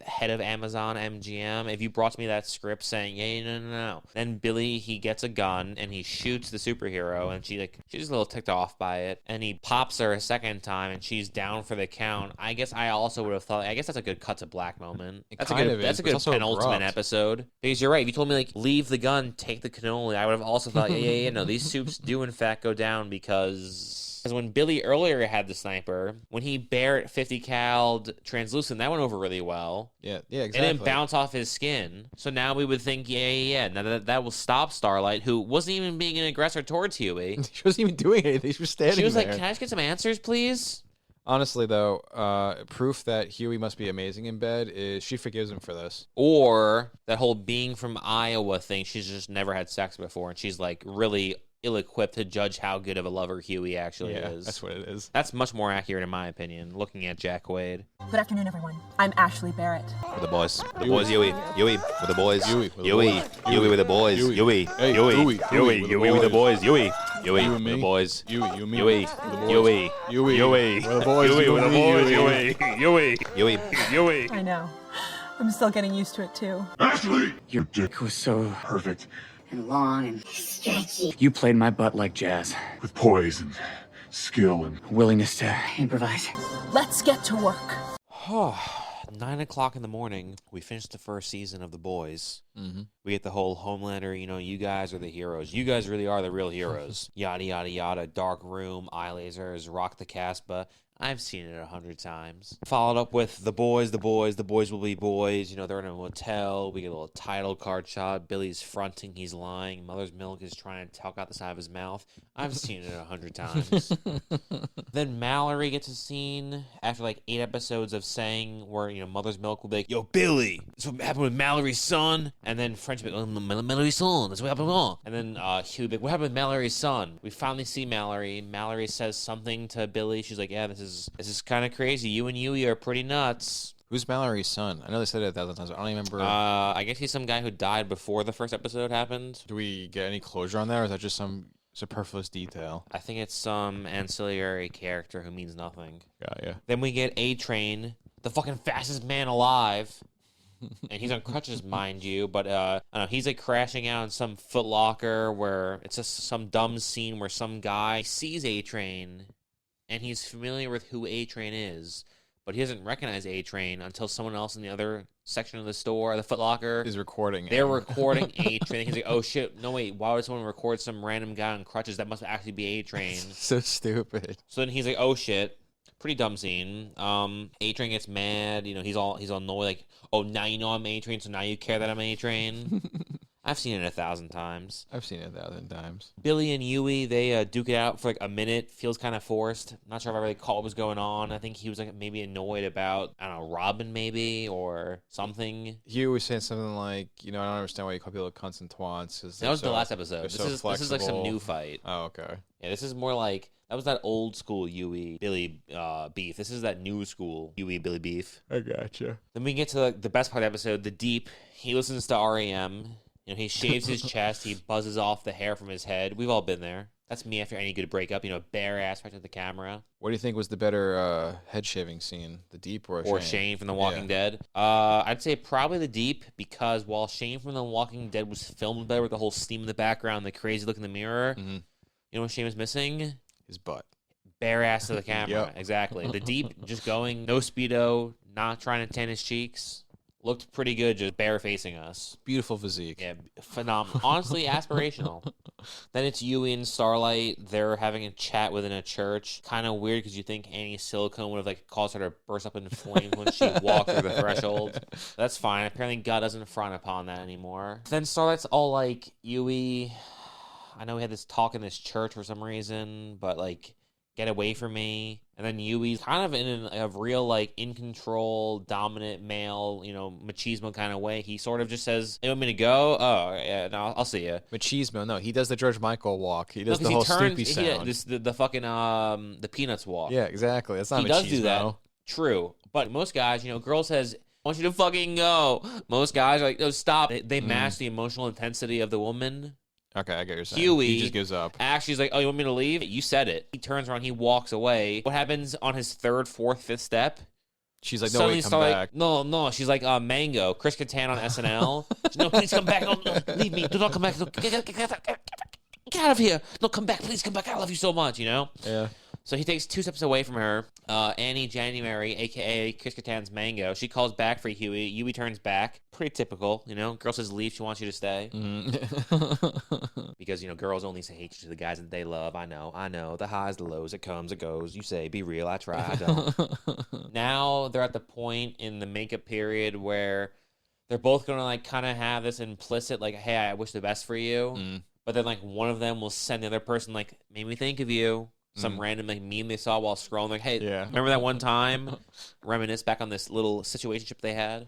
head of Amazon MGM, if you brought me that script saying, yeah, no. Then Billy, he gets a gun and he shoots the superhero and she's a little ticked off by it. And he pops her a second time and she's down for the count. I guess I also would have thought, I guess that's a good cut to black moment. That's a good penultimate episode. Because you're right. If you told me, leave the gun, take the cannoli, I would have also thought, yeah, no, these soups do in fact go down because when Billy earlier had the sniper, when he Barrett 50 cal'd translucent, that went over really well. Yeah, exactly. It didn't bounce off his skin. So now we would think, yeah. Now that will stop Starlight, who wasn't even being an aggressor towards Huey. She wasn't even doing anything. She was standing there. She was like, can I just get some answers, please? Honestly, though, proof that Huey must be amazing in bed is she forgives him for this. Or that whole being from Iowa thing, she's just never had sex before, and she's really ill-equipped to judge how good of a lover Huey actually Yeah, is. that's what it is. That's much more accurate in my opinion, looking at Jack Quaid. Good afternoon, everyone. I'm Ashley Barrett. With the boys. With the boys, Yui. Yui. With the boys. Yui. Yui. Yui with the boys. Yui. Yui. Yui. Yui with the boys. Yui. Yui with the boys. Yui. Yui. Yui. Yui. With the boys. Yui with the boys. Yui. Yui. Yui. Yui. I know. I'm still getting used to it, too. Ashley! Your dick was so Perfect. And long and stretchy. You played my butt like jazz. With poise and skill and Willingness to Improvise. Let's get to work. 9 o'clock in the morning, we finished the first season of The Boys. We get the whole Homelander, you guys are the heroes. You guys really are the real heroes. Yada, yada, yada. Dark room, eye lasers, rock the Casbah. I've seen it 100 times. Followed up with the boys will be boys. They're in a motel. We get a little title card shot. Billy's fronting, he's lying. Mother's Milk is trying to talk out the side of his mouth. I've seen it 100 times. Then Mallory gets a scene after like 8 episodes of saying where, Mother's Milk will be like, yo, Billy, that's what happened with Mallory's son. And then French will be like, oh, Mallory's son, that's what happened with all. And then Hugh will be like, what happened with Mallory's son? We finally see Mallory. Mallory says something to Billy. She's like, yeah, this is kind of crazy. You and Yui are pretty nuts. Who's Mallory's son? I know they said it 1,000 times, but I don't even remember. I guess he's some guy who died before the first episode happened. Do we get any closure on that, or is that just some superfluous detail? I think it's some ancillary character who means nothing. Yeah. Then we get A-Train, the fucking fastest man alive. And he's on crutches, mind you, but I don't know, he's like crashing out in some Foot Locker where it's just some dumb scene where some guy sees A-Train and he's familiar with who A-Train is, but he doesn't recognize A-Train until someone else in the other section of the store, the Foot Locker, is recording. They're recording A-Train. He's like, oh shit, no wait, why would someone record some random guy on crutches? That must actually be A-Train. So stupid. So then he's like, oh shit. Pretty dumb scene. A-Train gets mad. He's all annoyed. Like, oh, now you know I'm A-Train, so now you care that I'm A-Train. I've seen it 1,000 times. I've seen it 1,000 times. Billy and Yui, they duke it out for like a minute. Feels kind of forced. Not sure if I really caught what was going on. I think he was like maybe annoyed about, I don't know, Robin maybe or something. Hugh was saying something like, I don't understand why you call people cunts and twats. That was the last episode. This is like some new fight. Oh, okay. Yeah, this is more like, that was that old school Yui Billy beef. This is that new school Yui Billy beef. I gotcha. Then we get to the best part of the episode, the Deep. He listens to REM. He shaves his chest. He buzzes off the hair from his head. We've all been there. That's me after any good breakup. Bare ass right to the camera. What do you think was the better head shaving scene, the Deep or Shane from The Walking Dead? I'd say probably the Deep, because while Shane from The Walking Dead was filmed better with the whole steam in the background, the crazy look in the mirror, you know what Shane was missing? His butt. Bare ass to the camera. Yep. Exactly. The Deep just going, no Speedo, not trying to tan his cheeks. Looked pretty good just bare facing us. Beautiful physique. Yeah, phenomenal. Honestly, aspirational. Then it's Yui and Starlight. They're having a chat within a church. Kind of weird because you think Annie Silicone would have caused her to burst up in flames when she walked through the threshold. That's fine. Apparently God doesn't frown upon that anymore. Then Starlight's all like, Yui, I know we had this talk in this church for some reason, but get away from me. And then Yui's kind of in a real, in control, dominant male, machismo kind of way. He sort of just says, you want me to go? Oh, yeah, no, I'll see you. Machismo, no. He does the George Michael walk. He does the whole Snoopy sound. The fucking, the Peanuts walk. Yeah, exactly. That's not he machismo. He does do that. True. But most guys, girl says, I want you to fucking go. Most guys are like, no, stop. They match the emotional intensity of the woman. Okay, I get what you're saying. Huey he just gives up. Ashley's like, oh, you want me to leave? You said it. He turns around, he walks away. What happens on his third, fourth, fifth step? She's like, no, wait, come back. No. She's like, Mango, Chris Kattan on SNL. No, please come back. No, leave me. Do not come back. Get out of here. No, come back. Please come back. I love you so much, Yeah. So he takes 2 steps away from her. Annie January, a.k.a. Chris Kattan's Mango. She calls back for Huey. Huey turns back. Pretty typical, Girl says leave. She wants you to stay. Because, girls only say hate you to the guys that they love. I know. The highs, the lows. It comes, it goes. You say, be real. I try. I don't. Now they're at the point in the makeup period where they're both going to, kind of have this implicit, hey, I wish the best for you. But then, one of them will send the other person, made me think of you. some random like meme they saw while scrolling. Like, hey, remember that one time? Reminisce back on this little situationship they had.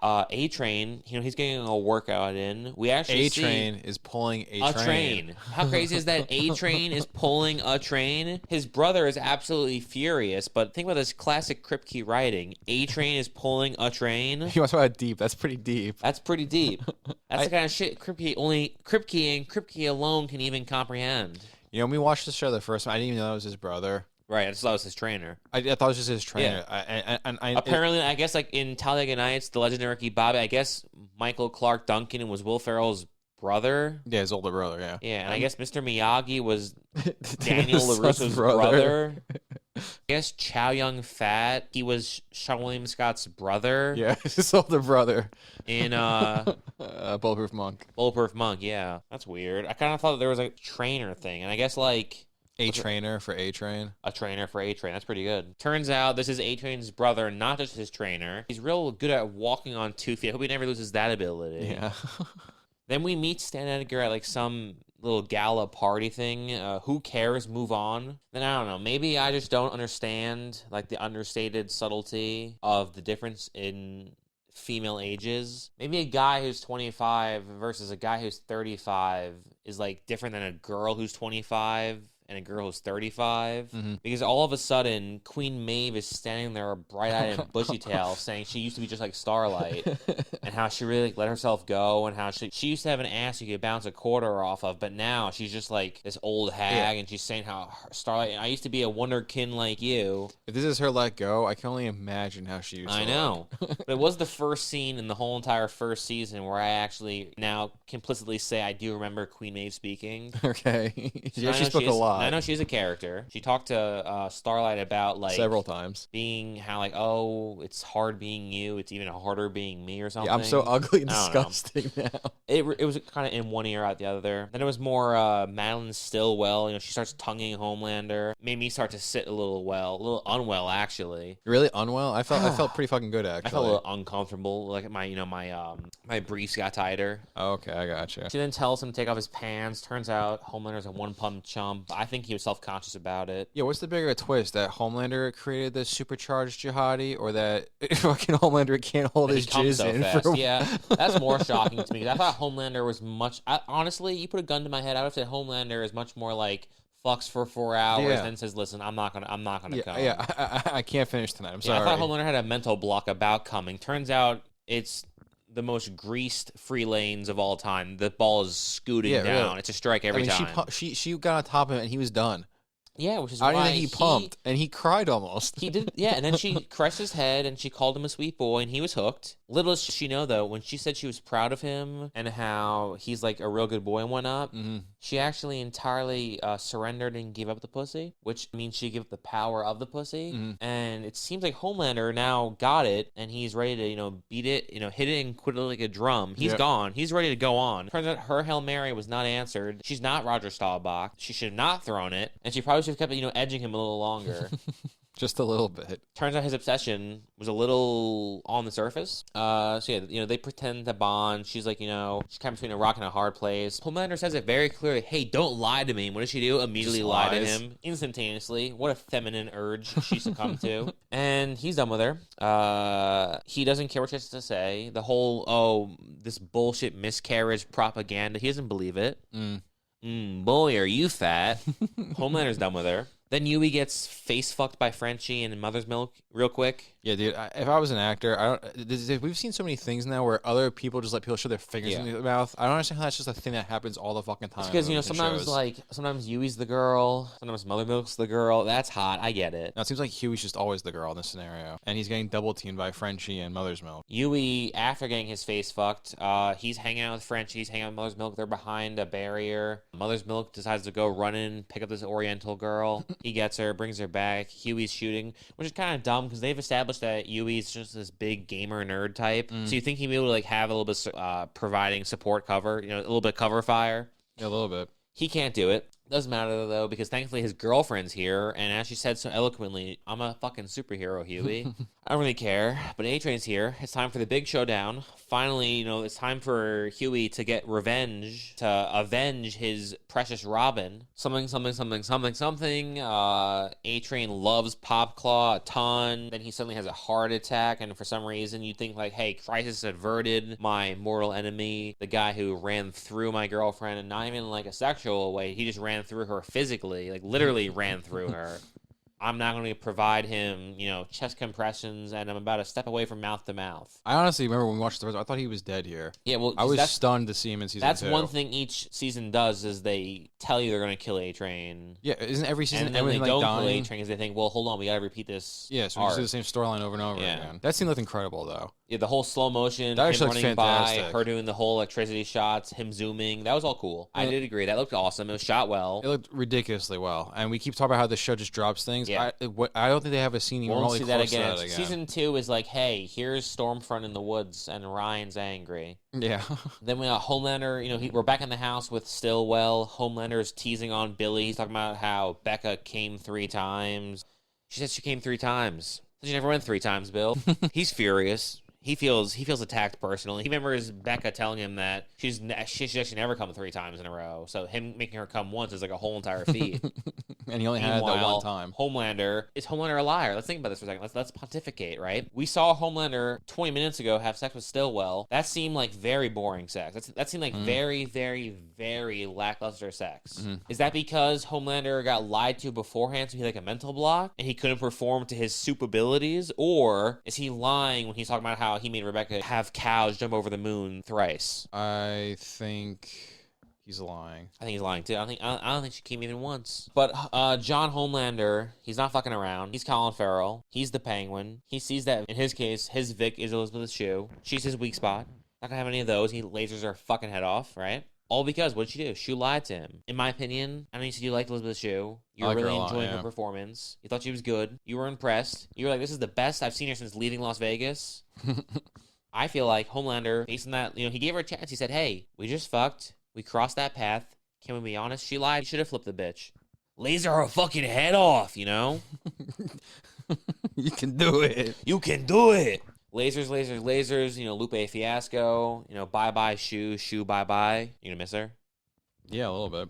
A-Train, he's getting a workout in. We actually A-Train is pulling a train. How crazy is that? A-Train is pulling a train. His brother is absolutely furious, but think about this classic Kripke writing. A-Train is pulling a train. You must have deep. That's pretty deep. That's pretty deep. That's the kind of shit Kripke and Kripke alone can even comprehend. When we watched the show the first time, I didn't even know it was his brother. Right, I just thought it was his trainer. I thought it was just his trainer. Yeah. Apparently, I guess like in Talladega Nights, the legendary Ricky Bobby, I guess Michael Clark Duncan was Will Ferrell's brother. Yeah, his older brother, yeah. Yeah, and I guess Mr. Miyagi was Daniel LaRusso's brother. I guess Chow Yun Fat, he was Sean William Scott's brother. Yeah, his older brother. In Bulletproof Monk. Bulletproof Monk, yeah. That's weird. I kind of thought there was a trainer thing, and I guess like... A trainer for A-Train. A trainer for A-Train. That's pretty good. Turns out this is A-Train's brother, not just his trainer. He's real good at walking on 2 feet. I hope he never loses that ability. Yeah. Then we meet Stan Edgar at like some little gala party thing. Who cares? Move on. Then I don't know. Maybe I just don't understand like the understated subtlety of the difference in female ages. Maybe a guy who's 25 versus a guy who's 35 is like different than a girl who's 25 and a girl who's 35, because all of a sudden Queen Maeve is standing there bright-eyed and bushy-tailed saying she used to be just like Starlight and how she really let herself go and how she used to have an ass you could bounce a quarter off of, but now she's just like this old hag and she's saying how Starlight, I used to be a wonderkin like you. If this is her let go, I can only imagine how she used to I know. But it was the first scene in the whole entire first season where I actually now complicitly say I do remember Queen Maeve speaking. Okay. Yeah, she spoke a lot. I know she's a character. She talked to Starlight about like several times being how like, oh, it's hard being you. It's even harder being me or something. Yeah, I'm so ugly and disgusting now. It was kind of in one ear out the other. Then it was more Madeline Stillwell. She starts tonguing Homelander. Made me start to sit a little unwell actually. Really unwell? I felt pretty fucking good actually. I felt a little uncomfortable. Like my briefs got tighter. Oh, okay, I gotcha. She then tells him to take off his pants. Turns out Homelander's a one-pump chump. I think he was self-conscious about it. Yeah, what's the bigger twist? That Homelander created the supercharged jihadi, or that fucking Homelander can't hold his jizz in? Fast. Yeah, that's more shocking to me. Because I thought Homelander was much... honestly, you put a gun to my head, I would have said Homelander is much more like fucks for 4 hours, then says, "Listen, I'm not gonna come." Yeah, I can't finish tonight. I'm sorry. I thought Homelander had a mental block about coming. Turns out it's the most greased free lanes of all time. The ball is scooting down. Really. It's a strike every time. She got on top of him and he was done. Yeah, which is I why think he pumped and he cried almost. He did, yeah. And then she caressed his head and she called him a sweet boy, and he was hooked. Little does she know, though, when she said she was proud of him and how he's like a real good boy and whatnot, she actually entirely surrendered and gave up the pussy, which means she gave up the power of the pussy. And it seems like Homelander now got it, and he's ready to, beat it, hit it and quit it like a drum. He's gone. He's ready to go on. Turns out her Hail Mary was not answered. She's not Roger Staubach. She should have not thrown it, and she probably should have kept, edging him a little longer. Just a little bit. Turns out his obsession was a little on the surface. So yeah, they pretend to bond. She's like, she's kind of between a rock and a hard place. Homelander says it very clearly. Hey, don't lie to me. What does she do? Immediately lie to him instantaneously. What a feminine urge she succumbed to. And he's done with her. He doesn't care what she has to say. The whole, this bullshit miscarriage propaganda. He doesn't believe it. Boy, are you fat. Homelander's done with her. Then Yui gets face fucked by Frenchie and Mother's Milk real quick. Yeah, dude. If I was an actor, we've seen so many things now where other people just let people shove their fingers in their mouth. I don't understand how that's just a thing that happens all the fucking time. It's because sometimes Yui's the girl, sometimes Mother Milk's the girl. That's hot. I get it. Now, it seems like Huey's just always the girl in this scenario, and he's getting double teamed by Frenchie and Mother's Milk. Yui, after getting his face fucked, he's hanging out with Frenchie. He's hanging out with Mother's Milk. They're behind a barrier. Mother's Milk decides to go run in, pick up this Oriental girl. He gets her, brings her back. Huey's shooting, which is kind of dumb because they've established that Yui's just this big gamer nerd type. So you think he'd be able to have a little bit providing support cover, a little bit cover fire. Yeah, a little bit. He can't do it. Doesn't matter though, because thankfully his girlfriend's here, and as she said so eloquently, I'm a fucking superhero, Huey. I don't really care, but A-Train's here. It's time for the big showdown. Finally, you know, it's time for Huey to get revenge, to avenge his precious Robin. Something. A-Train loves Popclaw a ton. Then he suddenly has a heart attack, and for some reason you think like, hey, crisis averted. My mortal enemy, the guy who ran through my girlfriend, and not even in like a sexual way, he just ran through her physically, like literally ran through her. I'm not going to provide him, you know, chest compressions, and I'm about a step away from mouth to mouth. I honestly remember when we watched the first, I thought he was dead here. Yeah, well, I was stunned to see him in season 2. That's one thing each season does is they tell you they're going to kill A-Train. Yeah, isn't every season and then everything they don't like kill dying? A-Train because they think, well, hold on, we got to repeat this. Yeah, so we just do the same storyline over and over again. That scene looked incredible, though. Yeah, the whole slow motion, that him looks running by, fantastic. her doing the whole electricity shots, him zooming. That was all cool. I did agree. That looked awesome. It was shot well. It looked ridiculously well. And we keep talking about how the show just drops things. Yeah. I don't think they have a scene even remotely close to that again. Season 2 is like, hey, here's Stormfront in the woods, and Ryan's angry. Yeah. Then we got Homelander, you know, we're back in the house with Stillwell. Homelander's teasing on Billy. He's talking about how Becca came 3 times. She said she came 3 times. She never went 3 times, Bill. He's furious. He feels attacked personally. He remembers Becca telling him that she's actually never come 3 times in a row. So him making her come once is like a whole entire feat. And he only had that one time. Is Homelander a liar? Let's think about this for a second. Let's pontificate, right? We saw Homelander 20 minutes ago have sex with Stillwell. That seemed like very boring sex. That seemed like very, very, very lackluster sex. Is that because Homelander got lied to beforehand, so he had like a mental block and he couldn't perform to his soup abilities? Or is he lying when he's talking about how he made Rebecca have cows jump over the moon thrice? I think he's lying. I think he's lying too. I don't think she came even once. But John Homelander, he's not fucking around. He's Colin Farrell. He's the Penguin. He sees that in his case, his Vic is Elizabeth Shue. She's his weak spot. Not gonna have any of those. He lasers her fucking head off, right? All because what'd she do? Shue lied to him. In my opinion, I know you said you liked Elizabeth Shue. You were really enjoying her performance. You thought she was good. You were impressed. You were like, this is the best I've seen her since leaving Las Vegas. I feel like Homelander, based on that, you know, he gave her a chance. He said, hey, we just fucked. We crossed that path. Can we be honest? She lied. He should have flipped the bitch. Laser her fucking head off, you know? You can do it. You can do it. Lasers, you know, Lupe Fiasco, you know, bye-bye, Shue, bye-bye. You gonna miss her? Yeah, a little bit.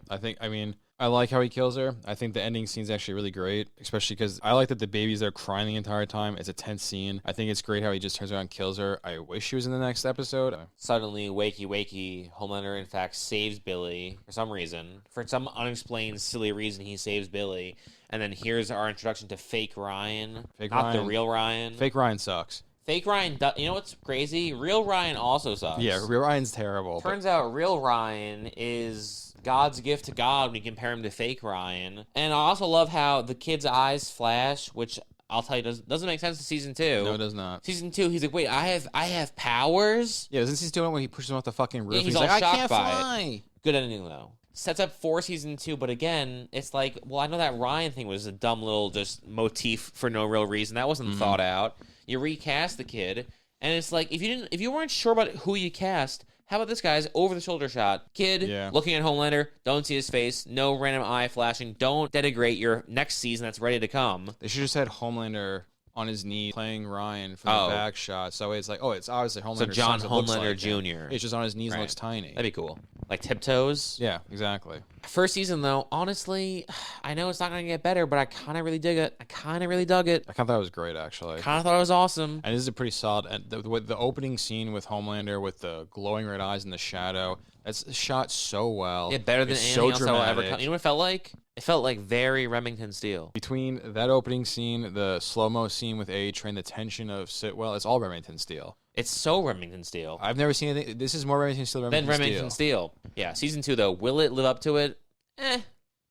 I like how he kills her. I think the ending scene's actually really great, especially because I like that the baby's there crying the entire time. It's a tense scene. I think it's great how he just turns around and kills her. I wish she was in the next episode. Suddenly, wakey, Homelander, in fact, saves Billy for some reason. For some unexplained, silly reason, he saves Billy. And then here's our introduction to Fake Ryan. The real Ryan. Fake Ryan sucks. Fake Ryan, you know what's crazy? Real Ryan also sucks. Yeah, real Ryan's terrible. Turns out real Ryan is God's gift to God when you compare him to Fake Ryan. And I also love how the kid's eyes flash, which I'll tell you doesn't make sense to season 2. No, it does not. Season 2, he's like, wait, I have powers? Yeah, isn't season 2 when he pushes him off the fucking roof? Yeah, he's like, all I shocked can't by fly. it. Good ending though. Sets up for season 2, but again, it's like, well, I know that Ryan thing was a dumb little just motif for no real reason. That wasn't thought out. You recast the kid. And it's like, if you weren't sure about who you cast, how about this guy's over-the-shoulder shot? Kid, looking at Homelander, don't see his face, no random eye flashing, don't denigrate your next season that's ready to come. They should just had Homelander on his knee playing Ryan from the back shot. So it's like, it's obviously Homelander. So John Homelander like Jr. It's just on his knees and looks tiny. That'd be cool. Like tiptoes? Yeah, exactly. First season, though, honestly, I know it's not going to get better, but I kind of really dig it. I kind of really dug it. I kind of thought it was great, actually. Kind of thought it was awesome. And this is a pretty solid... And the opening scene with Homelander with the glowing red eyes in the shadow, that's shot so well. Yeah, better than anything else that will ever come. You know what it felt like? It felt like very Remington Steele. Between that opening scene, the slow-mo scene with A-Train, the tension of Sitwell, it's all Remington Steele. It's so Remington Steele. I've never seen anything... This is more Remington Steele than Remington Steele. Yeah, season 2, though. Will it live up to it?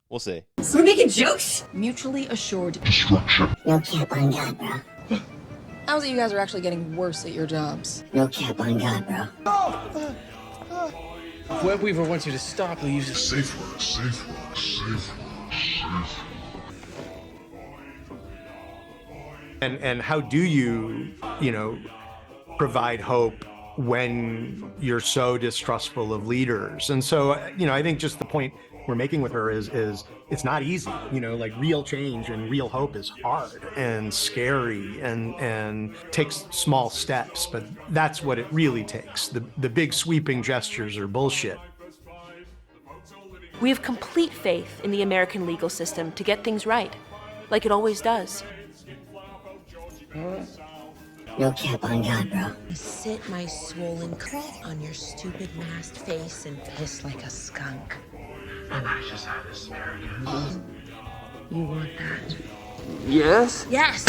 We'll see. So we're making jokes? Mutually assured destruction. No cap on God, bro. How's it you guys are actually getting worse at your jobs? No cap on God, bro. Webweaver wants you to stop, leaves. Safe work, safe work, safe work, safe And how do you, provide hope when you're so distrustful of leaders. And so, you know, I think just the point we're making with her is it's not easy. You know, like real change and real hope is hard and scary and takes small steps, but that's what it really takes. The big sweeping gestures are bullshit. We have complete faith in the American legal system to get things right, like it always does. No cap on God, bro. Sit my swollen clit on your stupid masked face and piss like a skunk. And I just had asparagus. You want that? Yes? Yes!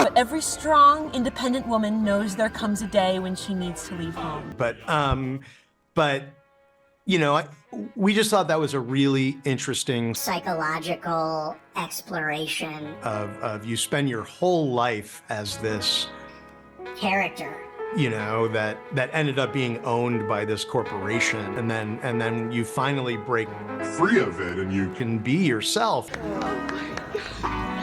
But every strong, independent woman knows there comes a day when she needs to leave home. But you know, we just thought that was a really interesting psychological exploration of you spend your whole life as this character, you know, that ended up being owned by this corporation, and then you finally break free of it and you can be yourself. Oh my God.